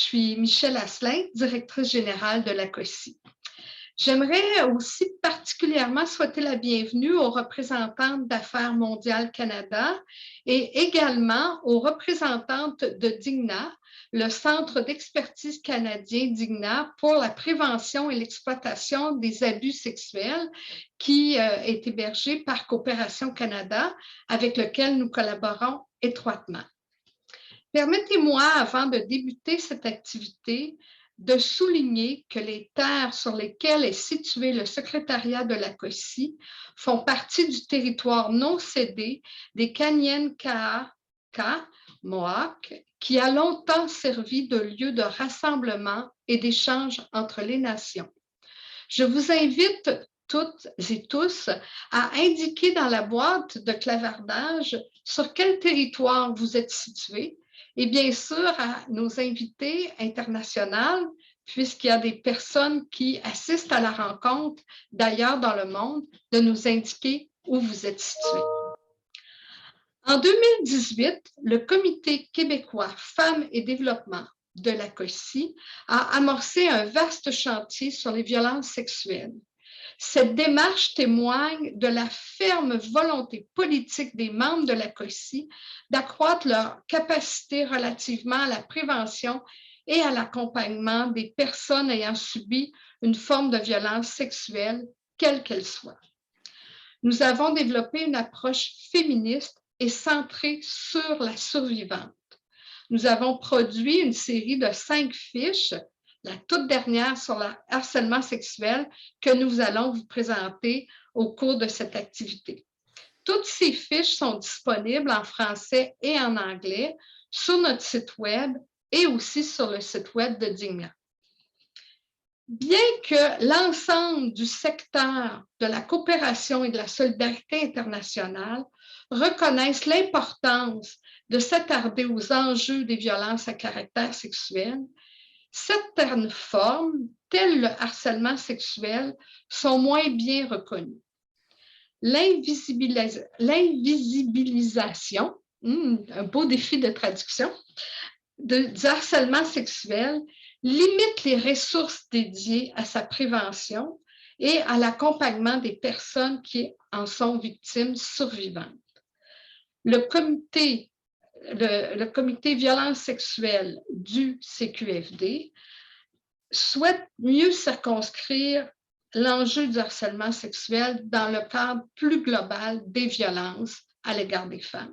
Je suis Michèle Asselin, directrice générale de la COSI. J'aimerais aussi particulièrement souhaiter la bienvenue aux représentantes d'Affaires mondiales Canada et également aux représentantes de DIGNA, le Centre d'expertise canadien DIGNA pour la prévention et l'exploitation des abus sexuels qui est hébergé par Coopération Canada, avec lequel nous collaborons étroitement. Permettez-moi, avant de débuter cette activité, de souligner que les terres sur lesquelles est situé le secrétariat de la COSI font partie du territoire non cédé des Kanien'kehá:ka Mohawk, qui a longtemps servi de lieu de rassemblement et d'échange entre les nations. Je vous invite toutes et tous à indiquer dans la boîte de clavardage sur quel territoire vous êtes situé et bien sûr à nos invités internationaux, puisqu'il y a des personnes qui assistent à la rencontre d'ailleurs dans le monde, de nous indiquer où vous êtes situés. En 2018, le Comité québécois Femmes et Développement de la COSI a amorcé un vaste chantier sur les violences sexuelles. Cette démarche témoigne de la ferme volonté politique des membres de la COSI d'accroître leur capacité relativement à la prévention et à l'accompagnement des personnes ayant subi une forme de violence sexuelle, quelle qu'elle soit. Nous avons développé une approche féministe et centrée sur la survivante. Nous avons produit une série de 5 fiches, la toute dernière sur le harcèlement sexuel, que nous allons vous présenter au cours de cette activité. Toutes ces fiches sont disponibles en français et en anglais sur notre site web et aussi sur le site web de DIGNA. Bien que l'ensemble du secteur de la coopération et de la solidarité internationale reconnaisse l'importance de s'attarder aux enjeux des violences à caractère sexuel, certaines formes, telles le harcèlement sexuel, sont moins bien reconnues. L'invisibilisation, un beau défi de traduction, du harcèlement sexuel limite les ressources dédiées à sa prévention et à l'accompagnement des personnes qui en sont victimes survivantes. Le comité violence sexuelle du CQFD souhaite mieux circonscrire l'enjeu du harcèlement sexuel dans le cadre plus global des violences à l'égard des femmes.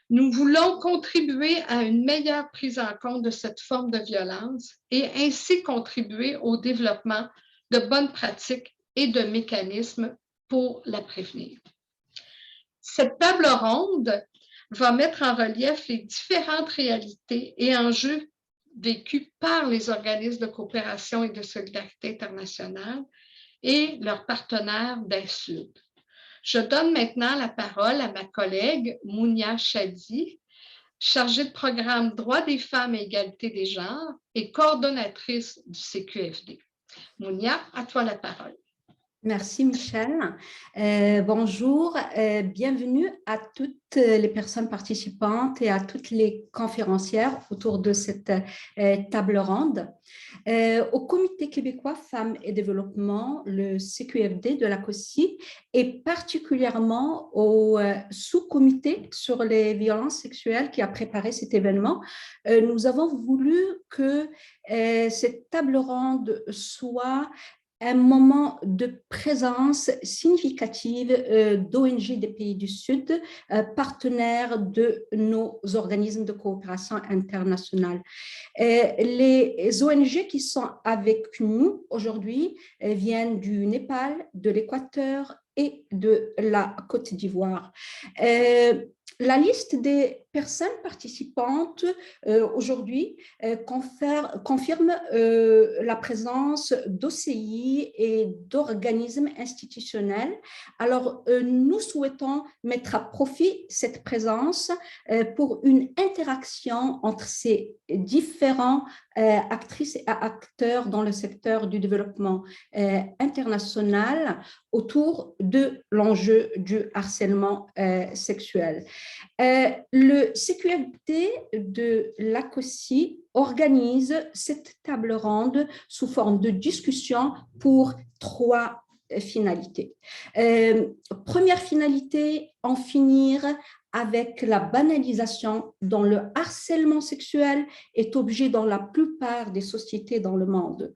Nous voulons contribuer à une meilleure prise en compte de cette forme de violence et ainsi contribuer au développement de bonnes pratiques et de mécanismes pour la prévenir. Cette table ronde va mettre en relief les différentes réalités et enjeux vécus par les organismes de coopération et de solidarité internationale et leurs partenaires d'Insud. Je donne maintenant la parole à ma collègue Mounia Chadi, chargée de programme Droits des femmes et égalité des genres et coordonnatrice du CQFD. Mounia, à toi la parole. Merci Michèle. Bonjour, bienvenue à toutes les personnes participantes et à toutes les conférencières autour de cette table ronde. Au Comité québécois Femmes et Développement, le CQFD de la COSI, et particulièrement au sous-comité sur les violences sexuelles qui a préparé cet événement, nous avons voulu que cette table ronde soit un moment de présence significative d'ONG des pays du Sud, partenaires de nos organismes de coopération internationale. Les ONG qui sont avec nous aujourd'hui viennent du Népal, de l'Équateur et de la Côte d'Ivoire. La liste des personnes participantes aujourd'hui confirme la présence d'OCI et d'organismes institutionnels. Alors, nous souhaitons mettre à profit cette présence pour une interaction entre ces différents actrices et acteurs dans le secteur du développement international autour de l'enjeu du harcèlement sexuel. Le CQFD de l'ACOSI organise cette table ronde sous forme de discussion pour 3 finalités. Première finalité, en finir avec la banalisation dont le harcèlement sexuel est objet dans la plupart des sociétés dans le monde.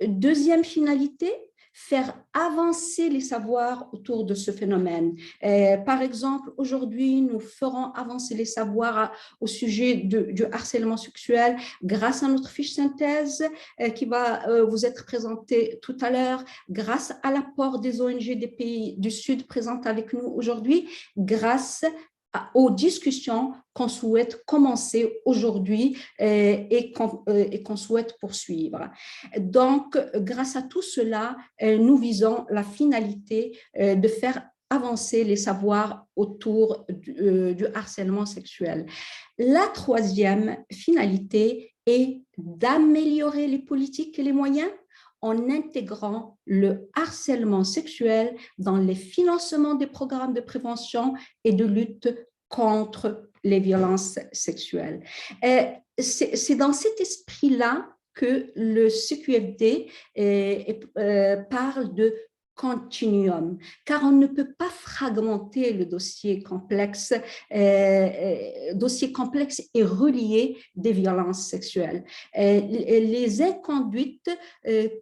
Deuxième finalité, faire avancer les savoirs autour de ce phénomène. Par exemple, aujourd'hui, nous ferons avancer les savoirs au sujet du harcèlement sexuel grâce à notre fiche synthèse qui va vous être présentée tout à l'heure, grâce à l'apport des ONG des pays du Sud présentes avec nous aujourd'hui, grâce aux discussions qu'on souhaite commencer aujourd'hui et qu'on souhaite poursuivre. Donc, grâce à tout cela, nous visons la finalité de faire avancer les savoirs autour du harcèlement sexuel. La troisième finalité est d'améliorer les politiques et les moyens en intégrant le harcèlement sexuel dans les financements des programmes de prévention et de lutte contre les violences sexuelles. C'est dans cet esprit-là que le CQFD parle de continuum, car on ne peut pas fragmenter le dossier complexe et relié des violences sexuelles. Les inconduites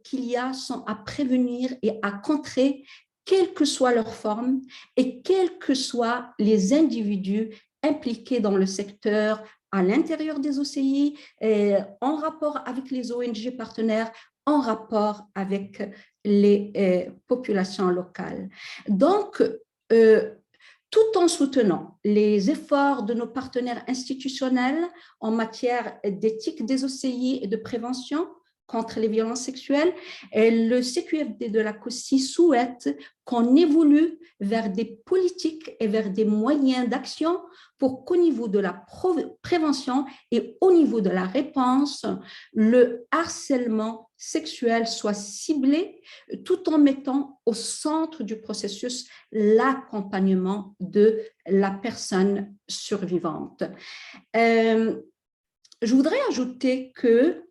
qu'il y a sont à prévenir et à contrer, quelle que soit leur forme et quels que soient les individus impliqués dans le secteur à l'intérieur des OCI, en rapport avec les ONG partenaires, en rapport avec les populations locales. Donc, tout en soutenant les efforts de nos partenaires institutionnels en matière d'éthique des OCI et de prévention contre les violences sexuelles, le CQFD de l'ACOSI souhaite qu'on évolue vers des politiques et vers des moyens d'action pour qu'au niveau de la prévention et au niveau de la réponse, le harcèlement sexuel soit ciblé tout en mettant au centre du processus l'accompagnement de la personne survivante. Je voudrais ajouter que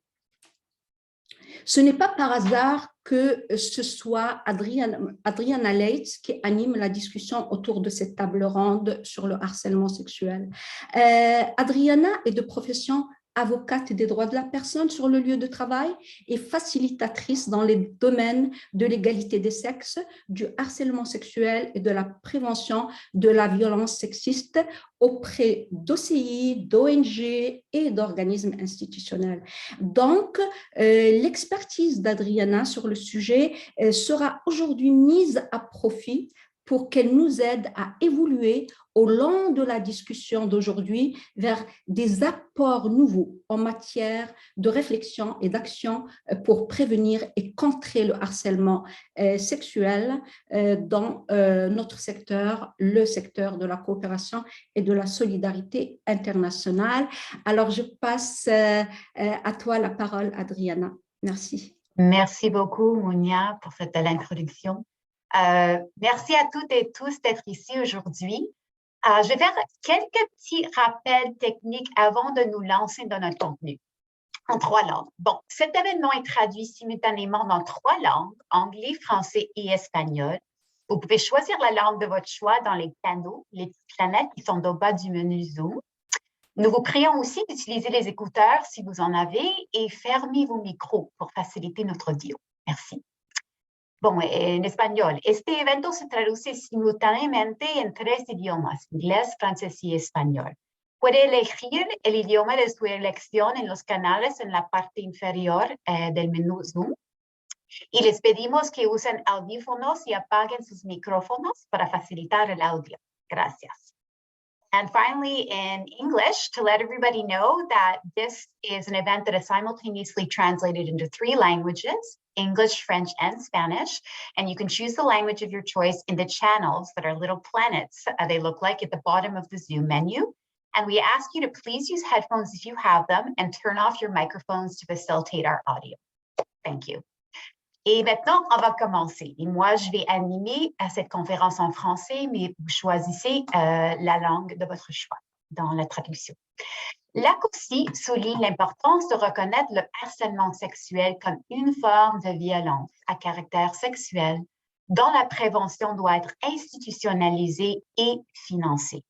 ce n'est pas par hasard que ce soit Adriana Leitz qui anime la discussion autour de cette table ronde sur le harcèlement sexuel. Adriana est de profession avocate des droits de la personne sur le lieu de travail et facilitatrice dans les domaines de l'égalité des sexes, du harcèlement sexuel et de la prévention de la violence sexiste auprès d'OCI, d'ONG et d'organismes institutionnels. Donc, l'expertise d'Adriana sur le sujet sera aujourd'hui mise à profit pour qu'elle nous aide à évoluer au long de la discussion d'aujourd'hui vers des apports nouveaux en matière de réflexion et d'action pour prévenir et contrer le harcèlement sexuel dans notre secteur, le secteur de la coopération et de la solidarité internationale. Alors, je passe à toi la parole, Adriana. Merci. Merci beaucoup, Mounia, pour cette belle introduction. Merci à toutes et tous d'être ici aujourd'hui. Je vais faire quelques petits rappels techniques avant de nous lancer dans notre contenu. En 3 langues. Bon, cet événement est traduit simultanément dans 3 langues, anglais, français et espagnol. Vous pouvez choisir la langue de votre choix dans les panneaux, les petites planètes qui sont au bas du menu Zoom. Nous vous prions aussi d'utiliser les écouteurs si vous en avez et fermez vos micros pour faciliter notre audio. Merci. Bon, en español, este evento se traduce simultáneamente en 3 idiomas, inglés, francés y español. Puede elegir el idioma de su elección en los canales en la parte inferior del menú Zoom. Y les pedimos que usen audífonos y apaguen sus micrófonos para facilitar el audio. Gracias. And finally, in English, to let everybody know that this is an event that is simultaneously translated into 3 languages, English, French, and Spanish. And you can choose the language of your choice in the channels that are little planets. They look like at the bottom of the Zoom menu. And we ask you to please use headphones if you have them and turn off your microphones to facilitate our audio. Thank you. Et maintenant, on va commencer. Et moi, je vais animer cette conférence en français, mais vous choisissez la langue de votre choix dans la traduction. La COSI souligne l'importance de reconnaître le harcèlement sexuel comme une forme de violence à caractère sexuel dont la prévention doit être institutionnalisée et financée.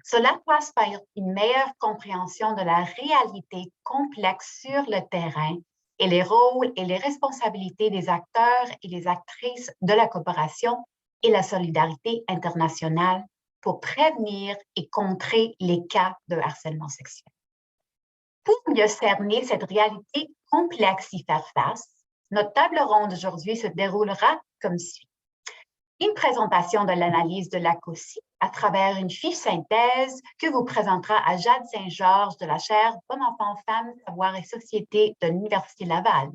Cela passe par une meilleure compréhension de la réalité complexe sur le terrain et les rôles et les responsabilités des acteurs et des actrices de la coopération et la solidarité internationale pour prévenir et contrer les cas de harcèlement sexuel. Pour mieux cerner cette réalité complexe y faire face, notre table ronde d'aujourd'hui se déroulera comme suit. Une présentation de l'analyse de la COSI à travers une fiche synthèse que vous présentera à Jade Saint-Georges de la chaire Bon enfant, femmes, savoir et société de l'Université Laval.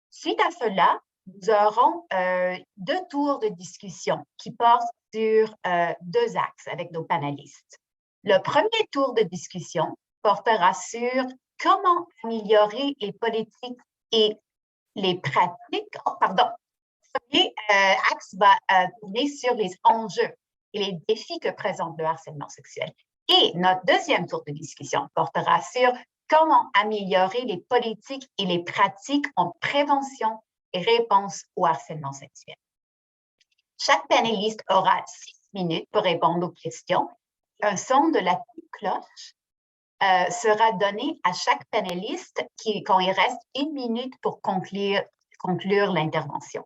Suite à cela, nous aurons 2 tours de discussion qui portent sur 2 axes avec nos panélistes. Le premier tour de discussion portera sur comment améliorer les politiques et les pratiques. Le premier axe va tourner sur les enjeux et les défis que présente le harcèlement sexuel. Et notre deuxième tour de discussion portera sur comment améliorer les politiques et les pratiques en prévention et réponse au harcèlement sexuel. Chaque panéliste aura 6 minutes pour répondre aux questions. Un son de la petite cloche sera donné à chaque panéliste quand il reste 1 minute pour conclure l'intervention.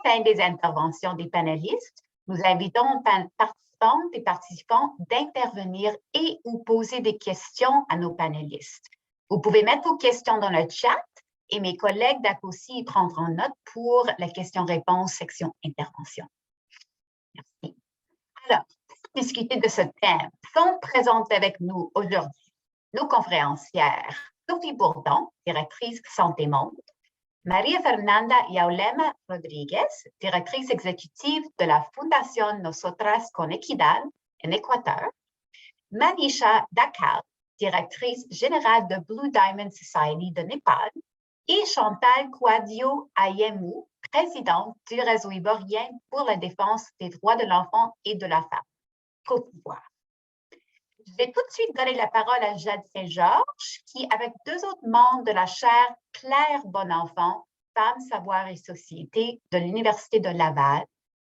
À la fin des interventions des panélistes, nous invitons participantes et participants d'intervenir et ou poser des questions à nos panélistes. Vous pouvez mettre vos questions dans le chat et mes collègues d'ACOSI prendront note pour la question-réponse section intervention. Merci. Alors, pour discuter de ce thème, sont présentes avec nous aujourd'hui nos conférencières Sophie Bourdon, directrice Santé Monde, María Fernanda Yaulema Rodríguez, directrice exécutive de la Fundación Nosotras con Equidad en Équateur, Manisha Dakal, directrice générale de Blue Diamond Society de Népal, et Chantal Kouadio Ayemou, présidente du réseau ivoirien pour la défense des droits de l'enfant et de la femme, Côte d'Ivoire. Je vais tout de suite donner la parole à Jade Saint-Georges, qui, avec 2 autres membres de la chaire Claire Bonenfant, Femmes, Savoir et Société de l'Université de Laval,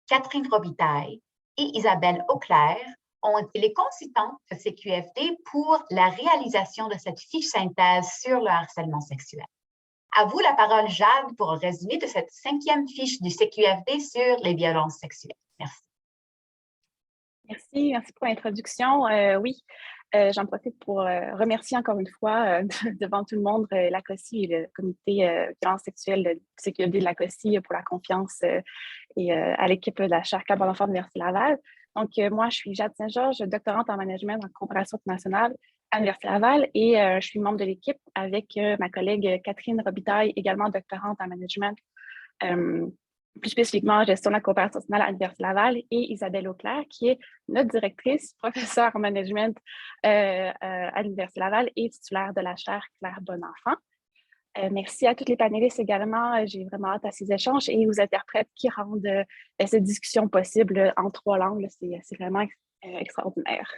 Catherine Robitaille et Isabelle Auclair, ont été les consultantes de CQFD pour la réalisation de cette fiche synthèse sur le harcèlement sexuel. À vous la parole, Jade, pour un résumé de cette 5e fiche du CQFD sur les violences sexuelles. Merci. Merci pour l'introduction. Oui, j'en profite pour remercier encore une fois devant tout le monde la COSI et le comité violence sexuelle de CQFD de la COSI pour la confiance et à l'équipe de la chaire Bon enfant de l'Université Laval. Donc, moi, je suis Jade Saint-Georges, doctorante en management en coopération internationale à l'Université Laval et je suis membre de l'équipe avec ma collègue Catherine Robitaille, également doctorante en management, plus spécifiquement en gestion de la coopération internationale à l'Université Laval, et Isabelle Auclair, qui est notre directrice, professeure en management à l'Université Laval et titulaire de la chaire Claire Bonenfant. Merci à tous les panélistes également. J'ai vraiment hâte à ces échanges et aux interprètes qui rendent cette discussion possible en 3 langues. C'est vraiment extraordinaire.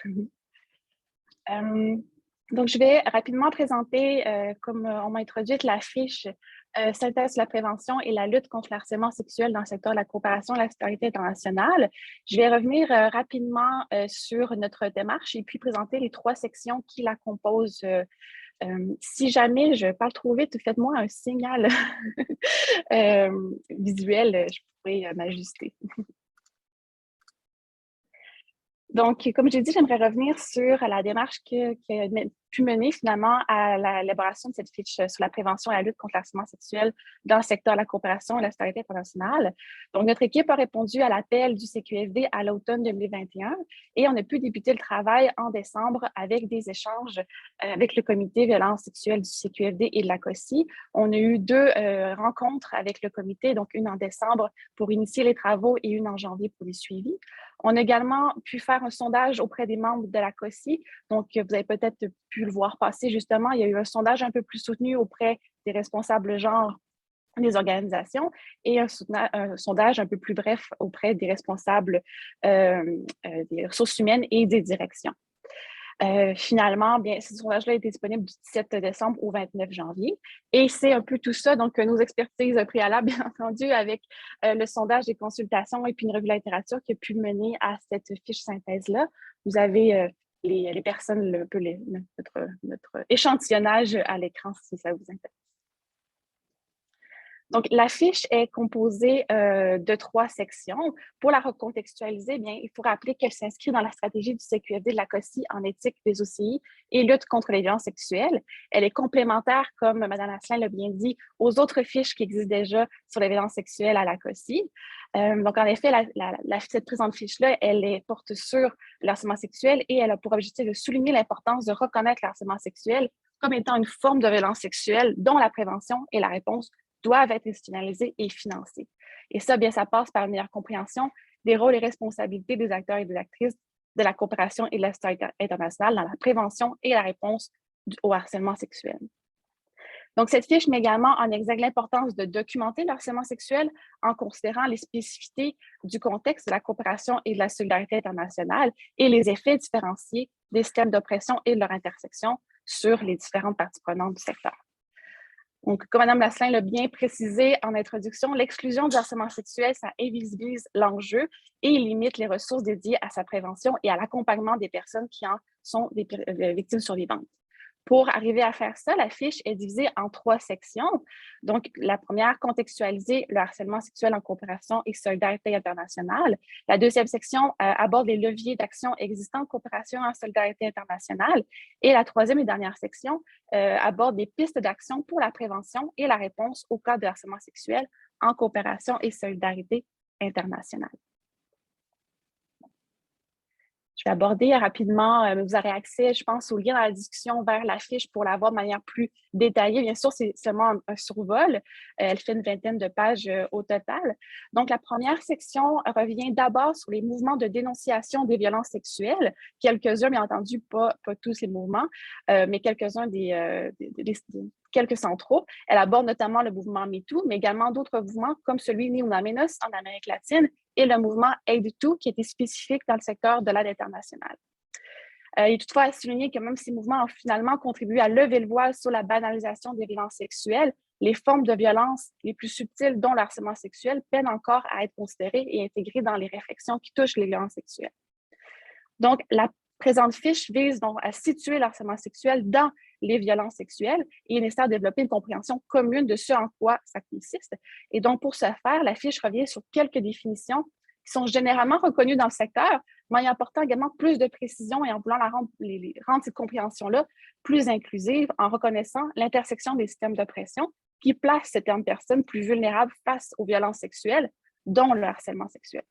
Donc, je vais rapidement présenter, comme on m'a introduite, la fiche synthèse sur la prévention et la lutte contre le harcèlement sexuel dans le secteur de la coopération et de la solidarité internationale. Je vais revenir rapidement sur notre démarche et puis présenter les 3 sections qui la composent. Si jamais je parle trop vite, faites-moi un signal visuel, je pourrais m'ajuster. Donc, comme j'ai dit, j'aimerais revenir sur la démarche qui a pu mener finalement à l'élaboration de cette fiche sur la prévention et la lutte contre le harcèlement sexuel dans le secteur de la coopération et de la solidarité internationale. Donc, notre équipe a répondu à l'appel du CQFD à l'automne 2021 et on a pu débuter le travail en décembre avec des échanges avec le comité violence sexuelle du CQFD et de la COSI. On a eu 2 rencontres avec le comité, donc une en décembre pour initier les travaux et une en janvier pour les suivis. On a également pu faire un sondage auprès des membres de la COSI. Donc, vous avez peut-être pu le voir passer justement. Il y a eu un sondage un peu plus soutenu auprès des responsables genre des organisations et un sondage un peu plus bref auprès des responsables des ressources humaines et des directions. Finalement, bien, ce sondage-là a été disponible du 17 décembre au 29 janvier. Et c'est un peu tout ça, donc nos expertises préalables, bien entendu, avec le sondage des consultations et puis une revue de la littérature qui a pu mener à cette fiche synthèse-là. Vous avez les personnes, notre échantillonnage à l'écran si ça vous intéresse. Donc, la fiche est composée de 3 sections. Pour la recontextualiser, bien, il faut rappeler qu'elle s'inscrit dans la stratégie du CQFD de la COSI en éthique des OCI et lutte contre les violences sexuelles. Elle est complémentaire, comme Mme Asselin l'a bien dit, aux autres fiches qui existent déjà sur les violences sexuelles à la COSI. Donc, en effet, cette présente fiche-là, elle porte sur le harcèlement sexuel et elle a pour objectif de souligner l'importance de reconnaître le harcèlement sexuel comme étant une forme de violence sexuelle dont la prévention et la réponse doivent être institutionnalisés et financés. Et ça, bien, ça passe par une meilleure compréhension des rôles et responsabilités des acteurs et des actrices de la coopération et de la société internationale dans la prévention et la réponse au harcèlement sexuel. Donc, cette fiche met également en exergue l'importance de documenter le harcèlement sexuel en considérant les spécificités du contexte de la coopération et de la solidarité internationale et les effets différenciés des systèmes d'oppression et de leur intersection sur les différentes parties prenantes du secteur. Donc, comme Mme Lasselin l'a bien précisé en introduction, l'exclusion du harcèlement sexuel, ça invisibilise l'enjeu et limite les ressources dédiées à sa prévention et à l'accompagnement des personnes qui en sont des victimes survivantes. Pour arriver à faire ça, la fiche est divisée en 3 sections. Donc, la première, contextualiser le harcèlement sexuel en coopération et solidarité internationale. La deuxième section aborde les leviers d'action existants en coopération et en solidarité internationale. Et la troisième et dernière section aborde des pistes d'action pour la prévention et la réponse au cas de harcèlement sexuel en coopération et solidarité internationale. Je vais aborder rapidement, vous aurez accès, je pense, au lien dans la discussion vers la fiche pour la voir de manière plus détaillée. Bien sûr, c'est seulement un survol. Elle fait une vingtaine de pages au total. Donc, la première section revient d'abord sur les mouvements de dénonciation des violences sexuelles. Quelques-uns, bien entendu, pas tous les mouvements, mais quelques-uns quelques centraux. Elle aborde notamment le mouvement MeToo, mais également d'autres mouvements comme celui Ni Una Menos en Amérique latine et le mouvement Aid2, qui était spécifique dans le secteur de l'aide internationale. Il est toutefois à souligner que même ces mouvements ont finalement contribué à lever le voile sur la banalisation des violences sexuelles. Les formes de violence les plus subtiles, dont le harcèlement sexuel, peinent encore à être considérées et intégrées dans les réflexions qui touchent les violences sexuelles. Donc, la présente fiche vise donc à situer le harcèlement sexuel dans les violences sexuelles et il est nécessaire de développer une compréhension commune de ce en quoi ça consiste. Et donc, pour ce faire, la fiche revient sur quelques définitions qui sont généralement reconnues dans le secteur, mais en apportant également plus de précision et en voulant rendre cette compréhension-là plus inclusive en reconnaissant l'intersection des systèmes d'oppression qui placent certaines personnes plus vulnérables face aux violences sexuelles, dont le harcèlement sexuel.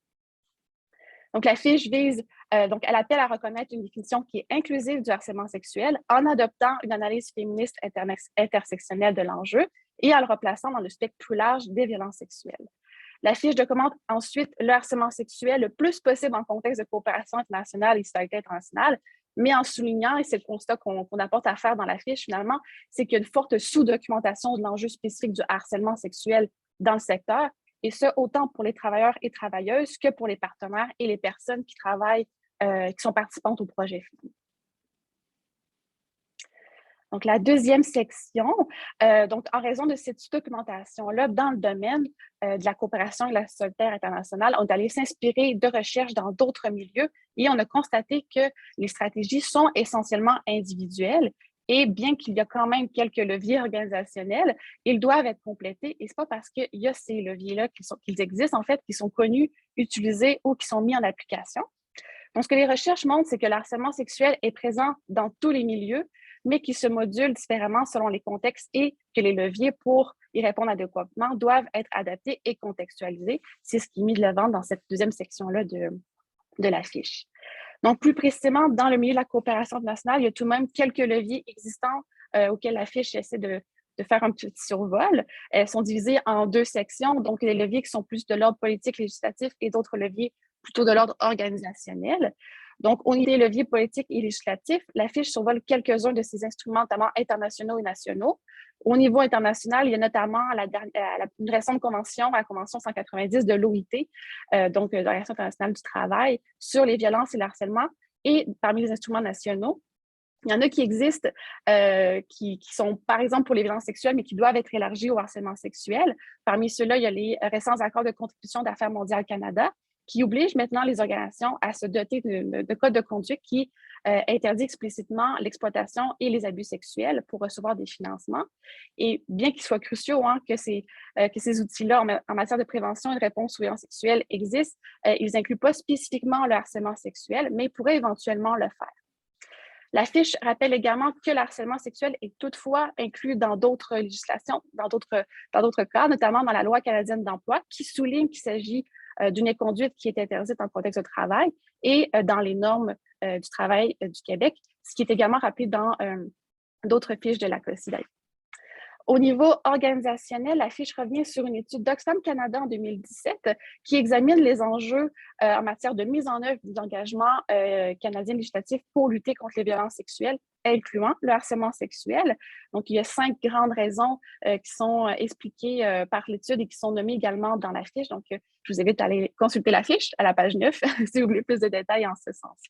Donc, la fiche vise, donc, elle appelle à reconnaître une définition qui est inclusive du harcèlement sexuel en adoptant une analyse féministe intersectionnelle de l'enjeu et en le replaçant dans le spectre plus large des violences sexuelles. La fiche documente ensuite le harcèlement sexuel le plus possible en contexte de coopération internationale et solidarité internationale, mais en soulignant, et c'est le constat qu'on apporte à faire dans la fiche finalement, c'est qu'il y a une forte sous-documentation de l'enjeu spécifique du harcèlement sexuel dans le secteur, et ce, autant pour les travailleurs et travailleuses que pour les partenaires et les personnes qui travaillent, qui sont participantes au projet. Donc, la deuxième section, donc en raison de cette documentation-là, dans le domaine de la coopération et de la solidarité internationale, on est allé s'inspirer de recherches dans d'autres milieux et on a constaté que les stratégies sont essentiellement individuelles. Et bien qu'il y a quand même quelques leviers organisationnels, ils doivent être complétés. Et ce n'est pas parce qu'il y a ces leviers-là qu'ils existent, en fait, qui sont connus, utilisés ou qui sont mis en application. Donc, ce que les recherches montrent, c'est que le harcèlement sexuel est présent dans tous les milieux, mais qui se modulent différemment selon les contextes et que les leviers pour y répondre adéquatement doivent être adaptés et contextualisés. C'est ce qui est mis de l'avant dans cette deuxième section-là de la fiche. Donc, plus précisément, dans le milieu de la coopération internationale, il y a tout de même quelques leviers existants auxquels la fiche essaie de faire un petit survol. Elles sont divisées en 2 sections, donc les leviers qui sont plus de l'ordre politique, législatif et d'autres leviers plutôt de l'ordre organisationnel. Donc, au niveau des leviers politiques et législatifs, la fiche survole quelques-uns de ces instruments, notamment internationaux et nationaux. Au niveau international, il y a notamment une récente convention, la Convention 190 de l'OIT, donc l'Organisation internationale du travail, sur les violences et le harcèlement. Et parmi les instruments nationaux, il y en a qui existent, qui sont, par exemple, pour les violences sexuelles, mais qui doivent être élargis au harcèlement sexuel. Parmi ceux-là, il y a les récents accords de contribution d'Affaires mondiales Canada, qui obligent maintenant les organisations à se doter de codes de conduite qui interdit explicitement l'exploitation et les abus sexuels pour recevoir des financements. Et bien qu'ils soient cruciaux, que ces outils-là en matière de prévention et de réponse aux violences sexuelles existent, ils n'incluent pas spécifiquement le harcèlement sexuel, mais pourraient éventuellement le faire. La fiche rappelle également que le harcèlement sexuel est toutefois inclus dans d'autres législations, dans d'autres cas, notamment dans la Loi canadienne d'emploi, qui souligne qu'il s'agit d'une inconduite qui est interdite en contexte de travail et dans les normes du travail du Québec, ce qui est également rappelé dans d'autres fiches de la COSI. Au niveau organisationnel, la fiche revient sur une étude d'Oxfam Canada en 2017 qui examine les enjeux en matière de mise en œuvre des engagements canadiens législatifs pour lutter contre les violences sexuelles, incluant le harcèlement sexuel. Donc, il y a 5 grandes raisons qui sont expliquées par l'étude et qui sont nommées également dans la fiche. Donc, je vous invite à aller consulter la fiche à la page 9 si vous voulez plus de détails en ce sens.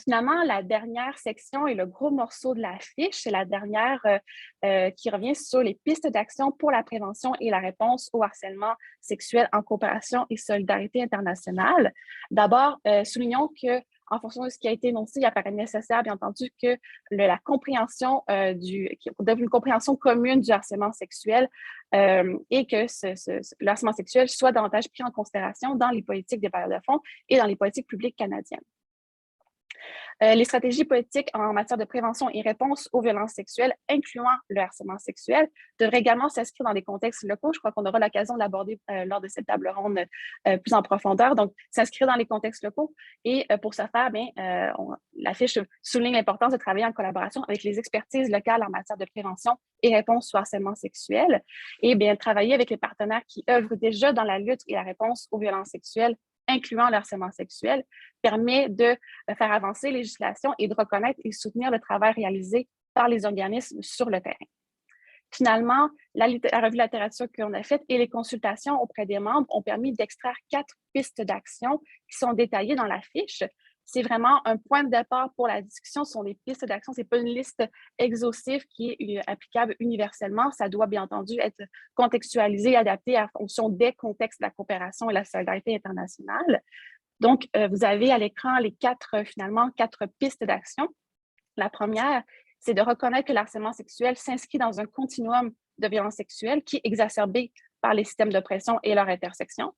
Finalement, la dernière section et le gros morceau de la fiche, c'est la dernière qui revient sur les pistes d'action pour la prévention et la réponse au harcèlement sexuel en coopération et solidarité internationale. D'abord, soulignons que en fonction de ce qui a été énoncé, il apparaît nécessaire, bien entendu, que la compréhension une compréhension commune du harcèlement sexuel et que le harcèlement sexuel soit davantage pris en considération dans les politiques des bailleurs de fonds et dans les politiques publiques canadiennes. Les stratégies politiques en matière de prévention et réponse aux violences sexuelles, incluant le harcèlement sexuel, devraient également s'inscrire dans des contextes locaux. Je crois qu'on aura l'occasion de l'aborder lors de cette table ronde plus en profondeur. Donc, s'inscrire dans les contextes locaux. Et pour ce faire, la fiche souligne l'importance de travailler en collaboration avec les expertises locales en matière de prévention et réponse au harcèlement sexuel. Et bien, travailler avec les partenaires qui œuvrent déjà dans la lutte et la réponse aux violences sexuelles, incluant le harcèlement sexuel, permet de faire avancer les législations et de reconnaître et soutenir le travail réalisé par les organismes sur le terrain. Finalement, la revue de littérature qu'on a faite et les consultations auprès des membres ont permis d'extraire 4 pistes d'action qui sont détaillées dans la fiche. C'est vraiment un point de départ pour la discussion. Ce sont des pistes d'action. Ce n'est pas une liste exhaustive qui est applicable universellement. Ça doit bien entendu être contextualisé et adapté en fonction des contextes de la coopération et la solidarité internationale. Donc, vous avez à l'écran les 4 pistes d'action. La première, c'est de reconnaître que le harcèlement sexuel s'inscrit dans un continuum de violences sexuelles qui est exacerbé par les systèmes d'oppression et leur intersection.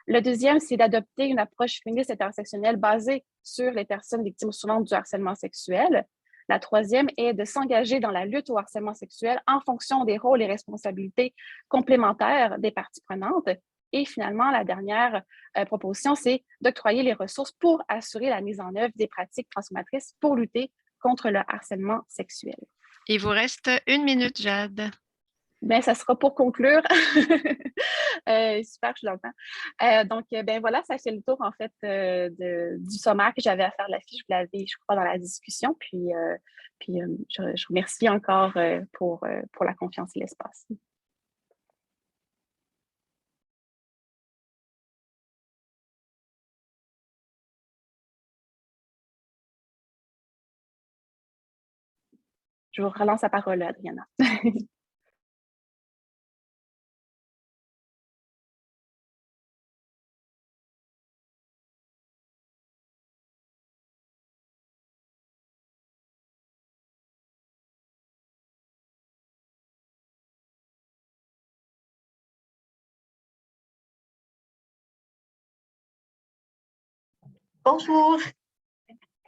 Le deuxième, c'est d'adopter une approche féministe intersectionnelle basée sur les personnes victimes souffrantes du harcèlement sexuel. La troisième est de s'engager dans la lutte au harcèlement sexuel en fonction des rôles et responsabilités complémentaires des parties prenantes. Et finalement, la dernière proposition, c'est d'octroyer les ressources pour assurer la mise en œuvre des pratiques transformatrices pour lutter contre le harcèlement sexuel. Il vous reste 1 minute, Jade. Bien, ça sera pour conclure. Super, je suis dans le temps. Donc, voilà, ça fait le tour, en fait, du sommaire que j'avais à faire de la fiche. Vous l'avez, je crois, dans la discussion. Puis je remercie encore pour la confiance et l'espace. Je vous relance la parole, Adriana. Bonjour.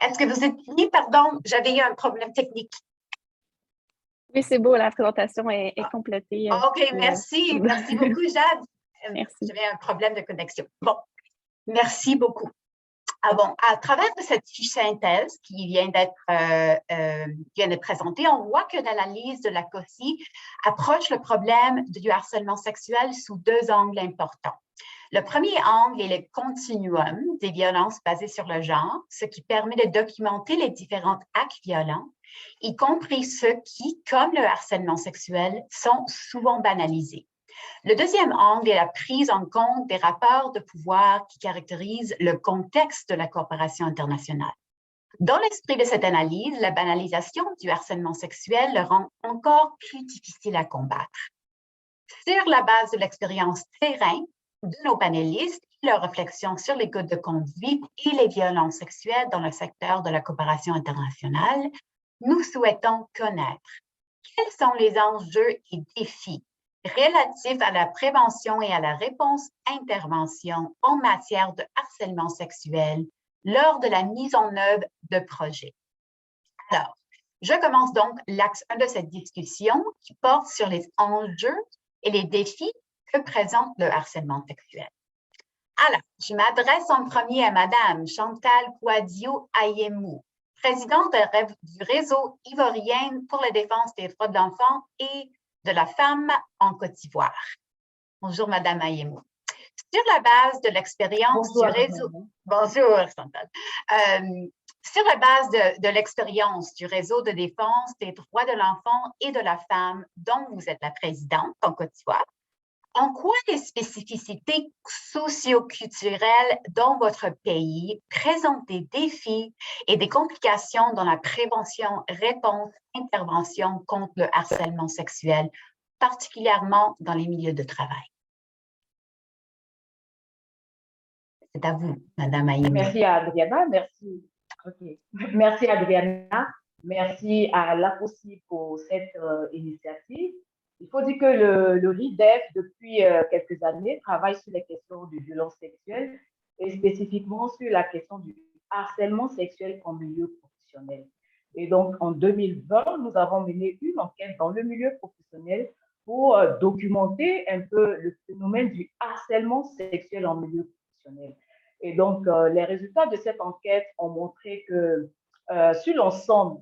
Est-ce que vous êtes fini? Pardon, j'avais eu un problème technique. Oui, c'est beau, la présentation est complétée. OK, merci. Merci beaucoup, Jade. Merci. J'avais un problème de connexion. Bon, merci beaucoup. Bon, à travers de cette fiche synthèse qui vient d'être présentée, on voit que l'analyse de la COSI approche le problème du harcèlement sexuel sous 2 angles importants. Le premier angle est le continuum des violences basées sur le genre, ce qui permet de documenter les différents actes violents, y compris ceux qui, comme le harcèlement sexuel, sont souvent banalisés. Le deuxième angle est la prise en compte des rapports de pouvoir qui caractérisent le contexte de la coopération internationale. Dans l'esprit de cette analyse, la banalisation du harcèlement sexuel le rend encore plus difficile à combattre. Sur la base de l'expérience terrain de nos panélistes et leurs réflexions sur les codes de conduite et les violences sexuelles dans le secteur de la coopération internationale, nous souhaitons connaître quels sont les enjeux et défis relatifs à la prévention et à la réponse-intervention en matière de harcèlement sexuel lors de la mise en œuvre de projets. Alors, je commence donc l'axe 1 de cette discussion qui porte sur les enjeux et les défis que présente le harcèlement sexuel. Alors, je m'adresse en premier à Madame Chantal Kouadio-Ayemou, présidente du réseau ivoirien pour la défense des droits de l'enfant et de la femme en Côte d'Ivoire. Bonjour, Madame Ayemou. Sur la base de l'expérience du réseau... Bonjour, Chantal. Sur la base de l'expérience du réseau de défense des droits de l'enfant et de la femme dont vous êtes la présidente en Côte d'Ivoire, en quoi les spécificités socio-culturelles dans votre pays présentent des défis et des complications dans la prévention, réponse, intervention contre le harcèlement sexuel, particulièrement dans les milieux de travail? C'est à vous, Madame Ayemou. Merci à Adriana, merci. Okay. Merci Adriana, merci à l'ACOSI pour cette initiative. Il faut dire que le RIDEF, depuis quelques années, travaille sur les questions de violence sexuelle et spécifiquement sur la question du harcèlement sexuel en milieu professionnel. Et donc, en 2020, nous avons mené une enquête dans le milieu professionnel pour documenter un peu le phénomène du harcèlement sexuel en milieu professionnel. Et donc, les résultats de cette enquête ont montré que sur l'ensemble,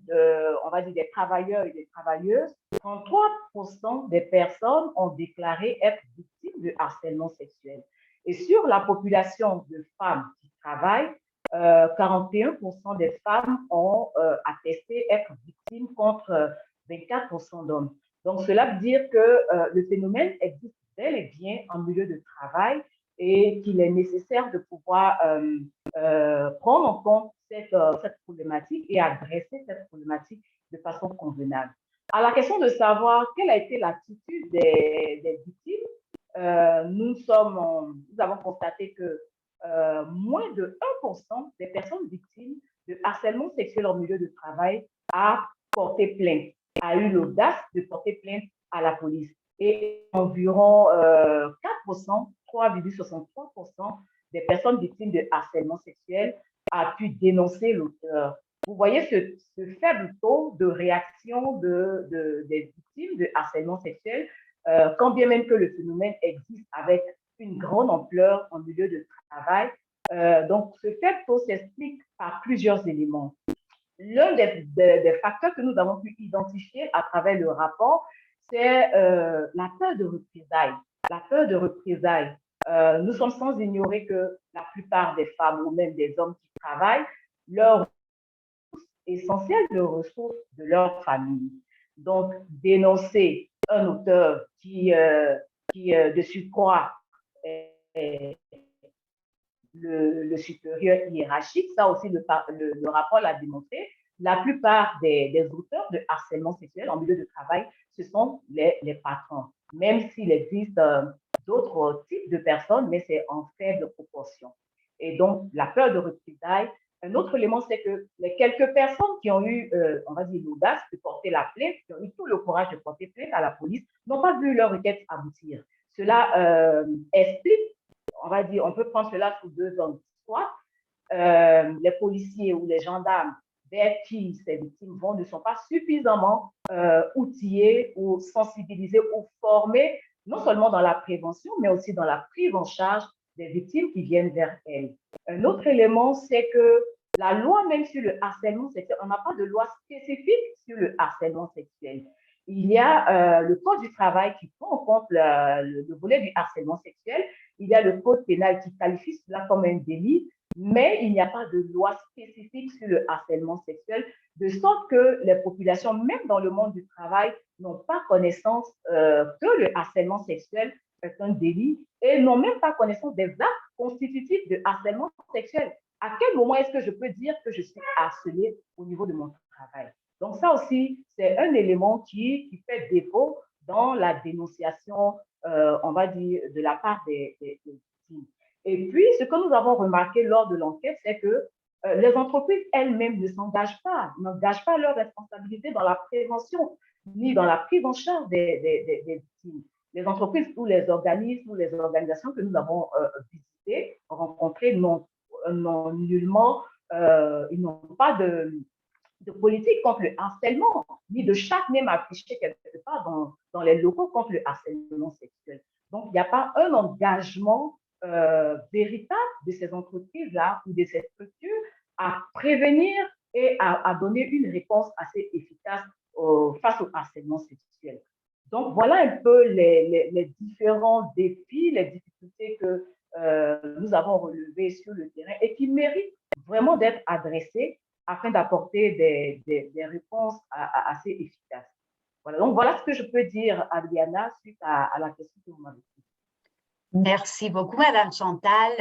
on va dire, des travailleurs et des travailleuses, 33% des personnes ont déclaré être victimes de harcèlement sexuel. Et sur la population de femmes qui travaillent, 41% des femmes ont attesté être victimes contre 24% d'hommes. Donc, cela veut dire que le phénomène existe bel et bien en milieu de travail et qu'il est nécessaire de pouvoir prendre en compte cette problématique et adresser cette problématique de façon convenable. À la question de savoir quelle a été l'attitude des victimes, nous avons constaté que moins de 1% des personnes victimes de harcèlement sexuel en milieu de travail a porté plainte, a eu l'audace de porter plainte à la police. Et environ 4%, 3,63% des personnes victimes de harcèlement sexuel a pu dénoncer l'auteur. Vous voyez ce faible taux de réaction des victimes de harcèlement sexuel, quand bien même que le phénomène existe avec une grande ampleur en milieu de travail. Donc, ce faible taux s'explique par plusieurs éléments. L'un des facteurs que nous avons pu identifier à travers le rapport, c'est la peur de représailles. La peur de représailles. Nous sommes sans ignorer que la plupart des femmes ou même des hommes qui travaillent, leur essentiel de ressources de leur famille. Donc, dénoncer un auteur qui de surcroît est le supérieur hiérarchique, ça aussi le rapport l'a démontré. La plupart des auteurs de harcèlement sexuel en milieu de travail, ce sont les patrons, même s'il existe d'autres types de personnes, mais c'est en faible proportion. Et donc, la peur de représailles. Un autre élément, c'est que les quelques personnes qui ont eu, on va dire, l'audace de porter la plainte, qui ont eu tout le courage de porter plainte à la police, n'ont pas vu leur requête aboutir. Cela explique, on va dire, on peut prendre cela sous deux angles. Soit les policiers ou les gendarmes vers qui ces victimes vont ne sont pas suffisamment outillés ou sensibilisés ou formés, non seulement dans la prévention, mais aussi dans la prise en charge des victimes qui viennent vers elles. Un autre élément, c'est que la loi même sur le harcèlement sexuel, on n'a pas de loi spécifique sur le harcèlement sexuel. Il y a le Code du travail qui prend en compte le volet du harcèlement sexuel, il y a le code pénal qui qualifie cela comme un délit, mais il n'y a pas de loi spécifique sur le harcèlement sexuel, de sorte que les populations, même dans le monde du travail, n'ont pas connaissance que le harcèlement sexuel est un délit et n'ont même pas connaissance des actes constitutifs de harcèlement sexuel. À quel moment est-ce que je peux dire que je suis harcelée au niveau de mon travail? Donc ça aussi, c'est un élément qui fait défaut dans la dénonciation, on va dire, de la part des victimes. Et puis, ce que nous avons remarqué lors de l'enquête, c'est que les entreprises elles-mêmes n'engagent pas leur responsabilité dans la prévention ni dans la prise en charge des victimes. Les entreprises ou les organismes ou les organisations que nous avons visitées, rencontrées, n'ont nullement, ils n'ont pas de politique contre le harcèlement, ni de charte même affichée quelque part dans les locaux contre le harcèlement sexuel. Donc, il n'y a pas un engagement véritable de ces entreprises-là ou de ces structures à prévenir et à donner une réponse assez efficace face au harcèlement sexuel. Donc, voilà un peu les différents défis, les difficultés que nous avons relevées sur le terrain et qui méritent vraiment d'être adressées afin d'apporter des réponses assez efficaces. Voilà, donc voilà ce que je peux dire, Adriana, suite à la question que vous m'avez posée. Merci beaucoup, Madame Chantal.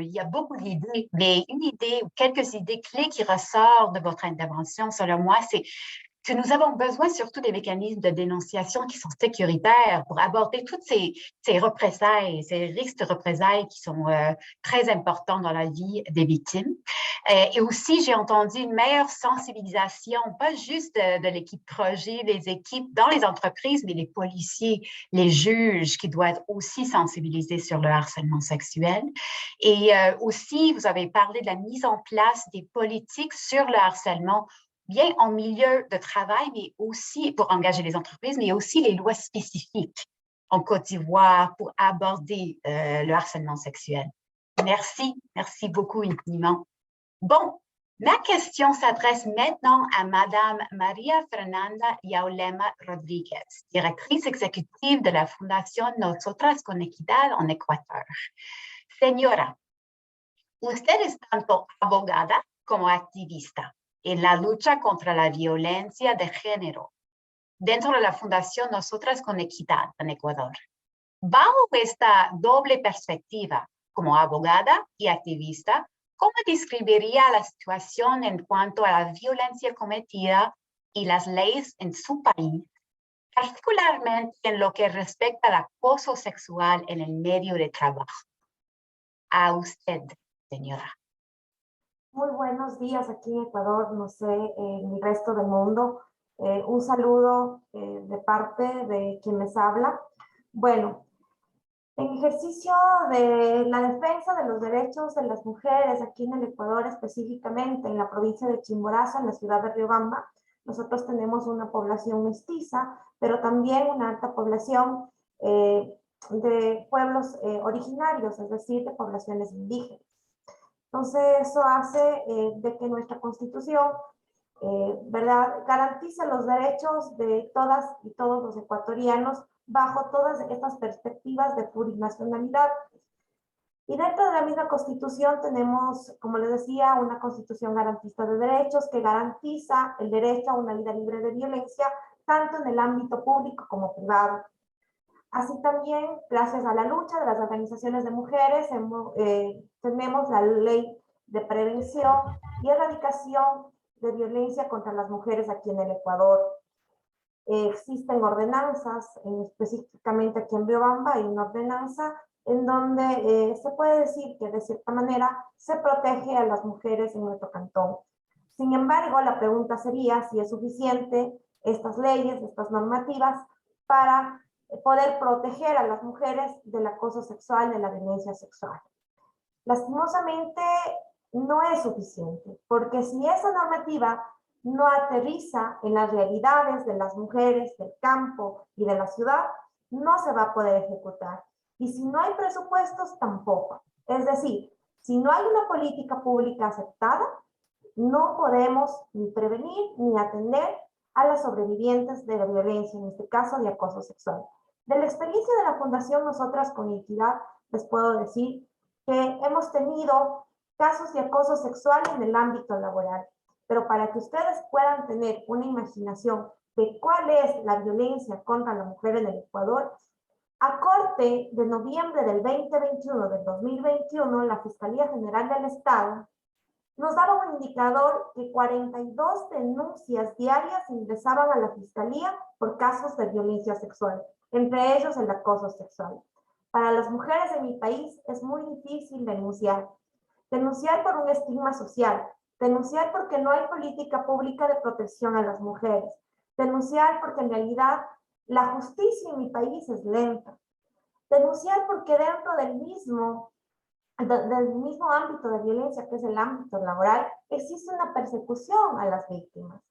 Il y a beaucoup d'idées, mais une idée ou quelques idées clés qui ressortent de votre intervention, selon moi, c'est que nous avons besoin surtout des mécanismes de dénonciation qui sont sécuritaires pour aborder toutes ces représailles, ces risques de représailles qui sont très importants dans la vie des victimes. Et aussi, j'ai entendu une meilleure sensibilisation, pas juste de l'équipe projet, les équipes dans les entreprises, mais les policiers, les juges qui doivent être aussi sensibilisés sur le harcèlement sexuel. Et aussi, vous avez parlé de la mise en place des politiques sur le harcèlement bien en milieu de travail, mais aussi pour engager les entreprises, mais aussi les lois spécifiques en Côte d'Ivoire pour aborder le harcèlement sexuel. Merci, merci beaucoup infiniment. Bon, ma question s'adresse maintenant à Madame María Fernanda Yaulema Rodríguez, directrice exécutive de la Fundación Nosotras con Equidad en Ecuador. Señora, usted es tanto abogada como activista en la lucha contra la violencia de género dentro de la Fundación Nosotras con Equidad en Ecuador. Bajo esta doble perspectiva, como abogada y activista, ¿cómo describiría la situación en cuanto a la violencia cometida y las leyes en su país, particularmente en lo que respecta al acoso sexual en el medio de trabajo? A usted, señora. Muy buenos días aquí en Ecuador, no sé, en el resto del mundo. Un saludo de parte de quien les habla. Bueno, en ejercicio de la defensa de los derechos de las mujeres aquí en el Ecuador, específicamente en la provincia de Chimborazo, en la ciudad de Riobamba, nosotros tenemos una población mestiza, pero también una alta población de pueblos originarios, es decir, de poblaciones indígenas. Entonces, eso hace de que nuestra Constitución, ¿verdad?, garantice los derechos de todas y todos los ecuatorianos bajo todas estas perspectivas de plurinacionalidad. Y dentro de la misma Constitución tenemos, como les decía, una Constitución garantista de derechos que garantiza el derecho a una vida libre de violencia, tanto en el ámbito público como privado. Así también, gracias a la lucha de las organizaciones de mujeres, tenemos la Ley de Prevención y Erradicación de Violencia contra las Mujeres aquí en el Ecuador. Existen ordenanzas, específicamente aquí en Riobamba hay una ordenanza en donde se puede decir que de cierta manera se protege a las mujeres en nuestro cantón. Sin embargo, la pregunta sería si es suficiente estas leyes, estas normativas para poder proteger a las mujeres del acoso sexual, de la violencia sexual. Lastimosamente, no es suficiente, porque si esa normativa no aterriza en las realidades de las mujeres del campo y de la ciudad, no se va a poder ejecutar. Y si no hay presupuestos, tampoco. Es decir, si no hay una política pública aceptada, no podemos ni prevenir ni atender a las sobrevivientes de la violencia, en este caso de acoso sexual. De la experiencia de la Fundación Nosotras con Equidad, les puedo decir que hemos tenido casos de acoso sexual en el ámbito laboral, pero para que ustedes puedan tener una imaginación de cuál es la violencia contra la mujer en el Ecuador, a corte de noviembre del 2021, del 2021, la Fiscalía General del Estado nos daba un indicador que 42 denuncias diarias ingresaban a la Fiscalía por casos de violencia sexual, entre ellos el acoso sexual. Para las mujeres de mi país es muy difícil denunciar. Denunciar por un estigma social, denunciar porque no hay política pública de protección a las mujeres, denunciar porque en realidad la justicia en mi país es lenta, denunciar porque dentro del mismo ámbito de violencia, que es el ámbito laboral, existe una persecución a las víctimas.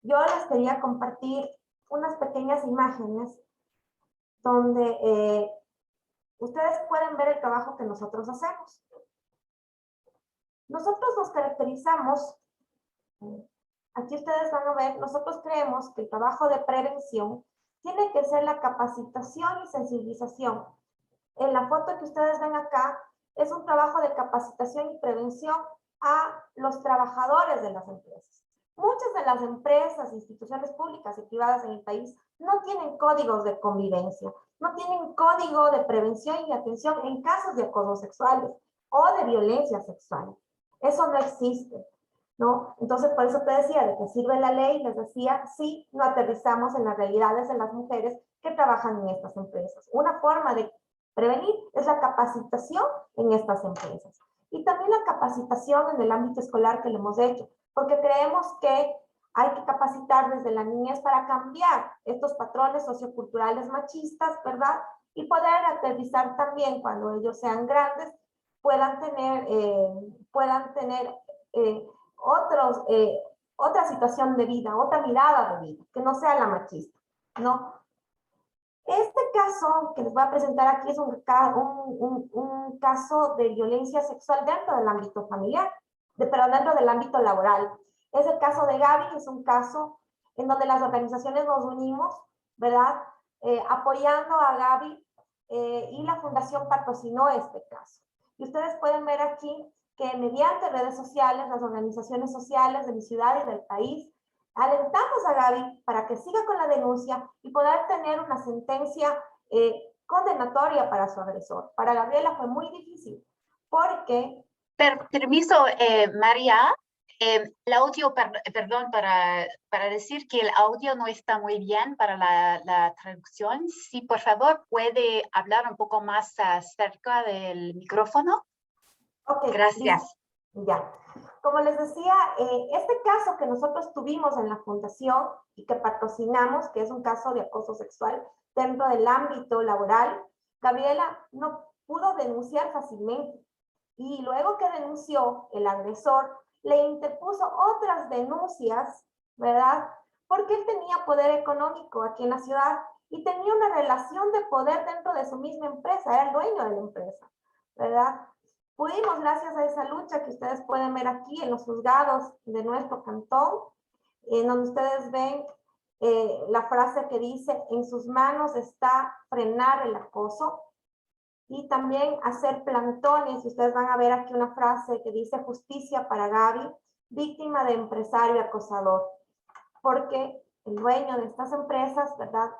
Yo les quería compartir unas pequeñas imágenes donde ustedes pueden ver el trabajo que nosotros hacemos. Nosotros nos caracterizamos, aquí ustedes van a ver, nosotros creemos que el trabajo de prevención tiene que ser la capacitación y sensibilización. En la foto que ustedes ven acá, es un trabajo de capacitación y prevención a los trabajadores de las empresas. Muchas de las empresas, instituciones públicas y privadas en el país no tienen códigos de convivencia, no tienen código de prevención y atención en casos de acoso sexuales o de violencia sexual. Eso no existe, ¿no? Entonces, por eso te decía, de que sirve la ley, les decía, sí, no aterrizamos en las realidades de las mujeres que trabajan en estas empresas. Una forma de prevenir es la capacitación en estas empresas. Y también la capacitación en el ámbito escolar que le hemos hecho, porque creemos que hay que capacitar desde la niñez para cambiar estos patrones socioculturales machistas, ¿verdad? Y poder aterrizar también cuando ellos sean grandes, puedan tener otra situación de vida, otra mirada de vida, que no sea la machista, ¿no? Este caso que les voy a presentar aquí es un caso de violencia sexual dentro del ámbito familiar, pero dentro del ámbito laboral. Es el caso de Gaby, es un caso en donde las organizaciones nos unimos, ¿verdad? Apoyando a Gaby y la fundación patrocinó este caso. Y ustedes pueden ver aquí que mediante redes sociales, las organizaciones sociales de mi ciudad y del país, alentamos a Gaby para que siga con la denuncia y poder tener una sentencia condenatoria para su agresor. Para Gabriela fue muy difícil porque... Permiso, María, el audio, perdón, para decir que el audio no está muy bien para la traducción. Si por favor puede hablar un poco más cerca del micrófono. Ok, gracias. Ya. Como les decía, este caso que nosotros tuvimos en la fundación y que patrocinamos, que es un caso de acoso sexual dentro del ámbito laboral, Gabriela no pudo denunciar fácilmente. Y luego que denunció, el agresor le interpuso otras denuncias, ¿verdad? Porque él tenía poder económico aquí en la ciudad y tenía una relación de poder dentro de su misma empresa, era el dueño de la empresa, ¿verdad? Pudimos, gracias a esa lucha que ustedes pueden ver aquí en los juzgados de nuestro cantón, en donde ustedes ven la frase que dice, en sus manos está frenar el acoso, y también hacer plantones. Ustedes van a ver aquí una frase que dice justicia para Gaby, víctima de empresario acosador, porque el dueño de estas empresas, ¿verdad?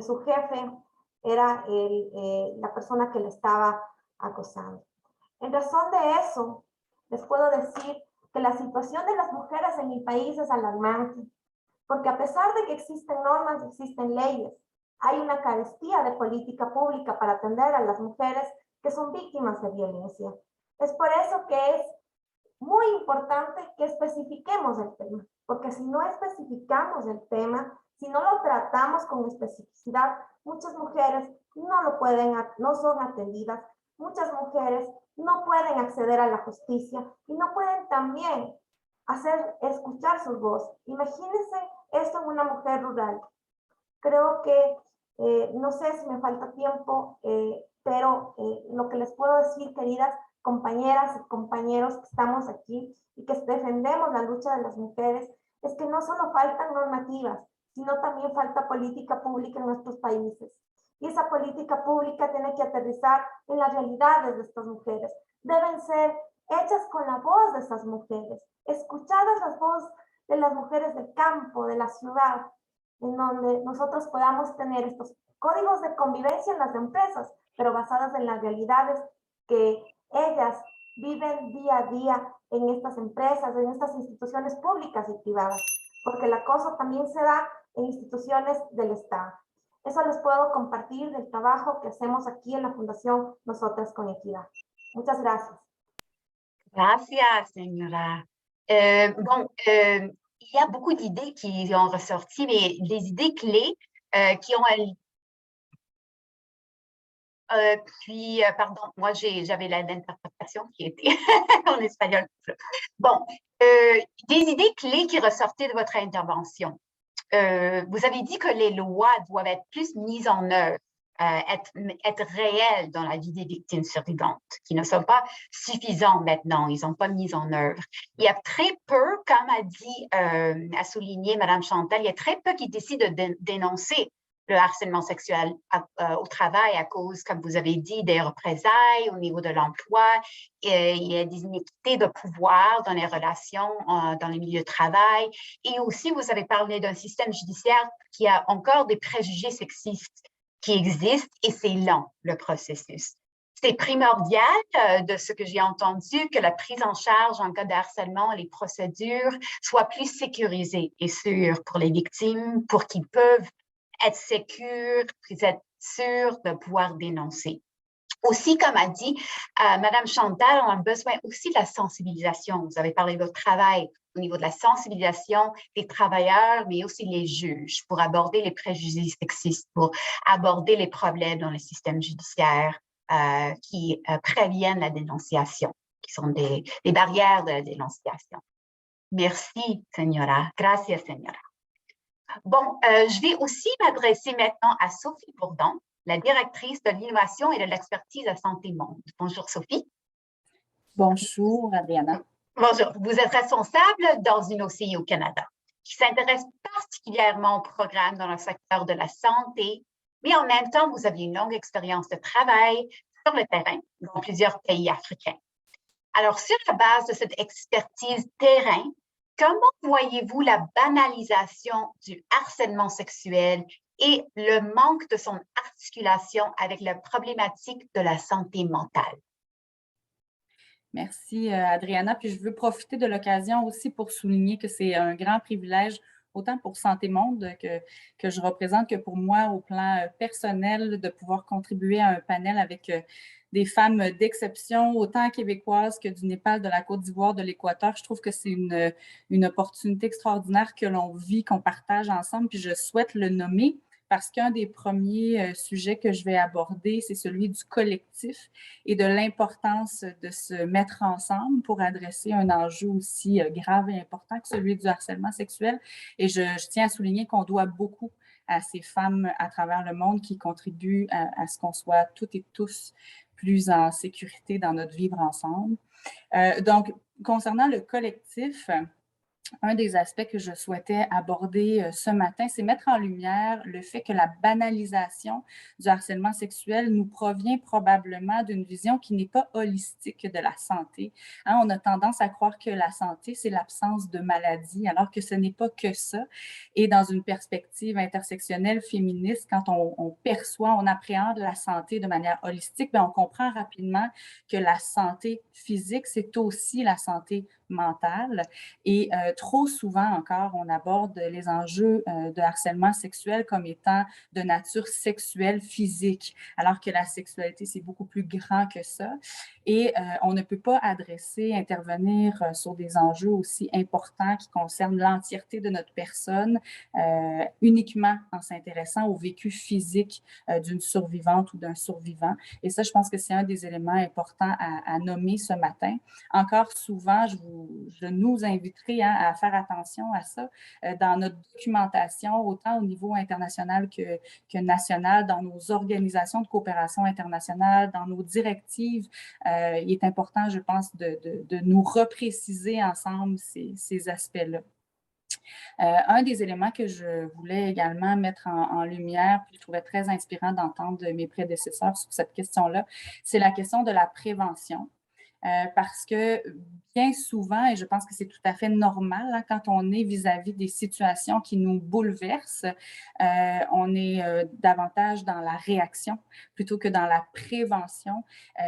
Su jefe era la persona que le estaba acosando. En razón de eso, les puedo decir que la situación de las mujeres en mi país es alarmante, porque a pesar de que existen normas, existen leyes, hay una carestía de política pública para atender a las mujeres que son víctimas de violencia. Es por eso que es muy importante que especifiquemos el tema, porque si no especificamos el tema, si no lo tratamos con especificidad, muchas mujeres no son atendidas, muchas mujeres no pueden acceder a la justicia y no pueden también escuchar su voz. Imagínense esto en una mujer rural. Creo que, no sé si me falta tiempo, pero lo que les puedo decir, queridas compañeras y compañeros que estamos aquí y que defendemos la lucha de las mujeres, es que no solo faltan normativas, sino también falta política pública en nuestros países. Y esa política pública tiene que aterrizar en las realidades de estas mujeres. Deben ser hechas con la voz de estas mujeres, escuchadas las voces de las mujeres del campo, de la ciudad, en donde nosotros podamos tener estos códigos de convivencia en las empresas, pero basadas en las realidades que ellas viven día a día en estas empresas, en estas instituciones públicas y privadas, porque el acoso también se da en instituciones del Estado. Eso les puedo compartir del trabajo que hacemos aquí en la Fundación Nosotras con Equidad. Muchas gracias. Gracias, señora. Il y a beaucoup d'idées qui ont ressorti, mais les idées clés qui ont pardon, moi j'avais l'interprétation qui était en espagnol. Bon, des idées clés qui ressortaient de votre intervention. Vous avez dit que les lois doivent être plus mises en œuvre, être réelles dans la vie des victimes survivantes, qui ne sont pas suffisantes maintenant, ils n'ont pas mis en œuvre. Il y a très peu, comme a souligné Mme Chantal, il y a très peu qui décident de dénoncer le harcèlement sexuel au travail à cause, comme vous avez dit, des représailles au niveau de l'emploi. Il y a des inéquités de pouvoir dans les relations, dans les milieux de travail. Et aussi, vous avez parlé d'un système judiciaire qui a encore des préjugés sexistes qui existent et c'est lent, le processus. C'est primordial de ce que j'ai entendu que la prise en charge en cas de harcèlement, les procédures soient plus sécurisées et sûres pour les victimes, pour qu'ils peuvent être sécures, être sûrs de pouvoir dénoncer. Aussi, comme a dit Mme Chantal, on a besoin aussi de la sensibilisation. Vous avez parlé de votre travail au niveau de la sensibilisation des travailleurs, mais aussi les juges pour aborder les préjugés sexistes, pour aborder les problèmes dans le système judiciaire qui préviennent la dénonciation, qui sont des barrières de la dénonciation. Merci, señora. Gracias, señora. Bon, je vais aussi m'adresser maintenant à Sophie Bourdon, la directrice de l'innovation et de l'expertise à Santé Monde. Bonjour, Sophie. Bonjour, Adriana. Bonjour. Vous êtes responsable dans une OCI au Canada qui s'intéresse particulièrement aux programmes dans le secteur de la santé, mais en même temps, vous aviez une longue expérience de travail sur le terrain dans plusieurs pays africains. Alors, sur la base de cette expertise terrain, comment voyez-vous la banalisation du harcèlement sexuel et le manque de son articulation avec la problématique de la santé mentale? Merci, Adriana. Puis je veux profiter de l'occasion aussi pour souligner que c'est un grand privilège, autant pour Santé Monde que je représente que pour moi au plan personnel, de pouvoir contribuer à un panel avec des femmes d'exception, autant québécoises que du Népal, de la Côte d'Ivoire, de l'Équateur. Je trouve que c'est une opportunité extraordinaire que l'on vit, qu'on partage ensemble, puis je souhaite le nommer parce qu'un des premiers sujets que je vais aborder, c'est celui du collectif et de l'importance de se mettre ensemble pour adresser un enjeu aussi grave et important que celui du harcèlement sexuel. Et je tiens à souligner qu'on doit beaucoup à ces femmes à travers le monde qui contribuent à ce qu'on soit toutes et tous plus en sécurité dans notre vivre ensemble. Donc, concernant le collectif, un des aspects que je souhaitais aborder ce matin, c'est mettre en lumière le fait que la banalisation du harcèlement sexuel nous provient probablement d'une vision qui n'est pas holistique de la santé. On a tendance à croire que la santé, c'est l'absence de maladie, alors que ce n'est pas que ça. Et dans une perspective intersectionnelle féministe, quand on perçoit, on appréhende la santé de manière holistique, bien, on comprend rapidement que la santé physique, c'est aussi la santé mentale. Et trop souvent encore, on aborde les enjeux de harcèlement sexuel comme étant de nature sexuelle, physique, alors que la sexualité, c'est beaucoup plus grand que ça. Et on ne peut pas intervenir sur des enjeux aussi importants qui concernent l'entièreté de notre personne uniquement en s'intéressant au vécu physique d'une survivante ou d'un survivant. Et ça, je pense que c'est un des éléments importants à nommer ce matin. Encore souvent, je nous inviterai à faire attention à ça dans notre documentation, autant au niveau international que national, dans nos organisations de coopération internationale, dans nos directives. Il est important, je pense, de nous repréciser ensemble ces aspects-là. Un des éléments que je voulais également mettre en lumière, puis je trouvais très inspirant d'entendre mes prédécesseurs sur cette question-là, c'est la question de la prévention. Parce que bien souvent, et je pense que c'est tout à fait normal, hein, quand on est vis-à-vis des situations qui nous bouleversent, on est davantage dans la réaction plutôt que dans la prévention.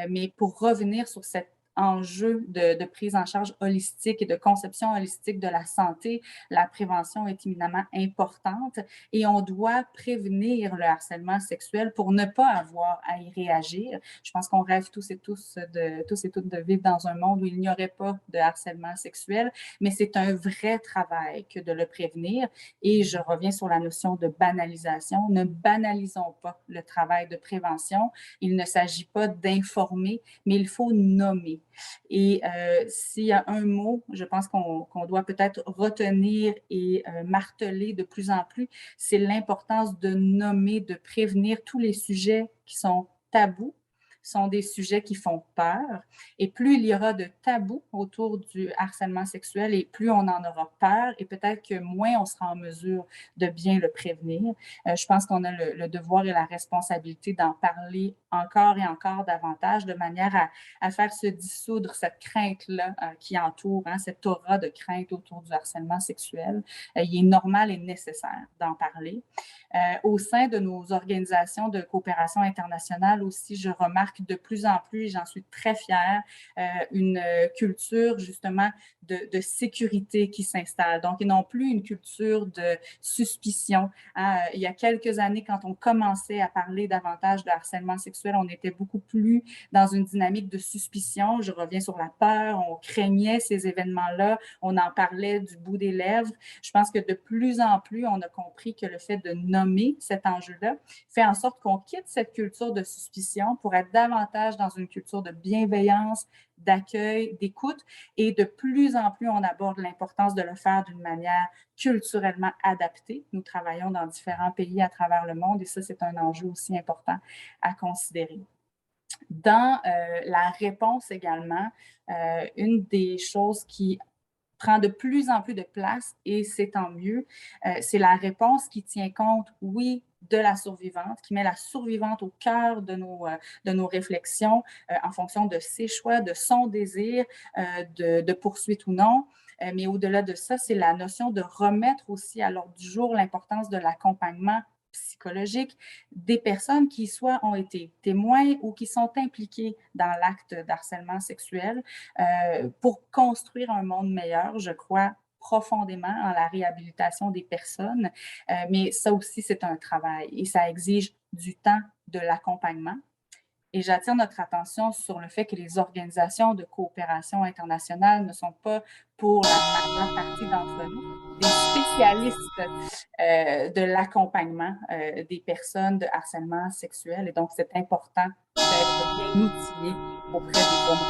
Mais pour revenir sur cet enjeu de prise en charge holistique et de conception holistique de la santé, la prévention est éminemment importante et on doit prévenir le harcèlement sexuel pour ne pas avoir à y réagir. Je pense qu'on rêve tous et toutes de vivre dans un monde où il n'y aurait pas de harcèlement sexuel, mais c'est un vrai travail que de le prévenir. Et je reviens sur la notion de banalisation. Ne banalisons pas le travail de prévention. Il ne s'agit pas d'informer, mais il faut nommer. Et s'il y a un mot, je pense qu'on doit peut-être retenir et marteler de plus en plus, c'est l'importance de nommer, de prévenir tous les sujets qui sont tabous, sont des sujets qui font peur. Et plus il y aura de tabous autour du harcèlement sexuel et plus on en aura peur et peut-être que moins on sera en mesure de bien le prévenir. Je pense qu'on a le devoir et la responsabilité d'en parler encore et encore davantage de manière à faire se dissoudre cette crainte-là qui entoure, hein, cette aura de crainte autour du harcèlement sexuel. Il est normal et nécessaire d'en parler. Au sein de nos organisations de coopération internationale aussi, je remarque de plus en plus, et j'en suis très fière, une culture justement de sécurité qui s'installe. Donc, et non plus une culture de suspicion. Il y a quelques années, quand on commençait à parler davantage de harcèlement sexuel, on était beaucoup plus dans une dynamique de suspicion. Je reviens sur la peur, on craignait ces événements-là, on en parlait du bout des lèvres. Je pense que de plus en plus, on a compris que le fait de nommer cet enjeu-là fait en sorte qu'on quitte cette culture de suspicion pour être davantage dans une culture de bienveillance, d'accueil, d'écoute, et de plus en plus, on aborde l'importance de le faire d'une manière culturellement adaptée. Nous travaillons dans différents pays à travers le monde et ça, c'est un enjeu aussi important à considérer. Dans la réponse également, une des choses qui prend de plus en plus de place et c'est tant mieux, c'est la réponse qui tient compte, oui, de la survivante, qui met la survivante au cœur de nos réflexions en fonction de ses choix, de son désir, de poursuite ou non. Mais au-delà de ça, c'est la notion de remettre aussi à l'ordre du jour l'importance de l'accompagnement psychologique des personnes qui soit ont été témoins ou qui sont impliquées dans l'acte d'harcèlement sexuel pour construire un monde meilleur, je crois profondément en la réhabilitation des personnes, mais ça aussi, c'est un travail et ça exige du temps, de l'accompagnement. Et j'attire notre attention sur le fait que les organisations de coopération internationale ne sont pas, pour la majeure partie d'entre nous, des spécialistes de l'accompagnement des personnes de harcèlement sexuel. Et donc, c'est important d'être bien outillé auprès des bonnes.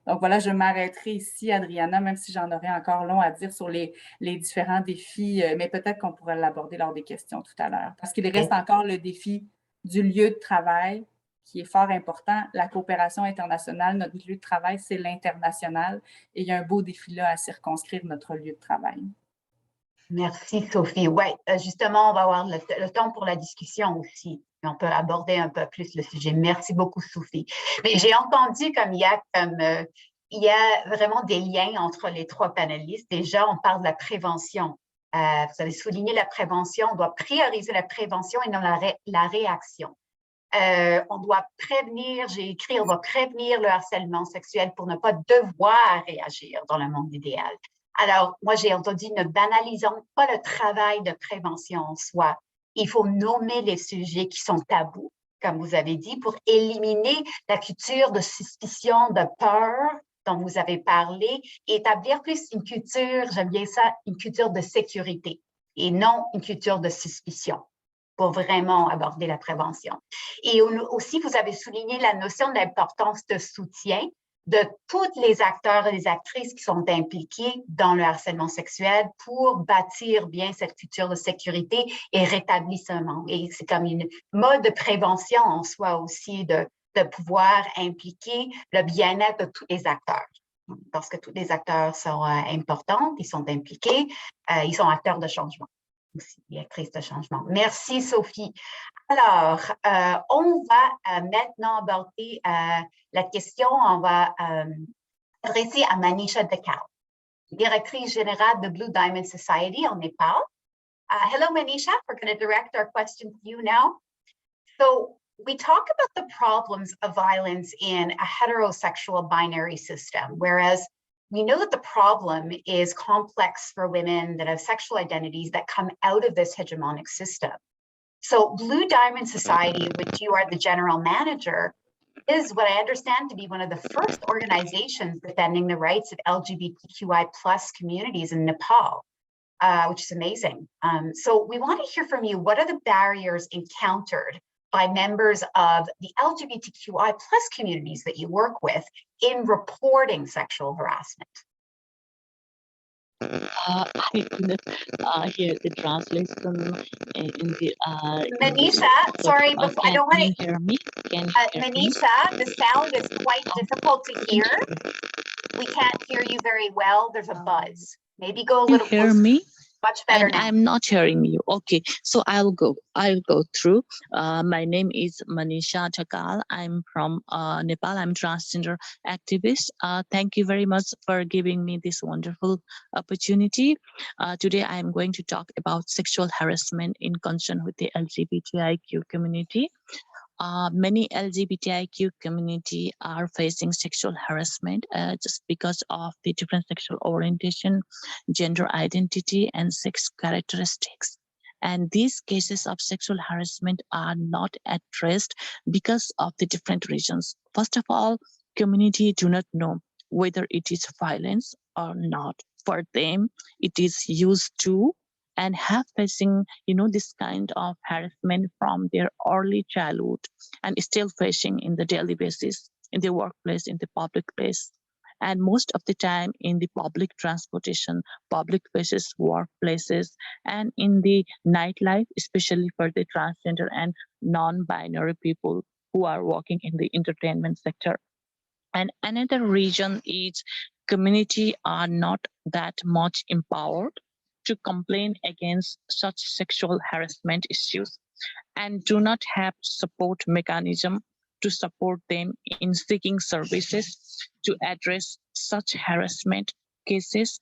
Donc voilà, je m'arrêterai ici, Adriana, même si j'en aurais encore long à dire sur les différents défis, mais peut-être qu'on pourrait l'aborder lors des questions tout à l'heure. Parce qu'il reste encore le défi du lieu de travail, qui est fort important. La coopération internationale, notre lieu de travail, c'est l'international. Et il y a un beau défi là à circonscrire notre lieu de travail. Merci, Sophie. Oui, justement, on va avoir le temps pour la discussion aussi. Et on peut aborder un peu plus le sujet. Merci beaucoup, Sophie. Mais j'ai entendu comme il y a vraiment des liens entre les trois panélistes. Déjà, on parle de la prévention. Vous avez souligné la prévention. On doit prioriser la prévention et non la réaction. On doit prévenir, j'ai écrit, on doit prévenir le harcèlement sexuel pour ne pas devoir réagir dans le monde idéal. Alors, moi, j'ai entendu, ne banalisons pas le travail de prévention en soi. Il faut nommer les sujets qui sont tabous, comme vous avez dit, pour éliminer la culture de suspicion, de peur dont vous avez parlé, et établir plus une culture, j'aime bien ça, une culture de sécurité et non une culture de suspicion pour vraiment aborder la prévention. Et aussi, vous avez souligné la notion de l'importance de soutien de tous les acteurs et les actrices qui sont impliqués dans le harcèlement sexuel pour bâtir bien cette culture de sécurité et rétablissement. Et c'est comme une mode de prévention en soi aussi de pouvoir impliquer le bien-être de tous les acteurs. parce que tous les acteurs sont importants, ils sont impliqués, ils sont acteurs de changement, aussi, actrices de changement. Merci, Sophie. Alors, on va maintenant aborder la question, on va adresser à Manisha Dhakal, directrice générale de Blue Diamond Society en Népal. Hello, Manisha. We're going to direct our question to you now. So we talk about the problems of violence in a heterosexual binary system, whereas we know that the problem is complex for women that have sexual identities that come out of this hegemonic system. So Blue Diamond Society, which you are the general manager, is what I understand to be one of the first organizations defending the rights of LGBTQI+ communities in Nepal, which is amazing. So we want to hear from you, what are the barriers encountered by members of the LGBTQI+ communities that you work with in reporting sexual harassment? I cannot hear the translation in the. Manisha, sorry, before, I don't want to. Can you hear me? Can you hear Manisha, the sound is quite difficult to hear. We can't hear you very well. There's a buzz. Maybe go a little closer. Hear me? Much better now. I'm not hearing you. Okay, so I'll go through. My name is Manisha Dhakal. I'm from Nepal. I'm transgender activist. Thank you very much for giving me this wonderful opportunity. Today, I'm going to talk about sexual harassment in concern with the LGBTIQ community. Many LGBTIQ community are facing sexual harassment just because of the different sexual orientation, gender identity, and sex characteristics. And these cases of sexual harassment are not addressed because of the different reasons. First of all, community do not know whether it is violence or not. For them, it is used to and have facing, this kind of harassment from their early childhood and still facing in the daily basis, in the workplace, in the public place. And most of the time in the public transportation, public places, workplaces, and in the nightlife, especially for the transgender and non-binary people who are working in the entertainment sector. And another reason is community are not that much empowered to complain against such sexual harassment issues and do not have support mechanism to support them in seeking services to address such harassment cases.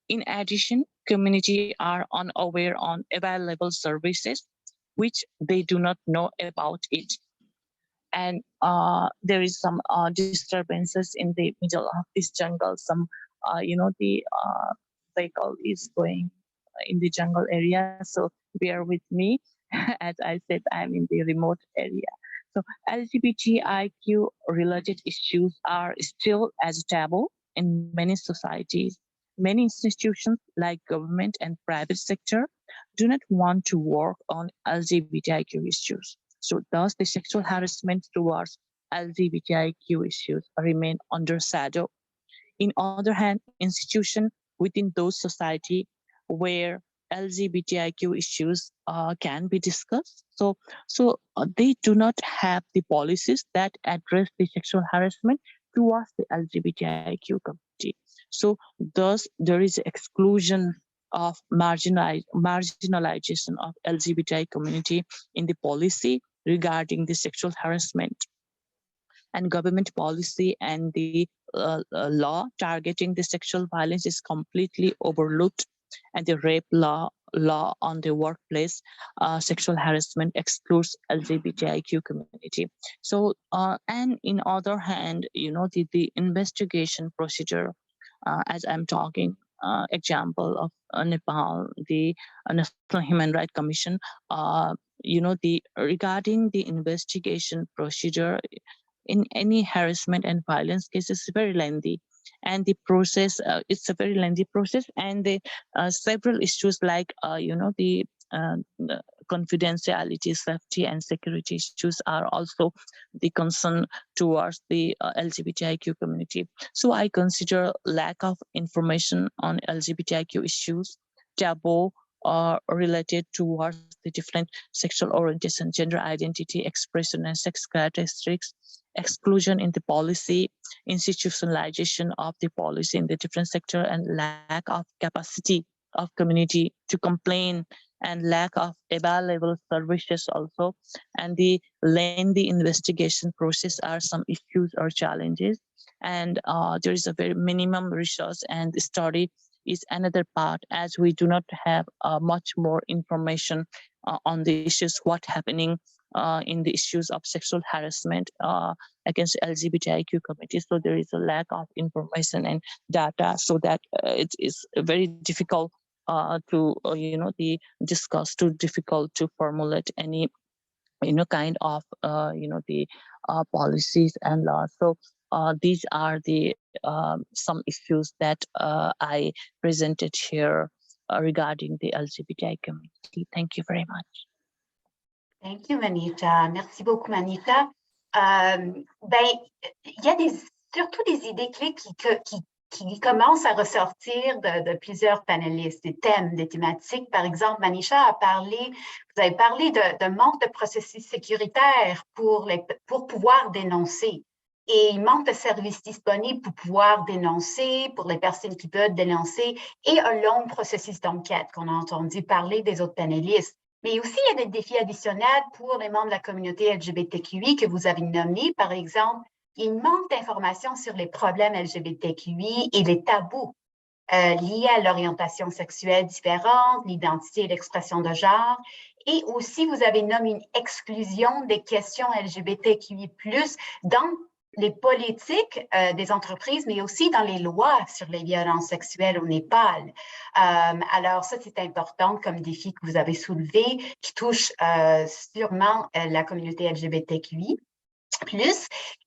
In addition, community are unaware on available services which they do not know about it. And there is some disturbances in the middle of this jungle. Some, the vehicle is going in the jungle area, so bear with me. As I said, I'm in the remote area. So LGBTIQ related issues are still as taboo in many societies. Many institutions like government and private sector do not want to work on LGBTIQ issues. So thus the sexual harassment towards LGBTIQ issues remain under shadow. In other hand, institutions within those society where LGBTIQ issues can be discussed. So they do not have the policies that address the sexual harassment towards the LGBTIQ community. So thus there is exclusion of marginalization of LGBTI community in the policy regarding the sexual harassment. And government policy and the law targeting the sexual violence is completely overlooked, and the rape law on the workplace, sexual harassment excludes LGBTIQ community. So, and in other hand, the investigation procedure, as I'm talking, example of Nepal, the National Human Rights Commission, regarding the investigation procedure in any harassment and violence cases is very lengthy, and the process it's a very lengthy process, and the several issues like the confidentiality, safety, and security issues are also the concern towards the LGBTIQ community. So I consider lack of information on LGBTIQ issues, taboo related towards the different sexual orientation, gender identity, expression, and sex characteristics, exclusion in the policy, institutionalization of the policy in the different sector, and lack of capacity of community to complain, and lack of available services also, and the lengthy investigation process are some issues or challenges. And there is a very minimum resource, and the study is another part, as we do not have much more information on the issues, what happening in the issues of sexual harassment against LGBTIQ communities. So there is a lack of information and data, so that it is very difficult to discuss, too difficult to formulate any kind of the policies and laws. So these are the some issues that I presented here regarding the LGBTI community. Thank you very much. Thank you, Manisha. Merci beaucoup, Manisha. Il y a surtout des idées clés qui commencent à ressortir de plusieurs panélistes, des thèmes, des thématiques. Par exemple, Manisha vous avez parlé de manque de processus sécuritaires pour pouvoir dénoncer. Et il manque de services disponibles pour pouvoir dénoncer, pour les personnes qui peuvent dénoncer, et un long processus d'enquête qu'on a entendu parler des autres panélistes. Mais aussi, il y a des défis additionnels pour les membres de la communauté LGBTQI que vous avez nommés. Par exemple, il manque d'informations sur les problèmes LGBTQI et les tabous liés à l'orientation sexuelle différente, l'identité et l'expression de genre. Et aussi, vous avez nommé une exclusion des questions LGBTQI+, dans les politiques des entreprises, mais aussi dans les lois sur les violences sexuelles au Népal. Alors, ça, c'est important comme défi que vous avez soulevé, qui touche sûrement la communauté LGBTQI+.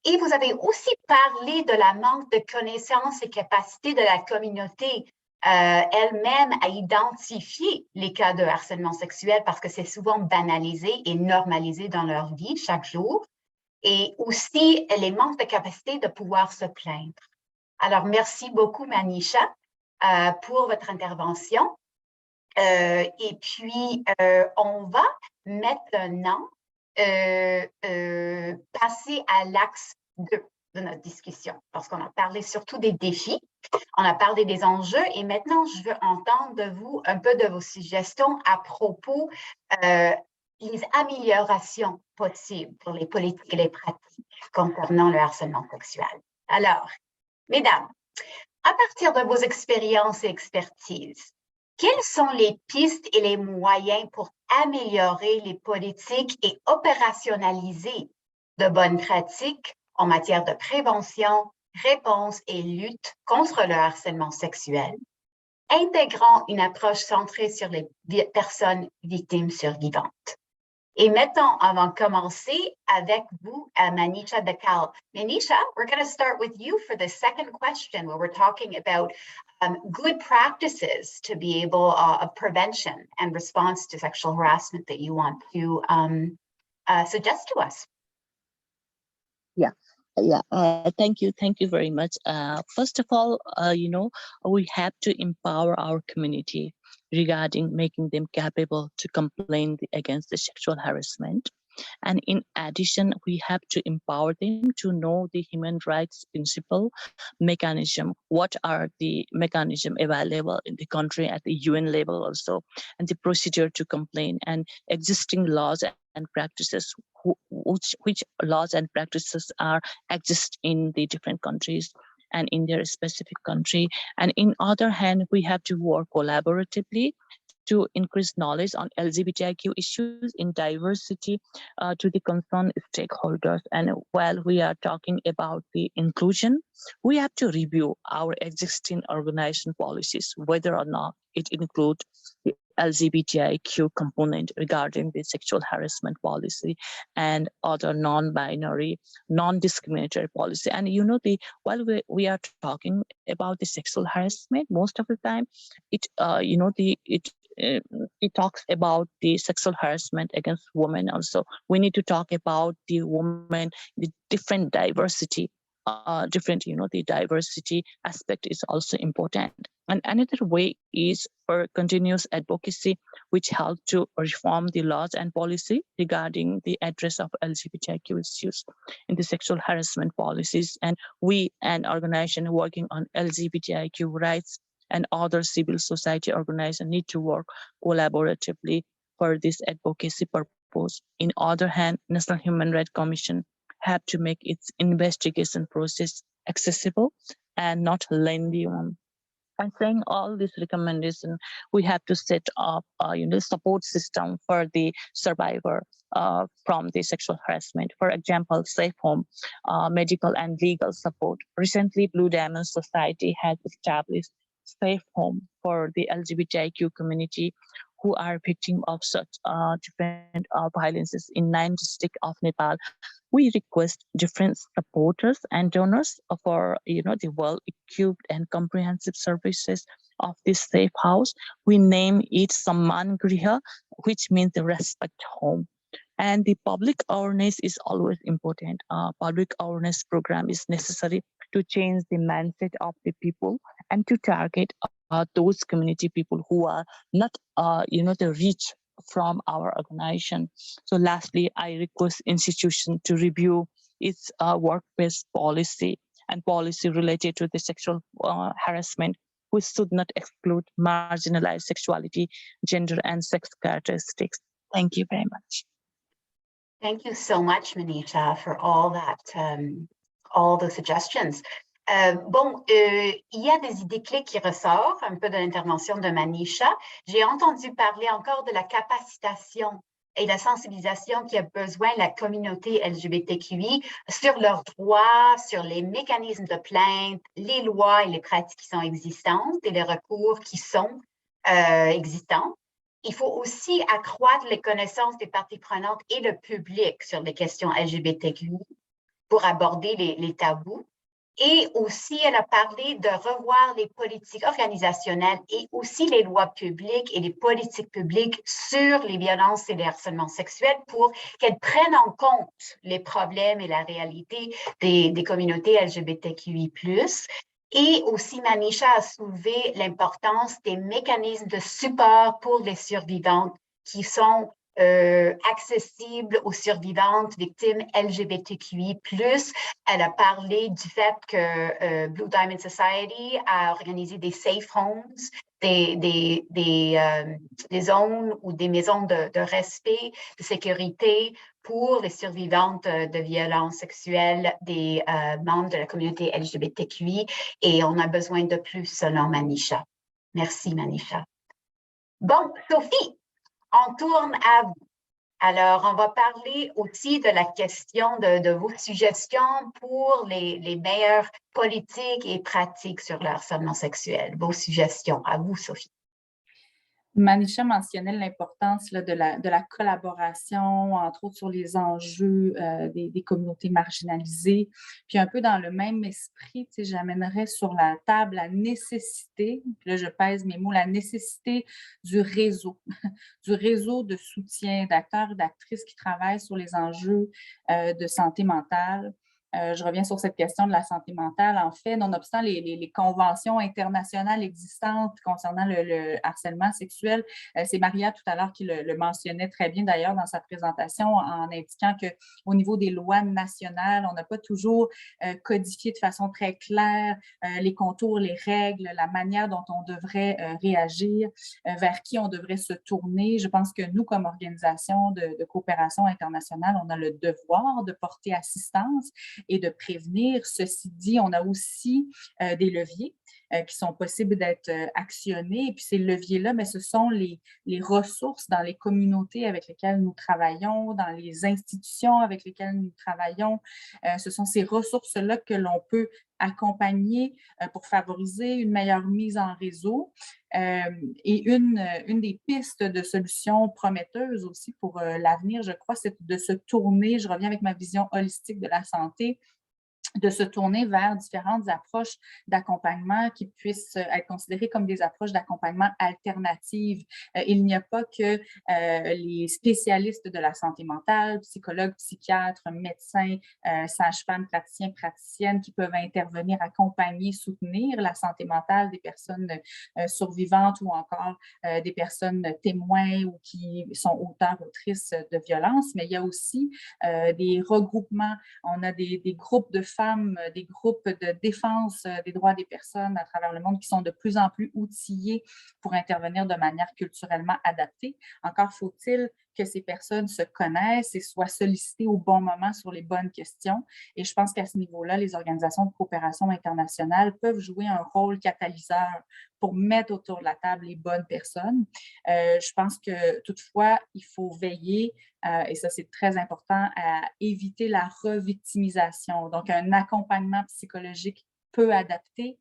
Et vous avez aussi parlé de la manque de connaissances et capacités de la communauté elle-même à identifier les cas de harcèlement sexuel parce que c'est souvent banalisé et normalisé dans leur vie chaque jour. Et aussi les manques de capacité de pouvoir se plaindre. Alors, merci beaucoup, Manisha, pour votre intervention. Et puis, on va maintenant passer à l'axe 2 de notre discussion, parce qu'on a parlé surtout des défis, on a parlé des enjeux, et maintenant, je veux entendre de vous un peu de vos suggestions à propos les améliorations possibles pour les politiques et les pratiques concernant le harcèlement sexuel. Alors, mesdames, à partir de vos expériences et expertises, quelles sont les pistes et les moyens pour améliorer les politiques et opérationnaliser de bonnes pratiques en matière de prévention, réponse et lutte contre le harcèlement sexuel, intégrant une approche centrée sur les personnes victimes survivantes? Et maintenant, on va commencer avec vous, Manisha Dakal. Manisha, we're going to start with you for the second question, where we're talking about good practices to be able of prevention and response to sexual harassment that you want to suggest to us. Thank you very much. First of all, we have to empower our community regarding making them capable to complain against the sexual harassment. And in addition, we have to empower them to know the human rights principle mechanism. What are the mechanisms available in the country at the UN level also, and the procedure to complain, and existing laws and practices, which laws and practices exist in the different countries and in their specific country. And in other hand, we have to work collaboratively to increase knowledge on LGBTIQ issues in diversity to the concerned stakeholders. And while we are talking about the inclusion, we have to review our existing organization policies, whether or not it includes the LGBTIQ component regarding the sexual harassment policy and other non-binary, non-discriminatory policy. And while we are talking about the sexual harassment, most of the time it talks about the sexual harassment against women also. We need to talk about the women, the different diversity different, the diversity aspect is also important. And another way is for continuous advocacy, which help to reform the laws and policy regarding the address of LGBTIQ issues in the sexual harassment policies. And we, an organization working on LGBTIQ rights and other civil society organizations, need to work collaboratively for this advocacy purpose. In other hand, National Human Rights Commission have to make its investigation process accessible and not lengthy one. And saying all these recommendations, we have to set up support system for the survivor from the sexual harassment. For example, safe home, medical and legal support. Recently, Blue Diamond Society has established safe home for the LGBTIQ community who are victims of such different violences in 9 districts of Nepal. We request different supporters and donors for the well-equipped and comprehensive services of this safe house. We name it Samman Griha, which means the respect home. And the public awareness is always important. Public awareness program is necessary to change the mindset of the people and to target those community people who are not, the reach from our organization. So lastly, I request institution to review its workplace policy and policy related to the sexual harassment, which should not exclude marginalized sexuality, gender, and sex characteristics. Thank you very much. Thank you so much, Manisha, for all that, all the suggestions. Il y a des idées clés qui ressortent un peu de l'intervention de Manisha. J'ai entendu parler encore de la capacitation et la sensibilisation qui a besoin de la communauté LGBTQI sur leurs droits, sur les mécanismes de plainte, les lois et les pratiques qui sont existantes et les recours qui sont existants. Il faut aussi accroître les connaissances des parties prenantes et le public sur les questions LGBTQI pour aborder les tabous. Et aussi, elle a parlé de revoir les politiques organisationnelles et aussi les lois publiques et les politiques publiques sur les violences et les harcèlements sexuels pour qu'elles prennent en compte les problèmes et la réalité des communautés LGBTQI+. Et aussi, Manisha a soulevé l'importance des mécanismes de support pour les survivantes qui sont accessibles aux survivantes victimes LGBTQI+. Elle a parlé du fait que Blue Diamond Society a organisé des safe homes, des zones ou des maisons de respect, de sécurité pour les survivantes de violences sexuelles des membres de la communauté LGBTQI. Et on a besoin de plus, selon Manisha. Merci, Manisha. Bon, Sophie, on tourne à vous. Alors, on va parler aussi de la question de vos suggestions pour les meilleures politiques et pratiques sur le harcèlement sexuel. Vos suggestions. À vous, Sophie. Manisha mentionnait l'importance de la collaboration, entre autres sur les enjeux des communautés marginalisées. Puis un peu dans le même esprit, j'amènerais sur la table la nécessité, puis là je pèse mes mots, la nécessité du réseau de soutien d'acteurs et d'actrices qui travaillent sur les enjeux de santé mentale. Je reviens sur cette question de la santé mentale. En fait, nonobstant les conventions internationales existantes concernant le harcèlement sexuel, c'est Maria tout à l'heure qui le mentionnait très bien d'ailleurs dans sa présentation en indiquant qu'au niveau des lois nationales, on n'a pas toujours codifié de façon très claire les contours, les règles, la manière dont on devrait réagir, vers qui on devrait se tourner. Je pense que nous, comme organisation de coopération internationale, on a le devoir de porter assistance et de prévenir. Ceci dit, on a aussi des leviers qui sont possibles d'être actionnés. Et puis ces leviers-là, mais ce sont les ressources dans les communautés avec lesquelles nous travaillons, dans les institutions avec lesquelles nous travaillons. Ce sont ces ressources-là que l'on peut accompagner pour favoriser une meilleure mise en réseau. Et une des pistes de solutions prometteuses aussi pour l'avenir, je crois, c'est de se tourner, je reviens avec ma vision holistique de la santé, de se tourner vers différentes approches d'accompagnement qui puissent être considérées comme des approches d'accompagnement alternatives. Il n'y a pas que les spécialistes de la santé mentale, psychologues, psychiatres, médecins, sages-femmes, praticiens, praticiennes qui peuvent intervenir, accompagner, soutenir la santé mentale des personnes survivantes ou encore des personnes témoins ou qui sont auteurs, autrices de violences, mais il y a aussi des regroupements. On a des groupes de femmes, des groupes de défense des droits des personnes à travers le monde qui sont de plus en plus outillés pour intervenir de manière culturellement adaptée. Encore faut-il que ces personnes se connaissent et soient sollicitées au bon moment sur les bonnes questions. Et je pense qu'à ce niveau-là, les organisations de coopération internationale peuvent jouer un rôle catalyseur pour mettre autour de la table les bonnes personnes. Je pense que toutefois, il faut veiller, et ça c'est très important, à éviter la revictimisation. Donc, un accompagnement psychologique peu adapté,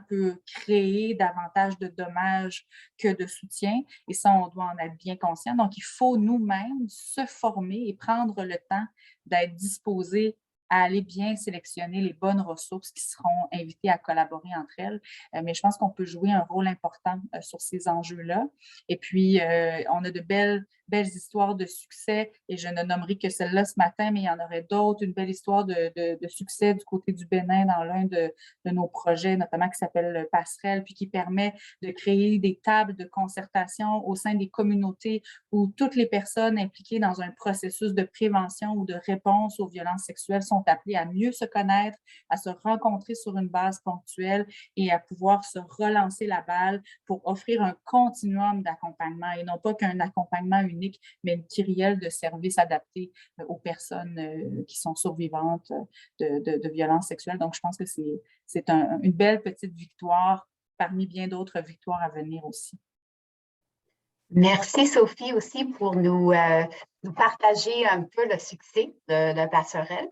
peut créer davantage de dommages que de soutien. Et ça, on doit en être bien conscient. Donc, il faut nous-mêmes se former et prendre le temps d'être disposés à aller bien sélectionner les bonnes ressources qui seront invitées à collaborer entre elles. Mais je pense qu'on peut jouer un rôle important sur ces enjeux-là. Et puis, on a de belles histoires de succès, et je ne nommerai que celle-là ce matin, mais il y en aurait d'autres. Une belle histoire de succès du côté du Bénin dans l'un de nos projets, notamment qui s'appelle Passerelle, puis qui permet de créer des tables de concertation au sein des communautés où toutes les personnes impliquées dans un processus de prévention ou de réponse aux violences sexuelles sont appelées à mieux se connaître, à se rencontrer sur une base ponctuelle et à pouvoir se relancer la balle pour offrir un continuum d'accompagnement et non pas qu'un accompagnement unique, mais une kyrielle de services adaptés aux personnes qui sont survivantes de violences sexuelles. Donc, je pense que c'est une belle petite victoire parmi bien d'autres victoires à venir aussi. Merci Sophie aussi pour nous partager un peu le succès de Passerelle.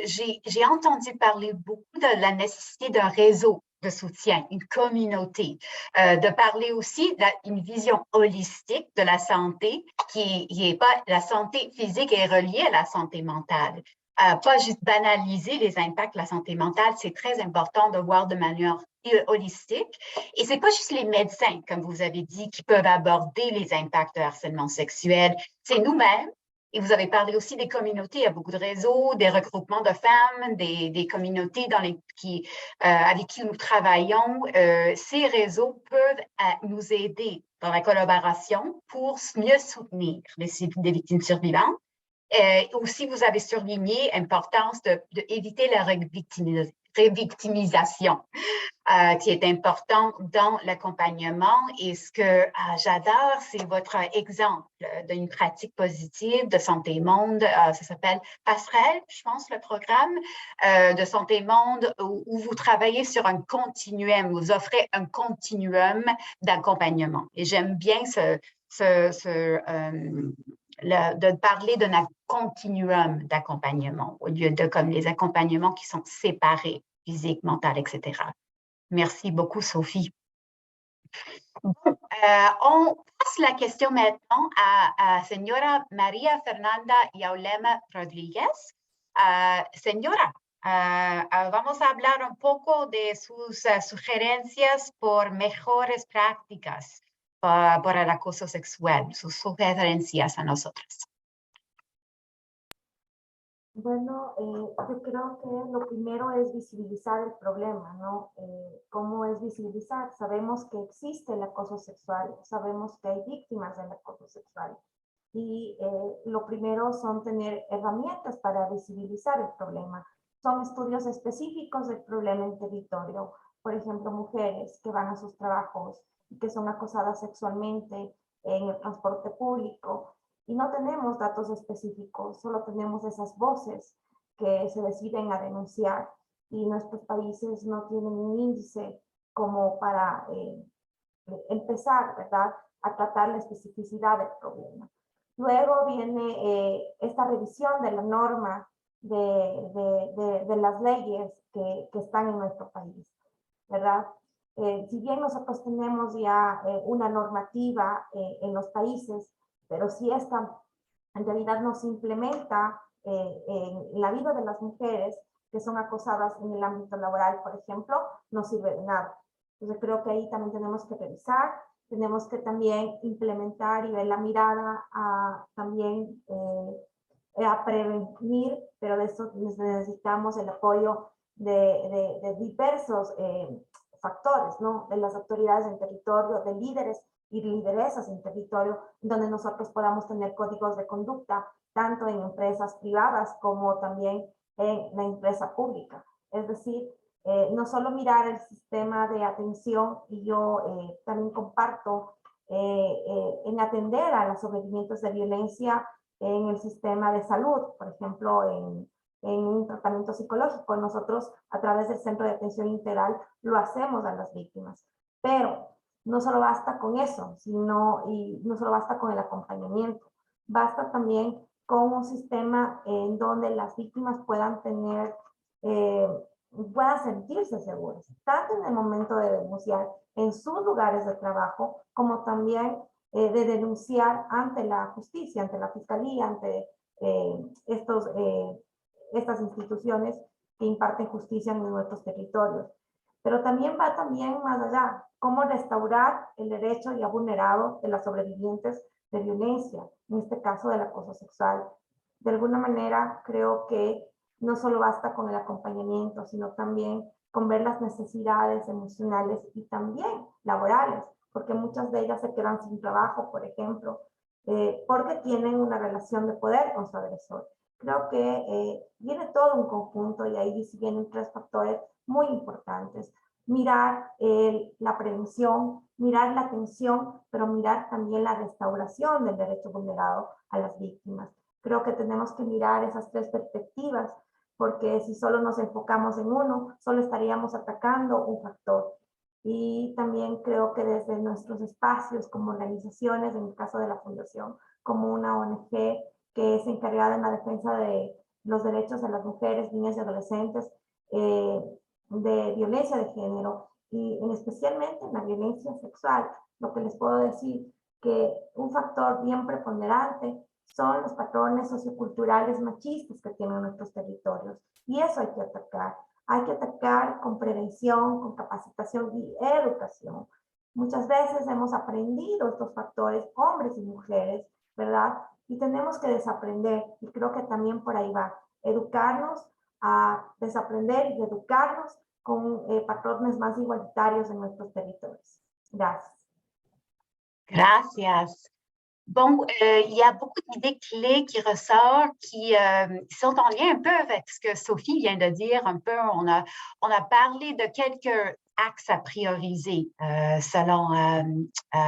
J'ai entendu parler beaucoup de la nécessité d'un réseau de soutien, une communauté, de parler aussi d'une vision holistique de la santé qui est pas la santé physique est reliée à la santé mentale. Pas juste banaliser les impacts de la santé mentale, c'est très important de voir de manière holistique. Et c'est pas juste les médecins, comme vous avez dit, qui peuvent aborder les impacts de harcèlement sexuel, c'est nous-mêmes. Et vous avez parlé aussi des communautés, il y a beaucoup de réseaux, des regroupements de femmes, des communautés avec qui nous travaillons. Ces réseaux peuvent nous aider dans la collaboration pour mieux soutenir les victimes survivantes. Aussi, vous avez souligné l'importance d'éviter la revictimisation, qui est important dans l'accompagnement. Et ce que j'adore, c'est votre exemple d'une pratique positive de Santé Monde. Ça s'appelle Passerelle, je pense, le programme de Santé Monde, où vous travaillez sur un continuum, vous offrez un continuum d'accompagnement. Et j'aime bien de parler d'un continuum d'accompagnement au lieu de comme les accompagnements qui sont séparés, physique, mental, etc. Merci beaucoup, Sophie. On passe la question maintenant à Señora María Fernanda Yaulema Rodríguez. Señora, vamos a hablar un poco de sus sugerencias por mejores prácticas por el acoso sexual, sus sugerencias a nosotras. Bueno, yo creo que lo primero es visibilizar el problema, ¿no? ¿Cómo es visibilizar? Sabemos que existe el acoso sexual, sabemos que hay víctimas del acoso sexual y lo primero son tener herramientas para visibilizar el problema. Son estudios específicos del problema en territorio, por ejemplo, mujeres que van a sus trabajos y que son acosadas sexualmente en el transporte público. Y no tenemos datos específicos, solo tenemos esas voces que se deciden a denunciar y nuestros países no tienen un índice como para empezar, ¿verdad?, a tratar la especificidad del problema. Luego viene esta revisión de la norma de las leyes que están en nuestro país, ¿verdad? Si bien nosotros tenemos ya una normativa en los países, pero si esta en realidad no se implementa en la vida de las mujeres que son acosadas en el ámbito laboral, por ejemplo, no sirve de nada. Entonces creo que ahí también tenemos que revisar, tenemos que también implementar y ver la mirada a también a prevenir, pero de eso necesitamos el apoyo de diversos factores, ¿no? De las autoridades en territorio, de líderes y lideresas en territorio, donde nosotros podamos tener códigos de conducta, tanto en empresas privadas como también en la empresa pública. Es decir, no solo mirar el sistema de atención, y yo también comparto en atender a los sobrevivientes de violencia en el sistema de salud, por ejemplo, en un tratamiento psicológico. Nosotros, a través del Centro de Atención Integral, lo hacemos a las víctimas. Pero no solo basta con eso, y no solo basta con el acompañamiento, basta también con un sistema en donde las víctimas puedan tener, puedan sentirse seguras, tanto en el momento de denunciar en sus lugares de trabajo, como también de denunciar ante la justicia, ante la fiscalía, ante estas instituciones que imparten justicia en nuestros territorios. Pero también va más allá, cómo restaurar el derecho ya vulnerado de las sobrevivientes de violencia, en este caso del acoso sexual. De alguna manera, creo que no solo basta con el acompañamiento, sino también con ver las necesidades emocionales y también laborales, porque muchas de ellas se quedan sin trabajo, por ejemplo, porque tienen una relación de poder con su agresor. Creo que viene todo un conjunto, y ahí vienen tres factores muy importantes. Mirar la prevención, mirar la atención, pero mirar también la restauración del derecho vulnerado a las víctimas. Creo que tenemos que mirar esas tres perspectivas, porque si solo nos enfocamos en uno, solo estaríamos atacando un factor. Y también creo que desde nuestros espacios como organizaciones, en el caso de la Fundación, como una ONG que es encargada en la defensa de los derechos de las mujeres, niñas y adolescentes, de violencia de género, y especialmente en la violencia sexual, lo que les puedo decir que un factor bien preponderante son los patrones socioculturales machistas que tienen nuestros territorios, y eso hay que atacar. Hay que atacar con prevención, con capacitación y educación. Muchas veces hemos aprendido estos factores, hombres y mujeres, ¿verdad? Y tenemos que desaprender, y creo que también por ahí va, educarnos a desaprender y educarnos con patrones más igualitarios en nuestros territorios. Gracias. Gracias. Bon, il y a beaucoup d'idées clés qui ressortent, qui sont en lien un peu avec ce que Sophie vient de dire. Un peu, on a parlé de quelques axes à prioriser selon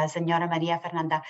Señora María Fernanda.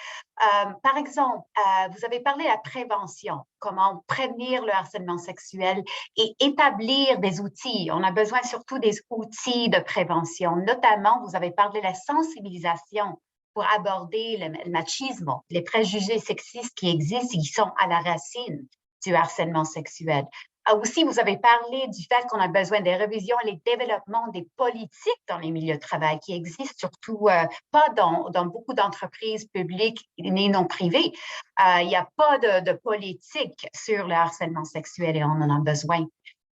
Par exemple, vous avez parlé de la prévention, comment prévenir le harcèlement sexuel et établir des outils. On a besoin surtout des outils de prévention. Notamment, vous avez parlé de la sensibilisation pour aborder le machisme, les préjugés sexistes qui existent et qui sont à la racine du harcèlement sexuel. Aussi, vous avez parlé du fait qu'on a besoin des révisions et des développements des politiques dans les milieux de travail qui existent, surtout pas dans beaucoup d'entreprises publiques et non privées. Il n'y a pas de politique sur le harcèlement sexuel et on en a besoin.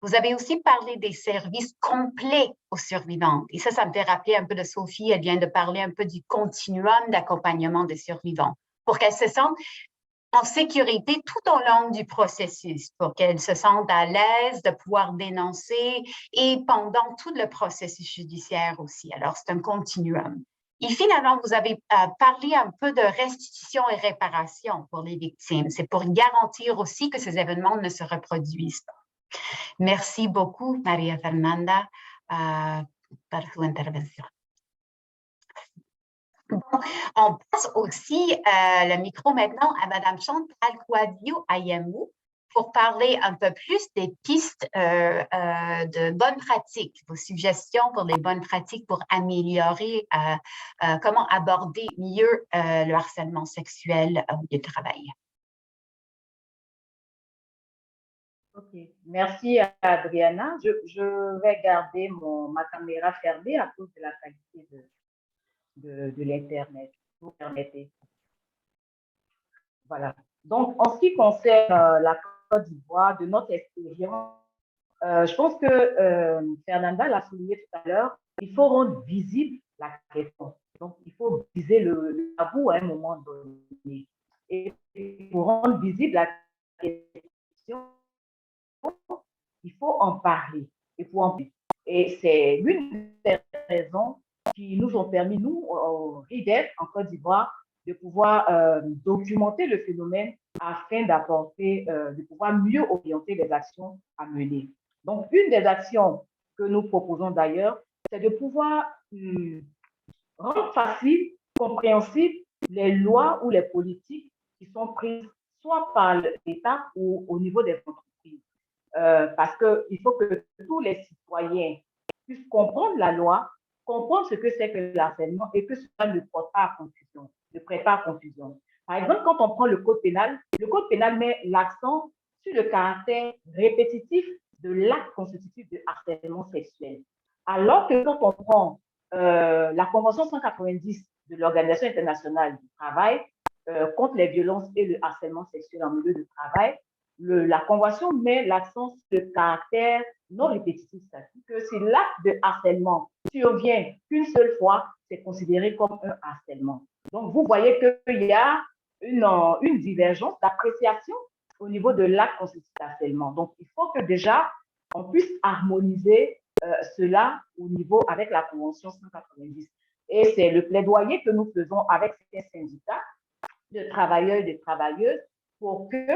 Vous avez aussi parlé des services complets aux survivantes. Et ça me fait rappeler un peu de Sophie. Elle vient de parler un peu du continuum d'accompagnement des survivants pour qu'elles se sentent en sécurité tout au long du processus, pour qu'elles se sentent à l'aise de pouvoir dénoncer et pendant tout le processus judiciaire aussi. Alors, c'est un continuum. Et finalement, vous avez parlé un peu de restitution et réparation pour les victimes. C'est pour garantir aussi que ces événements ne se reproduisent pas. Merci beaucoup, María Fernanda, pour su intervention. Bon, on passe aussi le micro maintenant à Madame Chantal Kouadio Ayemou pour parler un peu plus des pistes de bonnes pratiques, vos suggestions pour les bonnes pratiques pour améliorer, comment aborder mieux le harcèlement sexuel au lieu de travail. Ok, merci à Adriana. Je vais garder ma caméra fermée à cause de la qualité de l'Internet. Vous permettez. Voilà. Donc, en ce qui concerne la Côte d'Ivoire, de notre expérience, je pense que Fernanda l'a souligné tout à l'heure, il faut rendre visible la question. Donc, il faut viser le tabou à un moment donné. Et pour rendre visible la question, il faut en parler. Et c'est l'une des raisons qui nous ont permis, nous, au RIDEF, en Côte d'Ivoire, de pouvoir documenter le phénomène afin de pouvoir mieux orienter les actions à mener. Donc, une des actions que nous proposons d'ailleurs, c'est de pouvoir rendre facile, compréhensible les lois ou les politiques qui sont prises soit par l'État ou au niveau des entreprises. Parce qu'il faut que tous les citoyens puissent comprendre la loi, comprendre ce que c'est que le harcèlement et que cela ne porte pas à confusion, ne prête pas à confusion. Par exemple, quand on prend le code pénal met l'accent sur le caractère répétitif de l'acte constitutif de harcèlement sexuel. Alors que quand on prend la Convention 190 de l'Organisation internationale du travail contre les violences et le harcèlement sexuel en milieu de travail, la Convention met l'accent sur le caractère non répétitif, c'est-à-dire que si l'acte de harcèlement survient qu'une seule fois, c'est considéré comme un harcèlement. Donc, vous voyez qu'il y a une divergence d'appréciation au niveau de l'acte constitutif d'harcèlement. Donc, il faut que déjà, on puisse harmoniser cela au niveau avec la Convention 190. Et c'est le plaidoyer que nous faisons avec ces syndicats de travailleurs et de travailleuses pour que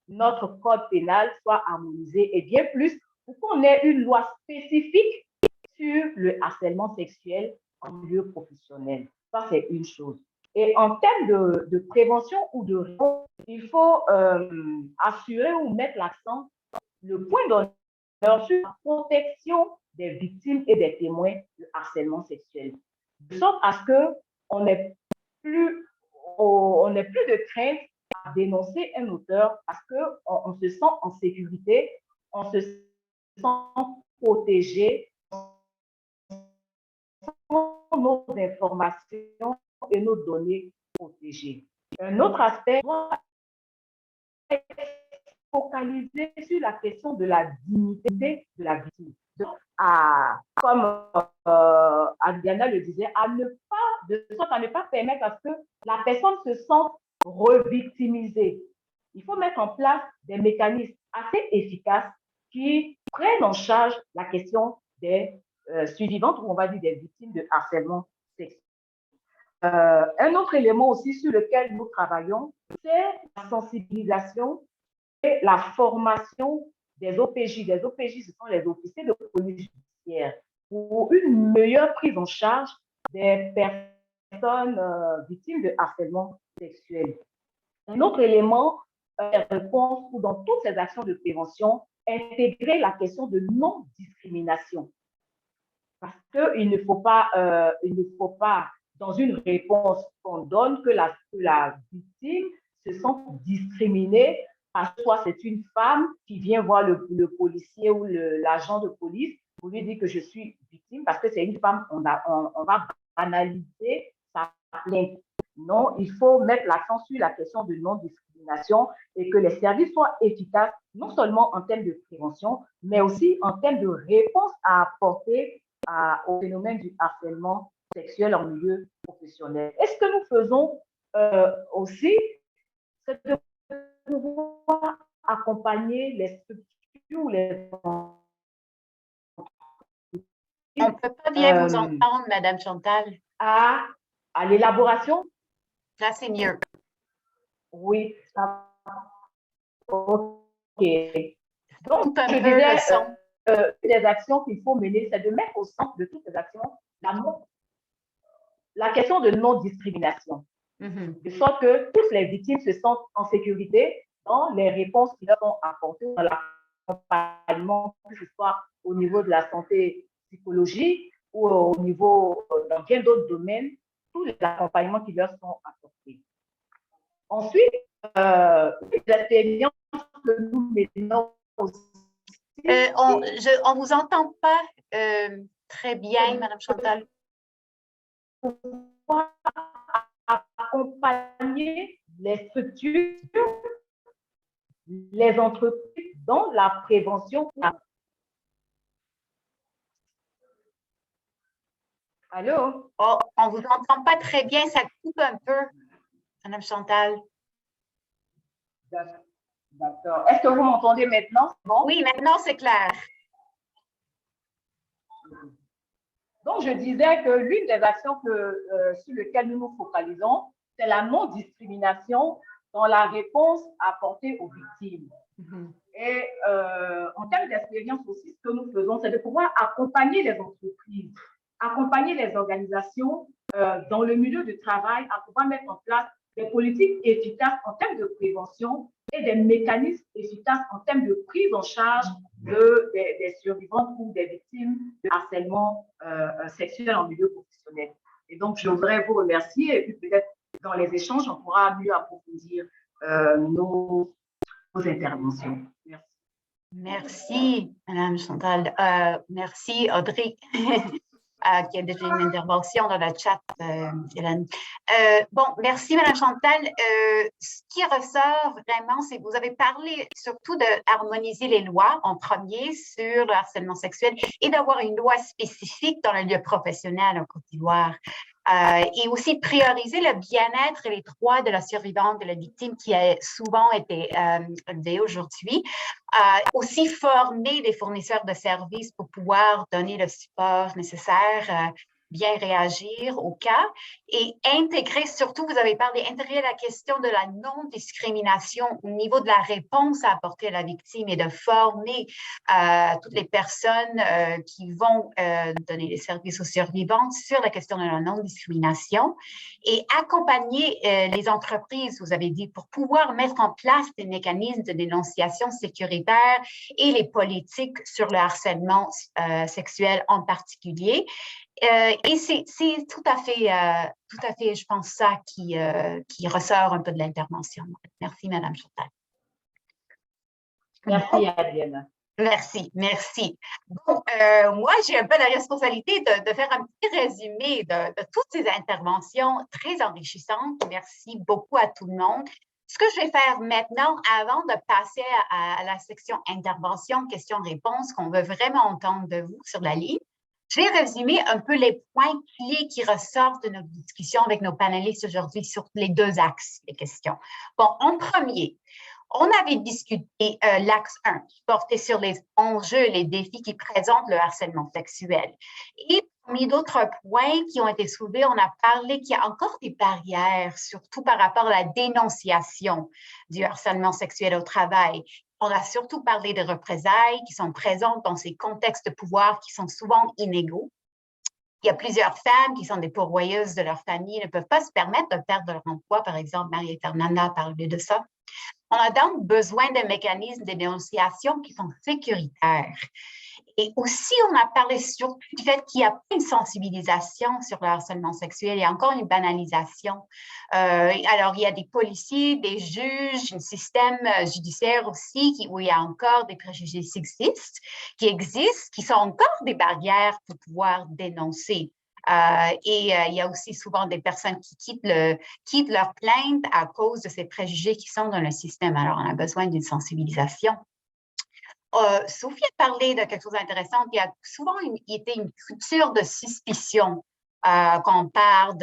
notre code pénal soit harmonisé et bien plus pour qu'on ait une loi spécifique sur le harcèlement sexuel en milieu professionnel. Ça, c'est une chose. Et en termes de prévention ou de réponse, il faut assurer ou mettre l'accent, le point d'honneur sur la protection des victimes et des témoins de harcèlement sexuel, de sorte à ce qu'on n'ait plus de crainte à dénoncer un auteur parce qu'on se sent en sécurité, on se sent protégé, nos informations et nos données protégées. Un autre aspect doit être focalisé sur la question de la dignité de la victime. Donc, comme Adriana le disait, de sorte à ne pas permettre à ce que la personne se sente revictimisée. Il faut mettre en place des mécanismes assez efficaces qui prennent en charge la question des survivantes, ou on va dire des victimes de harcèlement sexuel. Un autre élément aussi sur lequel nous travaillons, c'est la sensibilisation et la formation des OPJ. Les OPJ, ce sont les officiers de police judiciaire, pour une meilleure prise en charge des personnes victimes de harcèlement sexuel. Un autre élément, réponse ou dans toutes ces actions de prévention, intégrer la question de non-discrimination. Parce qu'il ne faut pas, dans une réponse qu'on donne, que la victime se sente discriminée parce que soit c'est une femme qui vient voir le policier ou l'agent de police pour lui dire que je suis victime parce que c'est une femme, on va banaliser sa plainte. Non, il faut mettre l'accent sur la question de non-discrimination et que les services soient efficaces, non seulement en termes de prévention, mais aussi en termes de réponse à apporter au phénomène du harcèlement sexuel en milieu professionnel. Et ce que nous faisons aussi, c'est de pouvoir accompagner les structures ou les on ne peut pas bien vous entendre, Madame Chantal. À l'élaboration. Là, c'est mieux. Oui. OK. Donc, je disais, les actions qu'il faut mener, c'est de mettre au centre de toutes ces actions la question de non-discrimination. De sorte que toutes les victimes se sentent en sécurité dans les réponses qui leur sont apportées dans l'accompagnement, que ce soit au niveau de la santé psychologique ou au niveau, dans bien d'autres domaines, tous les accompagnements qui leur sont apportés. Ensuite, les expériences que nous mettons aussi. On ne vous entend pas très bien, Madame Chantal. Accompagner les structures les entreprises dans la prévention. Allô? Oh, on ne vous entend pas très bien, ça coupe un peu, Madame Chantal. D'accord. Est-ce que vous m'entendez maintenant? Bon? Oui, maintenant c'est clair. Donc, je disais que l'une des actions sur lesquelles nous nous focalisons, c'est la non-discrimination dans la réponse apportée aux victimes. Et en termes d'expérience aussi, ce que nous faisons, c'est de pouvoir accompagner les entreprises, accompagner les organisations dans le milieu du travail, à pouvoir mettre en place des politiques efficaces en termes de prévention et des mécanismes efficaces en termes de prise en charge des survivantes ou des victimes de harcèlement sexuel en milieu professionnel. Et donc, je voudrais vous remercier et puis peut-être dans les échanges, on pourra mieux approfondir nos interventions. Merci. Merci, Madame Chantal. Merci, Audrey, qui a déjà une intervention dans le chat, Hélène. Bon, merci, Madame Chantal. Ce qui ressort vraiment, c'est que vous avez parlé surtout d'harmoniser les lois en premier sur le harcèlement sexuel et d'avoir une loi spécifique dans le lieu professionnel en Côte d'Ivoire. Et aussi prioriser le bien-être et les droits de la survivante, de la victime qui a souvent été élevée aujourd'hui. Aussi former les fournisseurs de services pour pouvoir donner le support nécessaire, bien réagir au cas et intégrer, surtout, vous avez parlé, intégrer la question de la non-discrimination au niveau de la réponse à apporter à la victime et de former toutes les personnes qui vont donner les services aux survivantes sur la question de la non-discrimination et accompagner les entreprises, vous avez dit, pour pouvoir mettre en place des mécanismes de dénonciation sécuritaire et les politiques sur le harcèlement sexuel en particulier. Et c'est tout à fait, je pense, ça qui ressort un peu de l'intervention. Merci, Madame Chantal. Merci, Adrienne. Merci, merci. Bon, moi, j'ai un peu la responsabilité de faire un petit résumé de toutes ces interventions très enrichissantes. Merci beaucoup à tout le monde. Ce que je vais faire maintenant, avant de passer à la section intervention, questions-réponses, qu'on veut vraiment entendre de vous sur la ligne, je vais résumer un peu les points clés qui ressortent de notre discussion avec nos panélistes aujourd'hui sur les deux axes des questions. Bon, en premier, on avait discuté l'axe 1 qui portait sur les enjeux, les défis qui présentent le harcèlement sexuel. Et parmi d'autres points qui ont été soulevés, on a parlé qu'il y a encore des barrières, surtout par rapport à la dénonciation du harcèlement sexuel au travail. On a surtout parlé des représailles qui sont présentes dans ces contextes de pouvoir qui sont souvent inégaux. Il y a plusieurs femmes qui sont des pourvoyeuses de leur famille, ne peuvent pas se permettre de perdre leur emploi. Par exemple, Marie-Fernanda a parlé de ça. On a donc besoin de mécanismes de dénonciation qui sont sécuritaires. Et aussi, on a parlé surtout du fait qu'il n'y a pas une sensibilisation sur le harcèlement sexuel, il y a encore une banalisation. Alors, il y a des policiers, des juges, un système judiciaire aussi où il y a encore des préjugés sexistes qui existent, qui sont encore des barrières pour pouvoir dénoncer. Il y a aussi souvent des personnes qui quittent leur plainte à cause de ces préjugés qui sont dans le système. Alors, on a besoin d'une sensibilisation. Sophie a parlé de quelque chose d'intéressant. Il y a souvent été une culture de suspicion quand on parle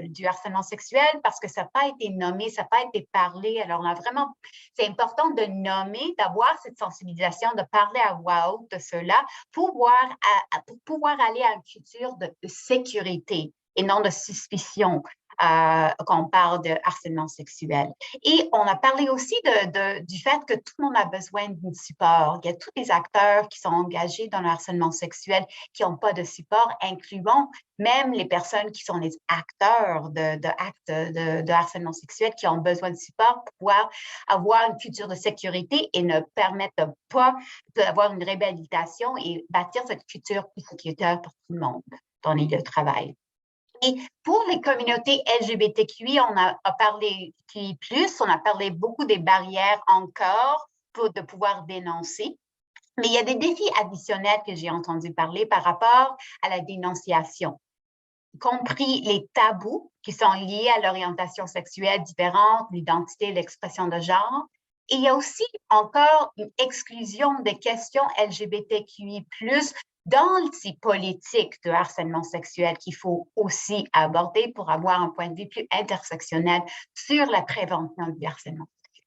du harcèlement sexuel parce que ça n'a pas été nommé, ça n'a pas été parlé. Alors, c'est important de nommer, d'avoir cette sensibilisation, de parler à voix haute de cela pour pouvoir aller à une culture de sécurité et non de suspicion. Quand on parle de harcèlement sexuel. Et on a parlé aussi du fait que tout le monde a besoin d'un support. Il y a tous les acteurs qui sont engagés dans le harcèlement sexuel qui n'ont pas de support, incluant même les personnes qui sont les acteurs d'actes de harcèlement sexuel qui ont besoin de support pour pouvoir avoir une culture de sécurité et ne permettre pas d'avoir une réhabilitation et bâtir cette culture plus sécuritaire pour tout le monde dans les lieux de travail. Et pour les communautés LGBTQI, on a parlé on a parlé beaucoup des barrières encore de pouvoir dénoncer. Mais il y a des défis additionnels que j'ai entendu parler par rapport à la dénonciation, y compris les tabous qui sont liés à l'orientation sexuelle différente, l'identité et l'expression de genre, Et il y a aussi encore une exclusion des questions LGBTQI+, dans ces politiques de harcèlement sexuel qu'il faut aussi aborder pour avoir un point de vue plus intersectionnel sur la prévention du harcèlement sexuel.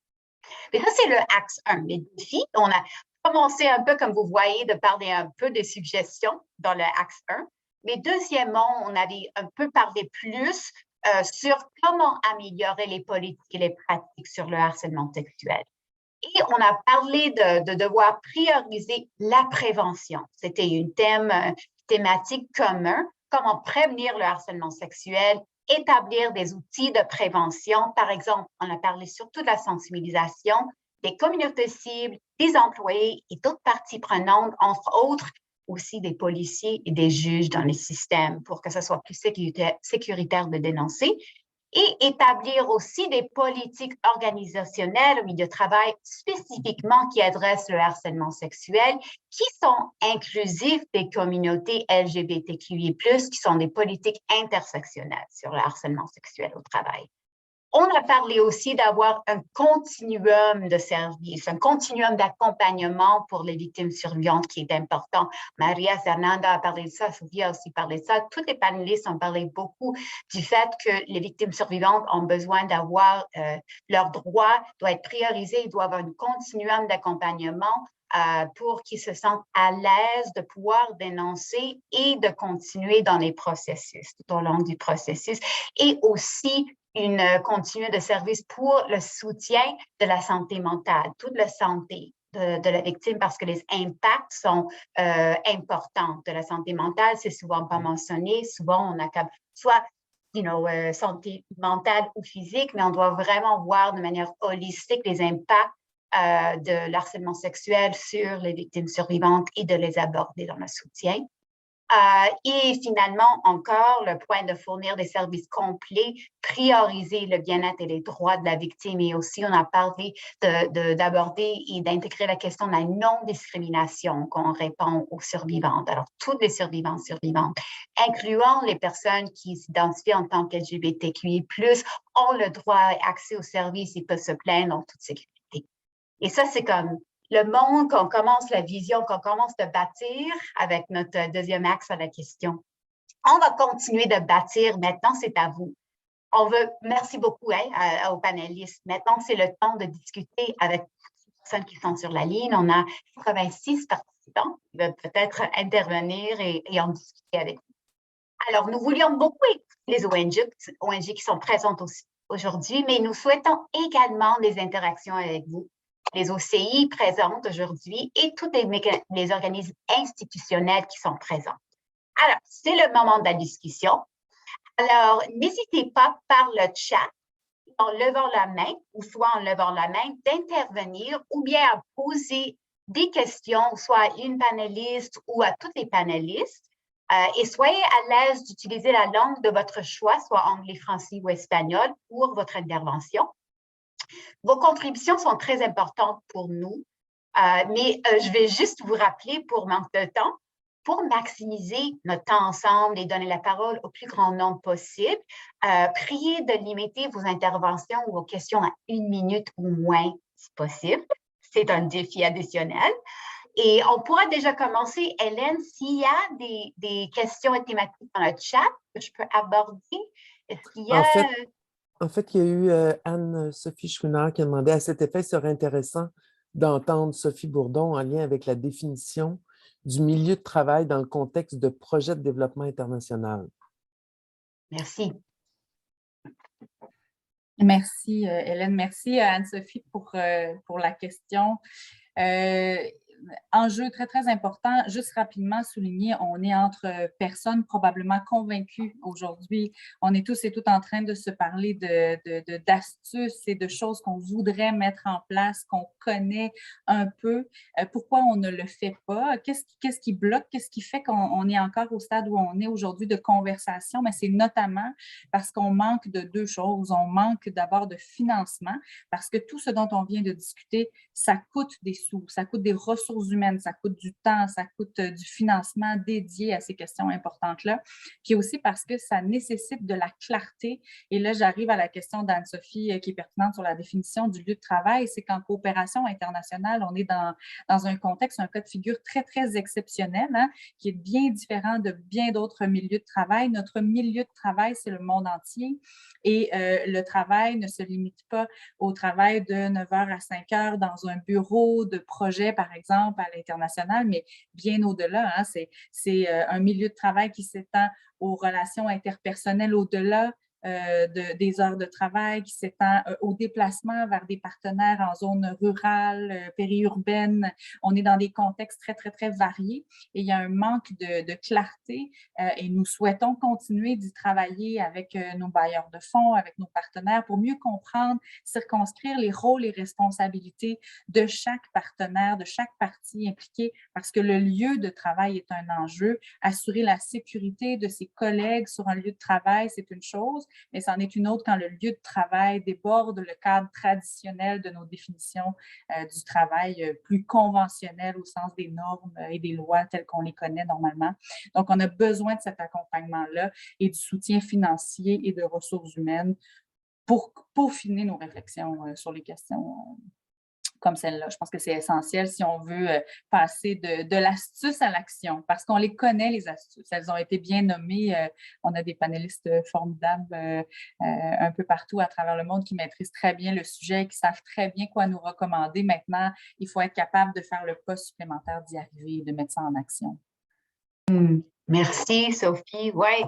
Mais ça, c'est le axe 1, les défis. On a commencé un peu, comme vous voyez, de parler un peu des suggestions dans le axe 1. Mais deuxièmement, on avait un peu parlé plus sur comment améliorer les politiques et les pratiques sur le harcèlement sexuel. Et on a parlé de devoir prioriser la prévention. C'était une thématique commune, comment prévenir le harcèlement sexuel, établir des outils de prévention. Par exemple, on a parlé surtout de la sensibilisation des communautés cibles, des employés et d'autres parties prenantes, entre autres aussi des policiers et des juges dans les systèmes pour que ce soit plus sécuritaire de dénoncer. Et établir aussi des politiques organisationnelles au milieu de travail spécifiquement qui adressent le harcèlement sexuel, qui sont inclusives des communautés LGBTQI+, qui sont des politiques intersectionnelles sur le harcèlement sexuel au travail. On a parlé aussi d'avoir un continuum de services, un continuum d'accompagnement pour les victimes survivantes qui est important. Maria Fernanda a parlé de ça, Sophie a aussi parlé de ça. Tous les panélistes ont parlé beaucoup du fait que les victimes survivantes ont besoin d'avoir leurs droits, doivent être priorisés, ils doivent avoir un continuum d'accompagnement pour qu'ils se sentent à l'aise de pouvoir dénoncer et de continuer dans les processus, tout au long du processus, et aussi une continuité de service pour le soutien de la santé mentale, toute la santé de la victime, parce que les impacts sont importants de la santé mentale. C'est souvent pas mentionné. Souvent, on a soit santé mentale ou physique, mais on doit vraiment voir de manière holistique les impacts de l'harcèlement sexuel sur les victimes survivantes et de les aborder dans le soutien. Et finalement, encore, le point de fournir des services complets, prioriser le bien-être et les droits de la victime. Et aussi, on a parlé d'aborder et d'intégrer la question de la non-discrimination qu'on répond aux survivantes. Alors, toutes les survivantes, incluant les personnes qui s'identifient en tant qu'LGBTQI+, ont le droit à accès aux services et peuvent se plaindre en toute sécurité. Et ça, c'est comme le monde qu'on commence, la vision qu'on commence de bâtir avec notre deuxième axe à la question. On va continuer de bâtir. Maintenant, c'est à vous. Merci beaucoup aux panélistes. Maintenant, c'est le temps de discuter avec les personnes qui sont sur la ligne. On a 86 participants qui veulent peut-être intervenir et en discuter avec nous. Alors, nous voulions beaucoup écouter les ONG qui sont présentes aussi aujourd'hui, mais nous souhaitons également des interactions avec vous, les OCI présentes aujourd'hui et tous les organismes institutionnels qui sont présents. Alors, c'est le moment de la discussion. Alors, n'hésitez pas par le chat, en levant la main, ou soit en levant la main, d'intervenir ou bien à poser des questions, soit à une panéliste ou à tous les panélistes. Et soyez à l'aise d'utiliser la langue de votre choix, soit anglais, français ou espagnol, pour votre intervention. Vos contributions sont très importantes pour nous, mais je vais juste vous rappeler, pour manque de temps, pour maximiser notre temps ensemble et donner la parole au plus grand nombre possible, priez de limiter vos interventions ou vos questions à 1 minute ou moins, si possible. C'est un défi additionnel. Et on pourra déjà commencer. Hélène, s'il y a des questions et thématiques dans le chat que je peux aborder, est-ce qu'il y a… En fait, il y a eu Anne-Sophie Chouinard qui a demandé à cet effet, il serait intéressant d'entendre Sophie Bourdon en lien avec la définition du milieu de travail dans le contexte de projets de développement international. Merci. Merci, Hélène. Merci à Anne-Sophie pour la question. Enjeu très, très important, juste rapidement souligner, on est entre personnes probablement convaincues aujourd'hui. On est tous et toutes en train de se parler d'astuces et de choses qu'on voudrait mettre en place, qu'on connaît un peu. Pourquoi on ne le fait pas? Qu'est-ce qui bloque? Qu'est-ce qui fait qu'on est encore au stade où on est aujourd'hui de conversation? Mais c'est notamment parce qu'on manque de 2 choses. On manque d'abord de financement parce que tout ce dont on vient de discuter, ça coûte des sous, ça coûte des ressources ressources humaines, ça coûte du temps, ça coûte du financement dédié à ces questions importantes-là. Puis aussi parce que ça nécessite de la clarté. Et là, j'arrive à la question d'Anne-Sophie qui est pertinente sur la définition du lieu de travail. C'est qu'en coopération internationale, on est dans un contexte, un cas de figure très, très exceptionnel, hein, qui est bien différent de bien d'autres milieux de travail. Notre milieu de travail, c'est le monde entier. Et le travail ne se limite pas au travail de 9h à 5h dans un bureau de projet, par exemple, à l'international, mais bien au-delà. Hein, c'est un milieu de travail qui s'étend aux relations interpersonnelles au-delà des heures de travail, qui s'étend au déplacement vers des partenaires en zone rurale, périurbaine. On est dans des contextes très, très, très variés et il y a un manque de clarté et nous souhaitons continuer d'y travailler avec nos bailleurs de fonds, avec nos partenaires pour mieux comprendre, circonscrire les rôles et responsabilités de chaque partenaire, de chaque partie impliquée, parce que le lieu de travail est un enjeu. Assurer la sécurité de ses collègues sur un lieu de travail, c'est une chose, mais c'en est une autre quand le lieu de travail déborde le cadre traditionnel de nos définitions du travail plus conventionnel au sens des normes et des lois telles qu'on les connaît normalement. Donc, on a besoin de cet accompagnement-là et du soutien financier et de ressources humaines pour peaufiner nos réflexions sur les questions comme celle-là. Je pense que c'est essentiel si on veut passer de l'astuce à l'action, parce qu'on les connaît, les astuces. Elles ont été bien nommées. On a des panélistes formidables un peu partout à travers le monde qui maîtrisent très bien le sujet, qui savent très bien quoi nous recommander. Maintenant, il faut être capable de faire le pas supplémentaire d'y arriver et de mettre ça en action. Merci, Sophie. Oui,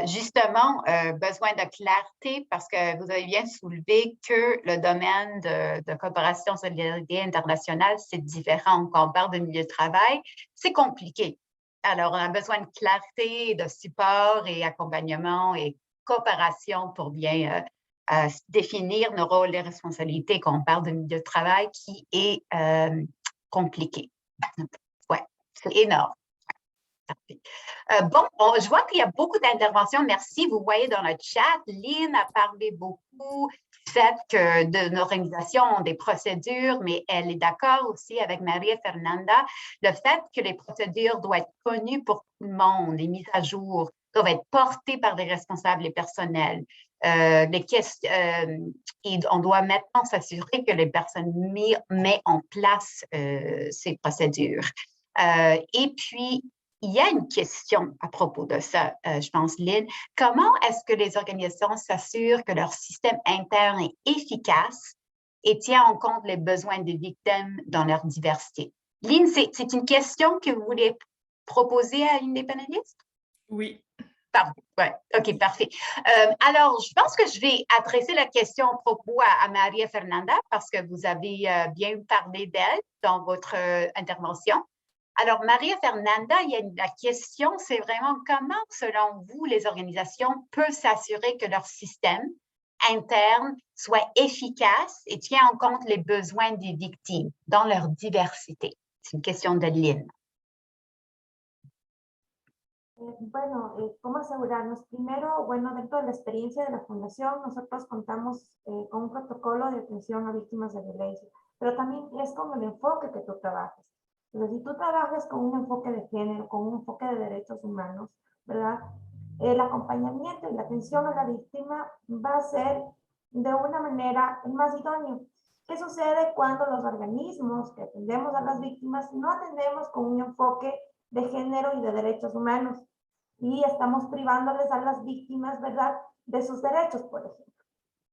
justement, besoin de clarté parce que vous avez bien soulevé que le domaine de coopération solidarité internationale, c'est différent. Quand on parle de milieu de travail, c'est compliqué. Alors, on a besoin de clarté, de support et accompagnement et coopération pour bien définir nos rôles et responsabilités quand on parle de milieu de travail qui est compliqué. Oui, c'est énorme. Bon, je vois qu'il y a beaucoup d'interventions. Merci. Vous voyez dans le chat, Lynn a parlé beaucoup du fait que de nos organisations ont des procédures, mais elle est d'accord aussi avec Maria Fernanda, le fait que les procédures doivent être connues pour tout le monde, les mises à jour doivent être portées par les responsables et personnels. Et on doit maintenant s'assurer que les personnes mettent en place ces procédures. Et puis, il y a une question à propos de ça, je pense, Lynn. Comment est-ce que les organisations s'assurent que leur système interne est efficace et tient en compte les besoins des victimes dans leur diversité? Lynn, c'est une question que vous voulez proposer à une des panélistes? Oui. Ouais, OK, parfait. Alors, je pense que je vais adresser la question à propos à Maria Fernanda parce que vous avez bien parlé d'elle dans votre intervention. Alors, Maria Fernanda, la question, c'est vraiment comment, selon vous, les organisations peuvent s'assurer que leur système interne soit efficace et tient en compte les besoins des victimes dans leur diversité? C'est une question de Lynn. Bueno, ¿cómo asegurarnos? Primero, bueno, dentro de la experiencia de la Fundación, nosotros contamos con un protocolo de atención a víctimas de violencia, pero también es con el enfoque que tú trabajes. Entonces, si tú trabajas con un enfoque de género, con un enfoque de derechos humanos, ¿verdad? El acompañamiento y la atención a la víctima va a ser de una manera más idónea. ¿Qué sucede cuando los organismos que atendemos a las víctimas no atendemos con un enfoque de género y de derechos humanos y estamos privándoles a las víctimas, ¿verdad?, de sus derechos, por ejemplo?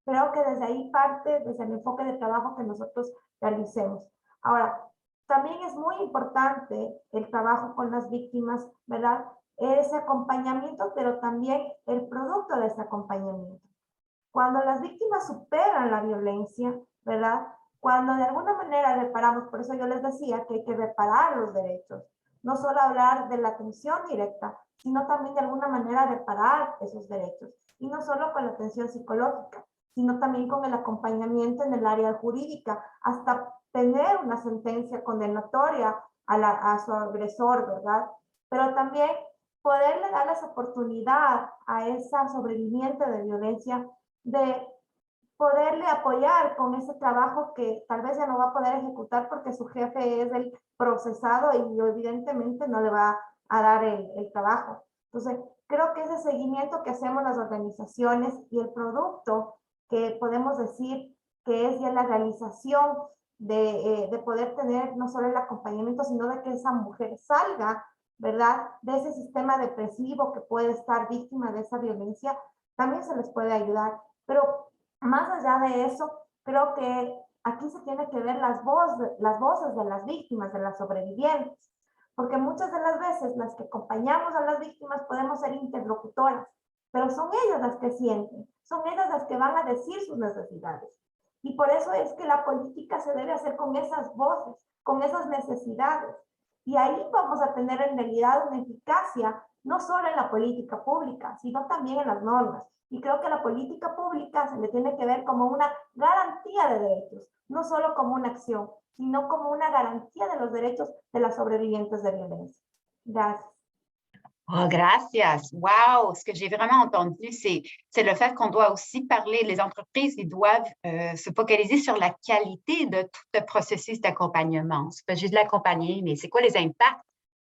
Creo que desde ahí parte, desde el enfoque de trabajo que nosotros realicemos. Ahora, también es muy importante el trabajo con las víctimas, ¿verdad?, ese acompañamiento, pero también el producto de ese acompañamiento. Cuando las víctimas superan la violencia, ¿verdad?, cuando de alguna manera reparamos, por eso yo les decía que hay que reparar los derechos, no solo hablar de la atención directa, sino también de alguna manera reparar esos derechos. Y no solo con la atención psicológica, sino también con el acompañamiento en el área jurídica, hasta tener una sentencia condenatoria a su agresor, ¿verdad? Pero también poderle dar esa oportunidad a esa sobreviviente de violencia de poderle apoyar con ese trabajo que tal vez ya no va a poder ejecutar porque su jefe es el procesado y evidentemente no le va a dar el trabajo. Entonces, creo que ese seguimiento que hacemos las organizaciones y el producto que podemos decir que es ya la realización de poder tener no solo el acompañamiento, sino de que esa mujer salga, ¿verdad?, de ese sistema depresivo que puede estar víctima de esa violencia, también se les puede ayudar. Pero más allá de eso, creo que aquí se tiene que ver las voces de las víctimas, de las sobrevivientes, porque muchas de las veces las que acompañamos a las víctimas podemos ser interlocutoras, pero son ellas las que sienten, son ellas las que van a decir sus necesidades. Y por eso es que la política se debe hacer con esas voces, con esas necesidades. Y ahí vamos a tener en realidad una eficacia, no solo en la política pública, sino también en las normas. Y creo que la política pública se le tiene que ver como una garantía de derechos, no solo como una acción, sino como una garantía de los derechos de las sobrevivientes de violencia. Gracias. Oh, gracias. Wow! Ce que j'ai vraiment entendu, c'est le fait qu'on doit aussi parler, les entreprises, ils doivent se focaliser sur la qualité de tout le processus d'accompagnement. C'est pas juste l'accompagner, mais c'est quoi les impacts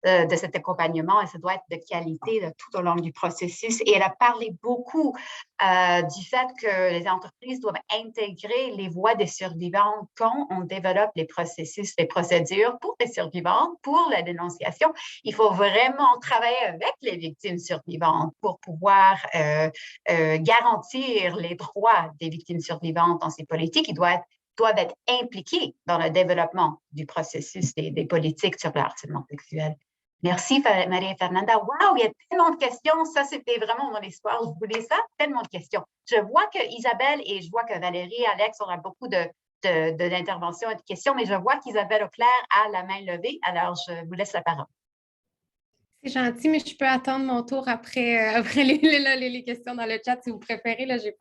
de cet accompagnement, et ça doit être de qualité tout au long du processus. Et elle a parlé beaucoup du fait que les entreprises doivent intégrer les voix des survivantes quand on développe les processus, les procédures pour les survivantes, pour la dénonciation. Il faut vraiment travailler avec les victimes survivantes pour pouvoir garantir les droits des victimes survivantes dans ces politiques. Ils doivent être impliqués dans le développement du processus des politiques sur le harcèlement sexuel. Merci, Maria-Fernanda. Wow, il y a tellement de questions. Ça, c'était vraiment mon espoir. Je voulais ça, tellement de questions. Je vois que Isabelle et je vois que Valérie, Alex, on a beaucoup d'interventions et de questions, mais je vois qu'Isabelle Auclair a la main levée. Alors, je vous laisse la parole. C'est gentil, mais je peux attendre mon tour après les questions dans le chat si vous préférez. Là, j'ai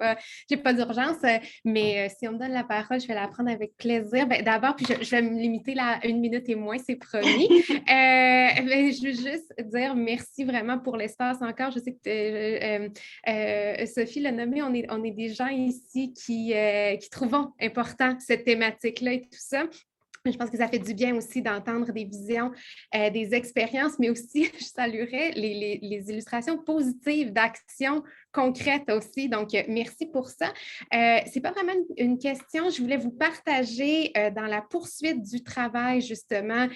pas d'urgence, mais si on me donne la parole, je vais la prendre avec plaisir. D'abord, puis je vais me limiter à 1 minute et moins, c'est promis. Je veux juste dire merci vraiment pour l'espace encore. Je sais que Sophie l'a nommé, on est des gens ici qui trouvons important cette thématique-là et tout ça. Je pense que ça fait du bien aussi d'entendre des visions, des expériences, mais aussi, je saluerais les illustrations positives d'actions concrètes aussi. Donc, merci pour ça. Ce n'est pas vraiment une question. Je voulais vous partager dans la poursuite du travail, justement,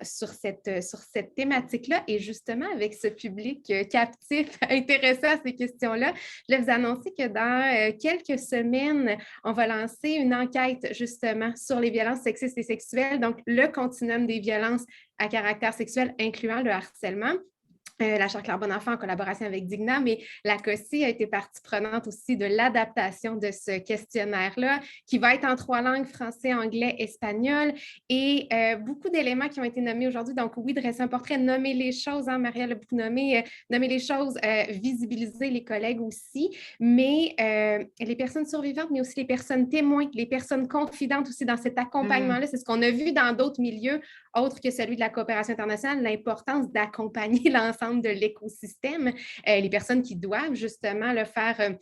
sur cette thématique-là et justement avec ce public captif intéressé à ces questions-là. Je vais vous annoncer que dans quelques semaines, on va lancer une enquête, justement, sur les violences sexistes et sexuelles, donc le continuum des violences à caractère sexuel, incluant le harcèlement. La Charte Claire-Bonenfant en collaboration avec Digna, mais la COSI a été partie prenante aussi de l'adaptation de ce questionnaire-là, qui va être en 3 langues, français, anglais, espagnol, et beaucoup d'éléments qui ont été nommés aujourd'hui. Donc oui, dresser un portrait, nommer les choses, hein, Maria l'a beaucoup nommé, nommer les choses, visibiliser les collègues aussi, mais les personnes survivantes, mais aussi les personnes témoins, les personnes confidentes aussi dans cet accompagnement-là. C'est ce qu'on a vu dans d'autres milieux, autres que celui de la coopération internationale, l'importance d'accompagner l'ensemble de l'écosystème, les personnes qui doivent justement le faire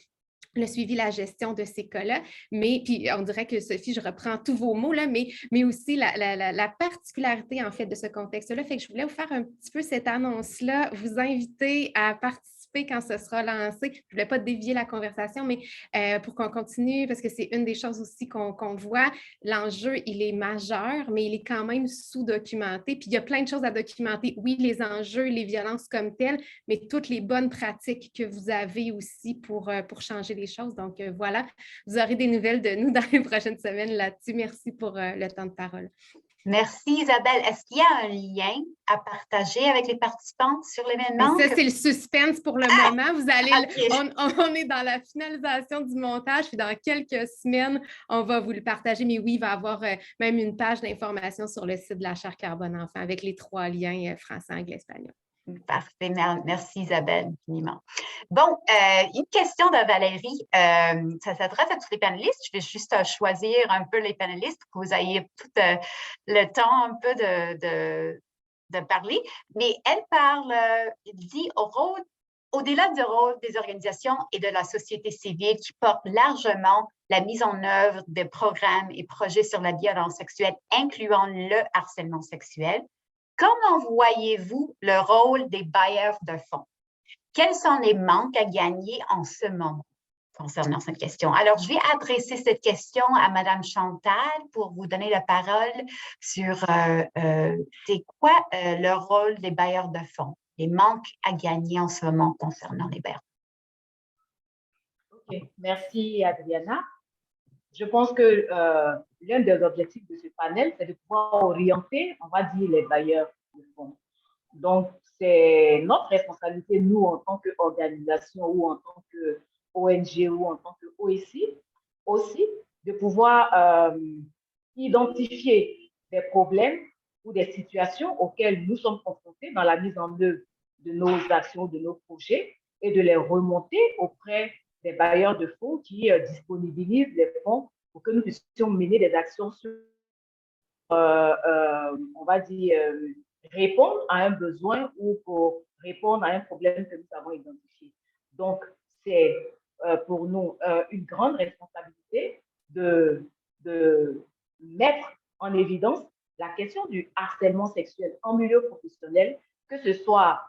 le suivi, la gestion de ces cas-là, mais puis on dirait que Sophie, je reprends tous vos mots là, mais aussi la particularité en fait de ce contexte-là, fait que je voulais vous faire un petit peu cette annonce-là, vous inviter à participer quand ce sera lancé. Je ne voulais pas dévier la conversation, mais pour qu'on continue, parce que c'est une des choses aussi qu'on voit, l'enjeu, il est majeur, mais il est quand même sous-documenté. Puis il y a plein de choses à documenter. Oui, les enjeux, les violences comme telles, mais toutes les bonnes pratiques que vous avez aussi pour changer les choses. Donc voilà, vous aurez des nouvelles de nous dans les prochaines semaines là-dessus. Merci pour le temps de parole. Merci Isabelle. Est-ce qu'il y a un lien à partager avec les participants sur l'événement? Ça, c'est le suspense pour le moment. Vous allez, on est dans la finalisation du montage, puis dans quelques semaines, on va vous le partager. Mais oui, il va y avoir même une page d'information sur le site de la Charte Claire-Bonenfant avec les 3 liens français, anglais, espagnol. Parfait. Merci Isabelle infiniment. Bon, une question de Valérie. Ça s'adresse à tous les panélistes. Je vais juste choisir un peu les panélistes pour que vous ayez tout le temps un peu de parler. Mais elle parle, elle dit au-delà du rôle des organisations et de la société civile qui portent largement la mise en œuvre de programmes et projets sur la violence sexuelle, incluant le harcèlement sexuel, comment voyez-vous le rôle des bailleurs de fonds? Quels sont les manques à gagner en ce moment concernant cette question? Alors, je vais adresser cette question à Madame Chantal pour vous donner la parole sur c'est quoi le rôle des bailleurs de fonds, les manques à gagner en ce moment concernant les bailleurs. OK, merci Adriana. Je pense que l'un des objectifs de ce panel, c'est de pouvoir orienter, on va dire, les bailleurs de fonds. Donc, c'est notre responsabilité, nous, en tant qu'organisation ou en tant qu'ONG ou en tant qu'OSI, aussi, de pouvoir identifier des problèmes ou des situations auxquelles nous sommes confrontés dans la mise en œuvre de nos actions, de nos projets, et de les remonter auprès des bailleurs de fonds qui disponibilisent les fonds pour que nous puissions mener des actions sur, on va dire, répondre à un besoin ou pour répondre à un problème que nous avons identifié. Donc, c'est pour nous une grande responsabilité de mettre en évidence la question du harcèlement sexuel en milieu professionnel, que ce soit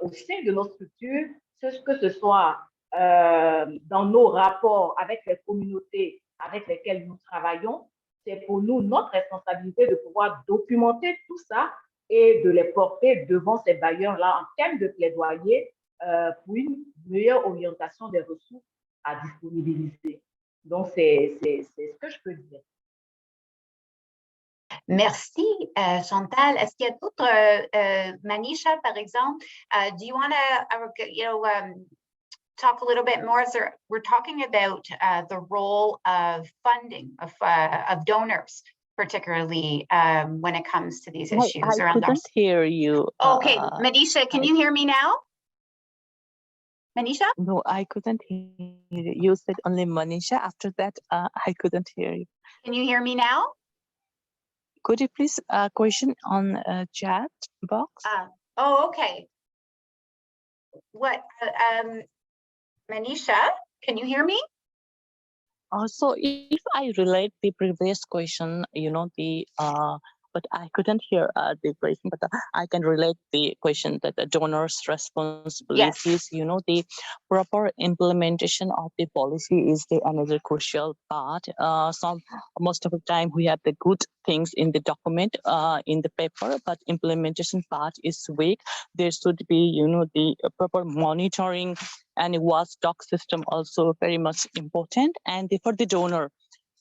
au sein de nos structures, que ce soit dans nos rapports avec les communautés avec lesquelles nous travaillons. C'est pour nous notre responsabilité de pouvoir documenter tout ça et de les porter devant ces bailleurs-là en termes de plaidoyer pour une meilleure orientation des ressources à disponibiliser. Donc, c'est ce que je peux dire. Merci, Chantal. Est-ce qu'il y a d'autres, Manisha, par exemple, do you want to, talk a little bit more? We're talking about the role of funding, of donors, particularly when it comes to these issues. I couldn't hear you. Okay, Manisha, can you hear me now? Manisha? No, I couldn't hear you. You said only Manisha. After that, I couldn't hear you. Can you hear me now? Could you please question on chat box? Okay. What, Manisha, can you hear me? So if I relate the previous question, but I couldn't hear the question, but I can relate the question that the donor's responsibilities, Yes. The proper implementation of the policy is the another crucial part. Most of the time we have the good things in the document, in the paper, but implementation part is weak. There should be, the proper monitoring and a watchdog system also very much important. And for the donor,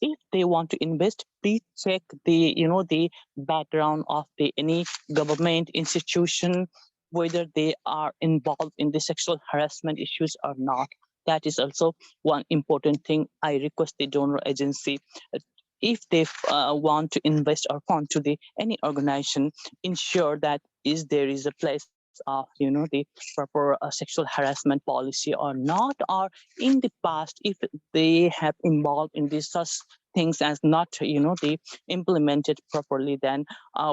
if they want to invest, please check the the background of any government institution, whether they are involved in the sexual harassment issues or not. That is also one important thing. I request the donor agency, if they want to invest or fund to any organization, ensure that there is a place of the proper sexual harassment policy or not, or in the past if they have involved in these such things as not the implemented properly, then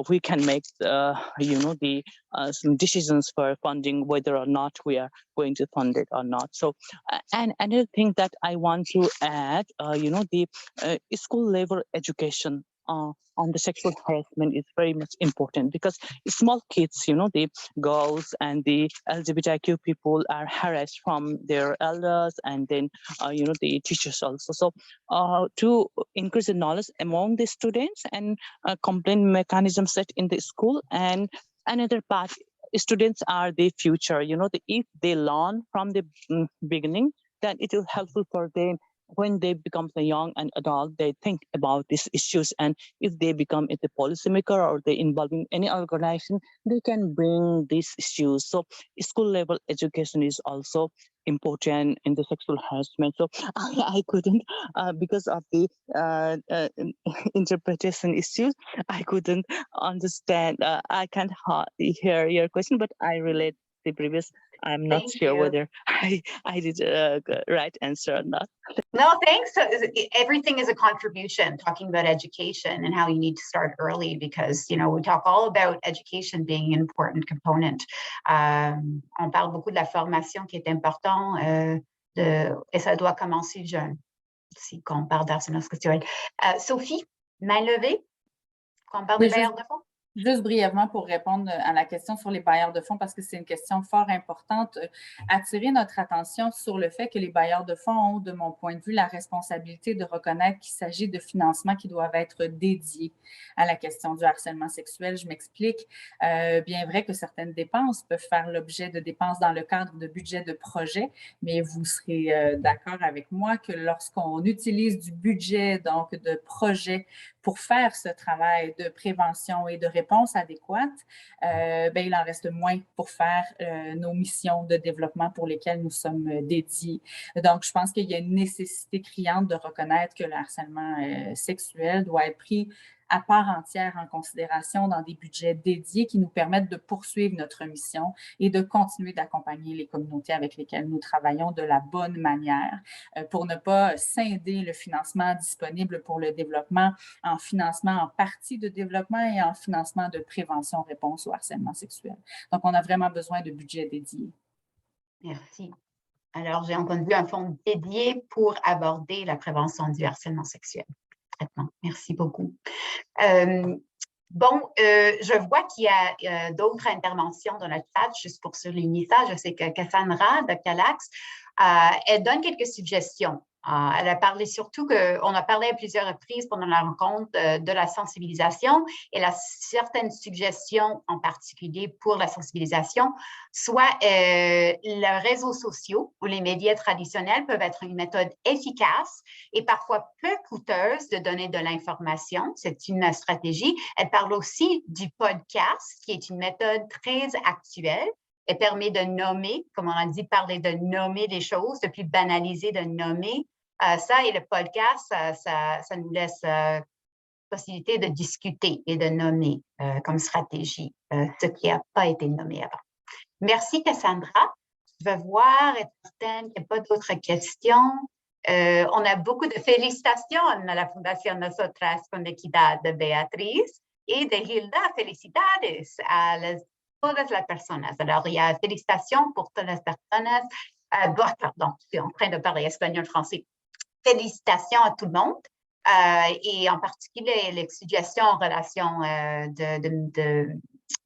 we can make some decisions for funding whether or not we are going to fund it or not. So and another thing that I want to add, the school level education on the sexual harassment is very much important, because small kids, the girls and the LGBTQ people are harassed from their elders and then, the teachers also. So to increase the knowledge among the students and complaint mechanisms set in the school. And another part, students are the future, if they learn from the beginning, then it will helpful for them when they become a young and adult, they think about these issues. And if they become a policymaker or they involve in any organization, they can bring these issues. So school level education is also important in the sexual harassment. So I couldn't, because of the interpretation issues, I couldn't understand. I can't hear your question, but I relate the previous I'm not Thank sure you. whether I did a right answer or not. No, thanks. Everything is a contribution, talking about education and how you need to start early because, you know, we talk all about education being an important component. On parle beaucoup de la formation qui est important et ça doit commencer jeune, si quand on parle d'harcèlement sexuel. Sophie, main levée, quand on parle des bailleurs de fonds? Juste brièvement pour répondre à la question sur les bailleurs de fonds, parce que c'est une question fort importante, attirer notre attention sur le fait que les bailleurs de fonds ont, de mon point de vue, la responsabilité de reconnaître qu'il s'agit de financements qui doivent être dédiés à la question du harcèlement sexuel. Je m'explique. Bien vrai que certaines dépenses peuvent faire l'objet de dépenses dans le cadre de budget de projet, mais vous serez d'accord avec moi que lorsqu'on utilise du budget, donc de projet, pour faire ce travail de prévention et de réponse adéquate, il en reste moins pour faire nos missions de développement pour lesquelles nous sommes dédiés. Donc, je pense qu'il y a une nécessité criante de reconnaître que le harcèlement sexuel doit être pris à part entière en considération dans des budgets dédiés qui nous permettent de poursuivre notre mission et de continuer d'accompagner les communautés avec lesquelles nous travaillons de la bonne manière pour ne pas scinder le financement disponible pour le développement en financement en partie de développement et en financement de prévention-réponse au harcèlement sexuel. Donc, on a vraiment besoin de budgets dédiés. Merci. Alors, j'ai entendu un fonds dédié pour aborder la prévention du harcèlement sexuel. Merci beaucoup. Je vois qu'il y a d'autres interventions dans le chat, juste pour souligner ça. Je sais que Cassandra de Calax, elle donne quelques suggestions. Elle a parlé surtout on a parlé à plusieurs reprises pendant la rencontre de la sensibilisation et elle a certaines suggestions en particulier pour la sensibilisation, soit les réseaux sociaux ou les médias traditionnels peuvent être une méthode efficace et parfois peu coûteuse de donner de l'information. C'est une stratégie. Elle parle aussi du podcast, qui est une méthode très actuelle. Elle permet de nommer, comme on a dit, parler de nommer les choses, de plus banaliser, de nommer ça. Et le podcast, ça nous laisse possibilité de discuter et de nommer comme stratégie ce qui n'a pas été nommé avant. Merci, Cassandra. Je vais voir, être certaine qu'il n'y a pas d'autres questions. On a beaucoup de félicitations à la Fundación Nosotras con Equidad de Beatriz et de Hilda. Felicidades a todas las personas. Alors, il y a félicitations pour toutes les personnes. Pardon, je suis en train de parler espagnol-français. Félicitations à tout le monde et en particulier les suggestions en relation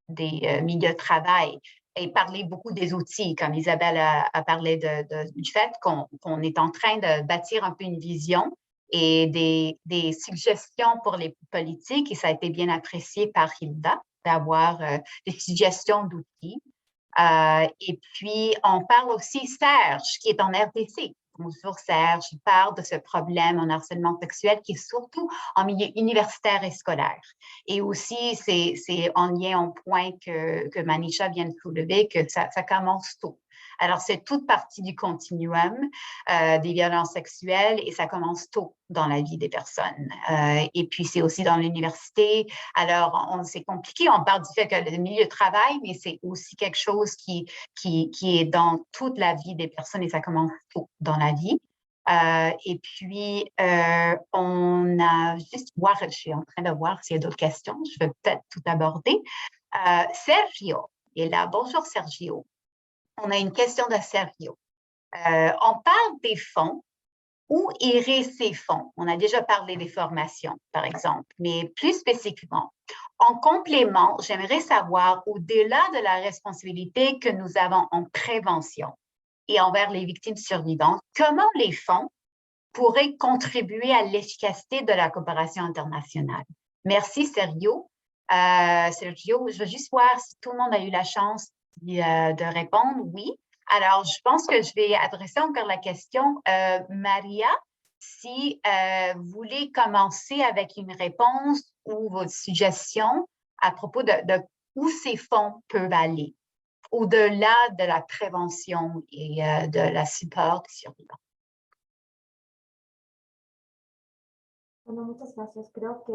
des milieux de travail et parler beaucoup des outils, comme Isabelle a parlé du fait qu'on est en train de bâtir un peu une vision et des suggestions pour les politiques et ça a été bien apprécié par Hilda d'avoir des suggestions d'outils. Et puis, on parle aussi Serge, qui est en RDC. Bonjour Serge, il parle de ce problème en harcèlement sexuel qui est surtout en milieu universitaire et scolaire. Et aussi, c'est en lien au point que Manisha vient de soulever, que ça commence tôt. Alors, c'est toute partie du continuum des violences sexuelles et ça commence tôt dans la vie des personnes. Et puis, c'est aussi dans l'université. Alors, c'est compliqué. On parle du fait que le milieu de travail, mais c'est aussi quelque chose qui est dans toute la vie des personnes et ça commence tôt dans la vie. Et puis, on a juste voir, je suis en train de voir s'il y a d'autres questions. Je vais peut-être tout aborder. Sergio est là. Bonjour Sergio. On a une question de Sergio. On parle des fonds. Où iraient ces fonds? On a déjà parlé des formations, par exemple, mais plus spécifiquement. En complément, j'aimerais savoir, au-delà de la responsabilité que nous avons en prévention et envers les victimes survivantes, comment les fonds pourraient contribuer à l'efficacité de la coopération internationale? Merci, Sergio. Sergio, je veux juste voir si tout le monde a eu la chance de répondre. Oui. Alors, je pense que je vais adresser encore la question. Maria, si vous voulez commencer avec une réponse ou votre suggestion à propos de où ces fonds peuvent aller, au-delà de la prévention et de la support des survivants. Bueno, muchas gracias. Creo que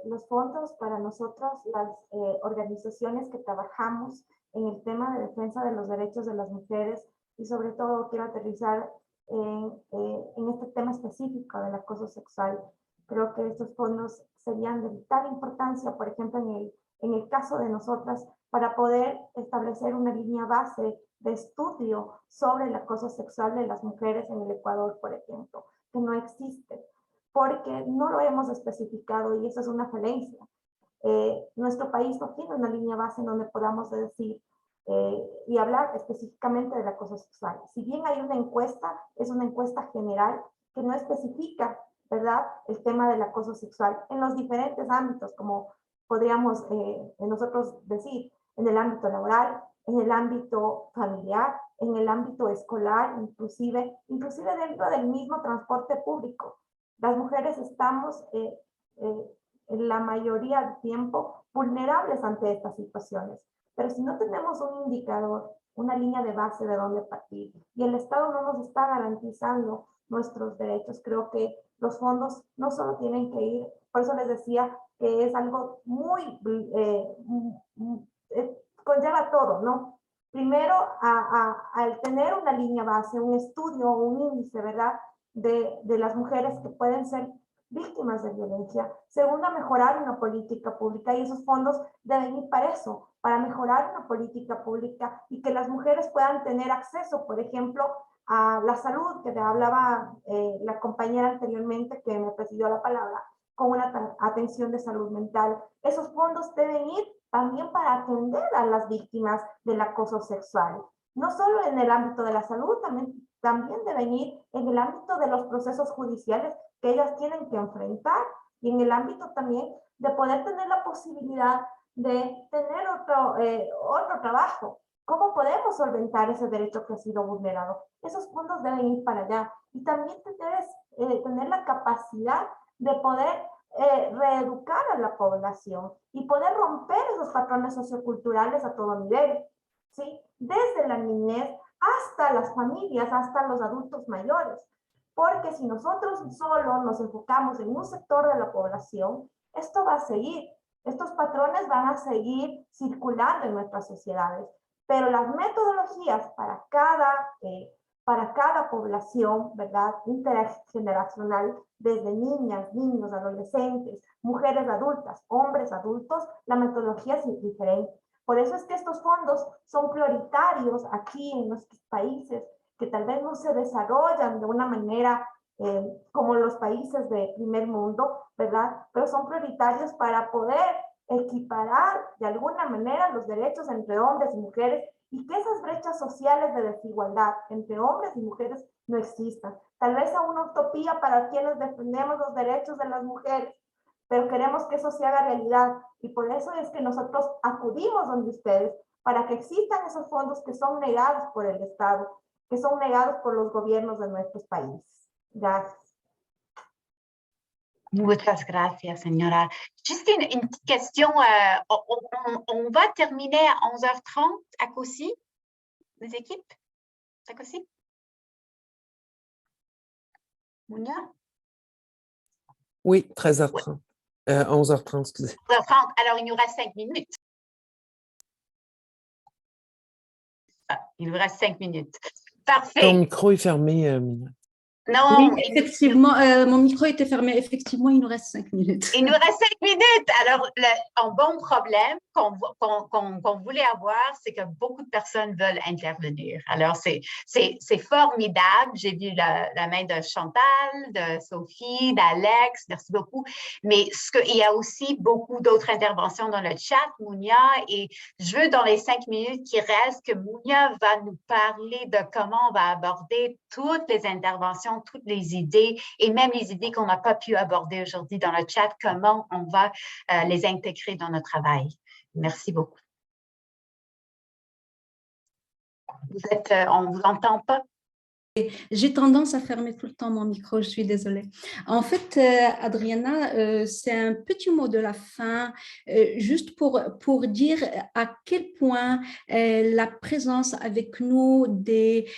los fondos para nosotras, las organizaciones que trabajamos en el tema de defensa de los derechos de las mujeres y sobre todo quiero aterrizar en este tema específico del acoso sexual. Creo que estos fondos serían de vital importancia, por ejemplo, en el caso de nosotras, para poder establecer una línea base de estudio sobre el acoso sexual de las mujeres en el Ecuador, por ejemplo, que no existe, porque no lo hemos especificado y eso es una falencia. Nuestro país no tiene una línea base en donde podamos decir y hablar específicamente del acoso sexual. Si bien hay una encuesta, es una encuesta general que no especifica, ¿verdad?, el tema del acoso sexual en los diferentes ámbitos, como podríamos nosotros decir, en el ámbito laboral, en el ámbito familiar, en el ámbito escolar, inclusive dentro del mismo transporte público. Las mujeres estamos en la mayoría del tiempo vulnerables ante estas situaciones. Pero si no tenemos un indicador, una línea de base de dónde partir, y el Estado no nos está garantizando nuestros derechos, creo que los fondos no solo tienen que ir, por eso les decía que es algo muy, conlleva todo, ¿no? Primero, al tener una línea base, un estudio, un índice, ¿verdad?, de las mujeres que pueden ser víctimas de violencia. Segundo, mejorar una política pública y esos fondos deben ir para eso, para mejorar una política pública y que las mujeres puedan tener acceso, por ejemplo, a la salud, que te hablaba la compañera anteriormente que me presidió la palabra, con una atención de salud mental. Esos fondos deben ir también para atender a las víctimas del acoso sexual. No solo en el ámbito de la salud, también deben ir en el ámbito de los procesos judiciales que ellas tienen que enfrentar y en el ámbito también de poder tener la posibilidad de tener otro trabajo. ¿Cómo podemos solventar ese derecho que ha sido vulnerado? Esos fondos deben ir para allá y también tener la capacidad de poder reeducar a la población y poder romper esos patrones socioculturales a todo nivel, ¿sí? Desde la niñez hasta las familias, hasta los adultos mayores. Porque si nosotros solo nos enfocamos en un sector de la población, esto va a seguir. Estos patrones van a seguir circulando en nuestras sociedades. Pero las metodologías para cada población, ¿verdad?, intergeneracional, desde niñas, niños, adolescentes, mujeres adultas, hombres adultos, la metodología es diferente. Por eso es que estos fondos son prioritarios aquí en nuestros países, que tal vez no se desarrollan de una manera como los países de primer mundo, ¿verdad? Pero son prioritarios para poder equiparar de alguna manera los derechos entre hombres y mujeres y que esas brechas sociales de desigualdad entre hombres y mujeres no existan. Tal vez a una utopía para quienes defendemos los derechos de las mujeres, pero queremos que eso se haga realidad y por eso es que nosotros acudimos donde ustedes para que existan esos fondos que son negados por el Estado, que son negados por los gobiernos de nuestros países. Gracias. Muchas gracias, señora. Juste une petite question. On va terminer à 11h30 à Kosi, les équipes à Kosi? Mounia? Oui, 13h30. 11h30, excusez. 11h30. Alors, il nous reste 5 minutes. Il nous reste 5 minutes. Parfait. Ton micro est fermé, Mina. Non, oui, effectivement, mon micro était fermé. Effectivement, il nous reste 5 minutes. Il nous reste 5 minutes. Alors, un bon problème qu'on voulait avoir, c'est que beaucoup de personnes veulent intervenir. Alors, c'est formidable. J'ai vu la main de Chantal, de Sophie, d'Alex. Merci beaucoup. Mais il y a aussi beaucoup d'autres interventions dans le chat, Mounia. Et je veux, dans les 5 minutes qui restent, que Mounia va nous parler de comment on va aborder toutes les interventions, toutes les idées et même les idées qu'on n'a pas pu aborder aujourd'hui dans le chat, comment on va les intégrer dans notre travail. Merci beaucoup. On ne vous entend pas? J'ai tendance à fermer tout le temps mon micro, je suis désolée. En fait, Adriana, c'est un petit mot de la fin, juste pour dire à quel point la présence avec nous des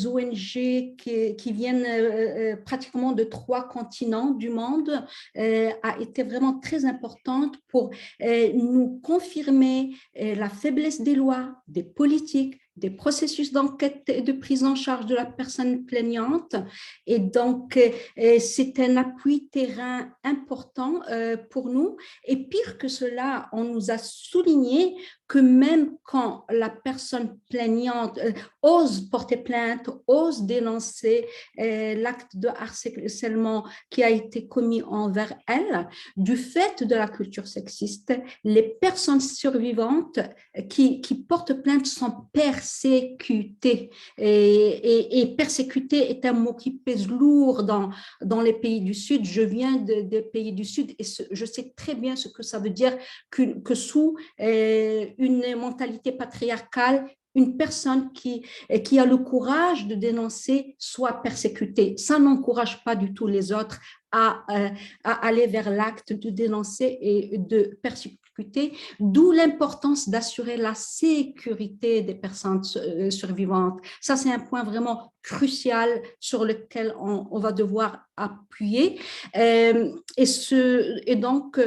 ONG qui viennent pratiquement de 3 continents du monde a été vraiment très importante pour nous confirmer la faiblesse des lois, des politiques, des processus d'enquête et de prise en charge de la personne plaignante. Et donc, c'est un appui terrain important pour nous. Et pire que cela, on nous a souligné que même quand la personne plaignante ose porter plainte, ose dénoncer l'acte de harcèlement qui a été commis envers elle, du fait de la culture sexiste, les personnes survivantes qui portent plainte sont persécutées. Et persécuter est un mot qui pèse lourd dans les pays du Sud. Je viens des pays du Sud et je sais très bien ce que ça veut dire que sous une mentalité patriarcale, une personne qui a le courage de dénoncer soit persécutée. Ça n'encourage pas du tout les autres à aller vers l'acte de dénoncer et de persécuter, d'où l'importance d'assurer la sécurité des personnes survivantes. Ça, c'est un point vraiment crucial sur lequel on va devoir appuyer. Et donc,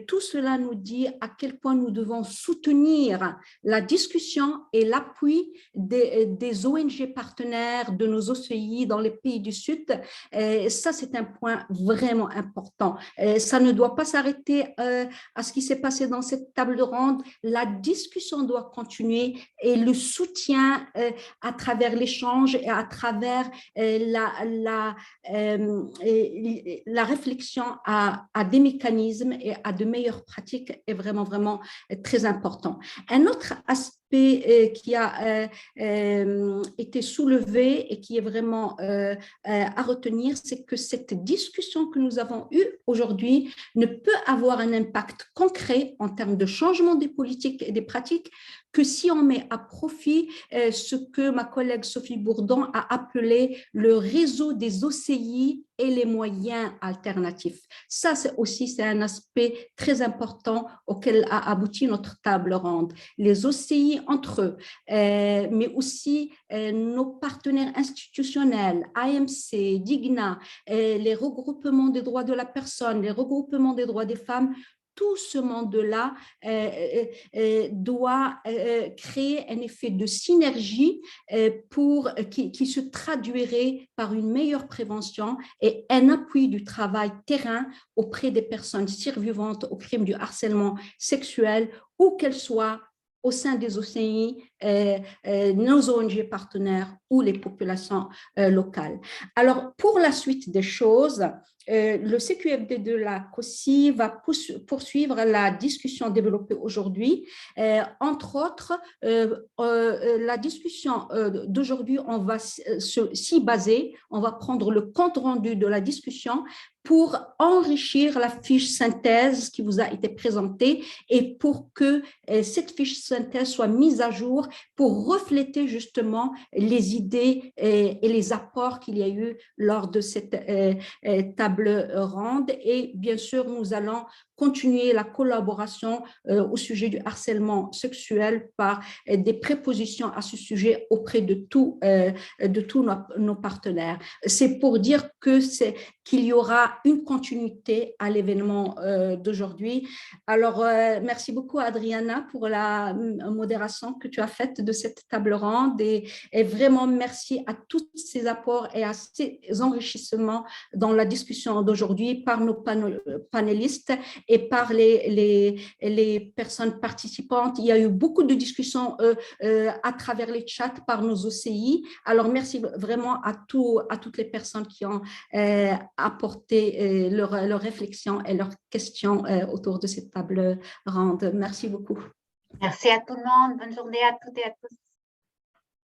tout cela nous dit à quel point nous devons soutenir la discussion et l'appui des ONG partenaires, de nos OCI dans les pays du Sud. Ça, c'est un point vraiment important. Ça ne doit pas s'arrêter à ce qui s'est passé dans cette table ronde. La discussion doit continuer et le soutien à travers l'échange et à travers la réflexion à des mécanismes et à de meilleures pratiques est vraiment, vraiment très important. Un autre aspect qui a été soulevé et qui est vraiment à retenir, c'est que cette discussion que nous avons eue aujourd'hui ne peut avoir un impact concret en termes de changement des politiques et des pratiques que si on met à profit ce que ma collègue Sophie Bourdon a appelé le réseau des OCI et les moyens alternatifs. Ça, c'est un aspect très important auquel a abouti notre table ronde. Les OCI entre eux, mais aussi nos partenaires institutionnels, AMC, DIGNA, les regroupements des droits de la personne, les regroupements des droits des femmes, tout ce monde-là doit créer un effet de synergie qui se traduirait par une meilleure prévention et un appui du travail terrain auprès des personnes survivantes aux crimes du harcèlement sexuel, où qu'elles soient au sein des OCI, nos ONG partenaires ou les populations locales. Alors, pour la suite des choses, le CQFD de la COSI va poursuivre la discussion développée aujourd'hui. Entre autres, la discussion d'aujourd'hui, on va s'y baser, on va prendre le compte rendu de la discussion pour enrichir la fiche synthèse qui vous a été présentée et pour que cette fiche synthèse soit mise à jour pour refléter justement les idées et les apports qu'il y a eu lors de cette table ronde. Et bien sûr, nous allons continuer la collaboration au sujet du harcèlement sexuel par des prépositions à ce sujet auprès de tous nos partenaires. C'est pour dire qu'il y aura une continuité à l'événement d'aujourd'hui. Alors, merci beaucoup Adriana pour la modération que tu as faite de cette table ronde et vraiment merci à tous ces apports et à ces enrichissements dans la discussion d'aujourd'hui par nos panélistes et par les personnes participantes. Il y a eu beaucoup de discussions à travers les chats par nos OCI. Alors, merci vraiment à toutes les personnes qui ont apporté leurs réflexions et leurs questions autour de cette table ronde. Merci beaucoup. Merci à tout le monde. Bonne journée à toutes et à tous.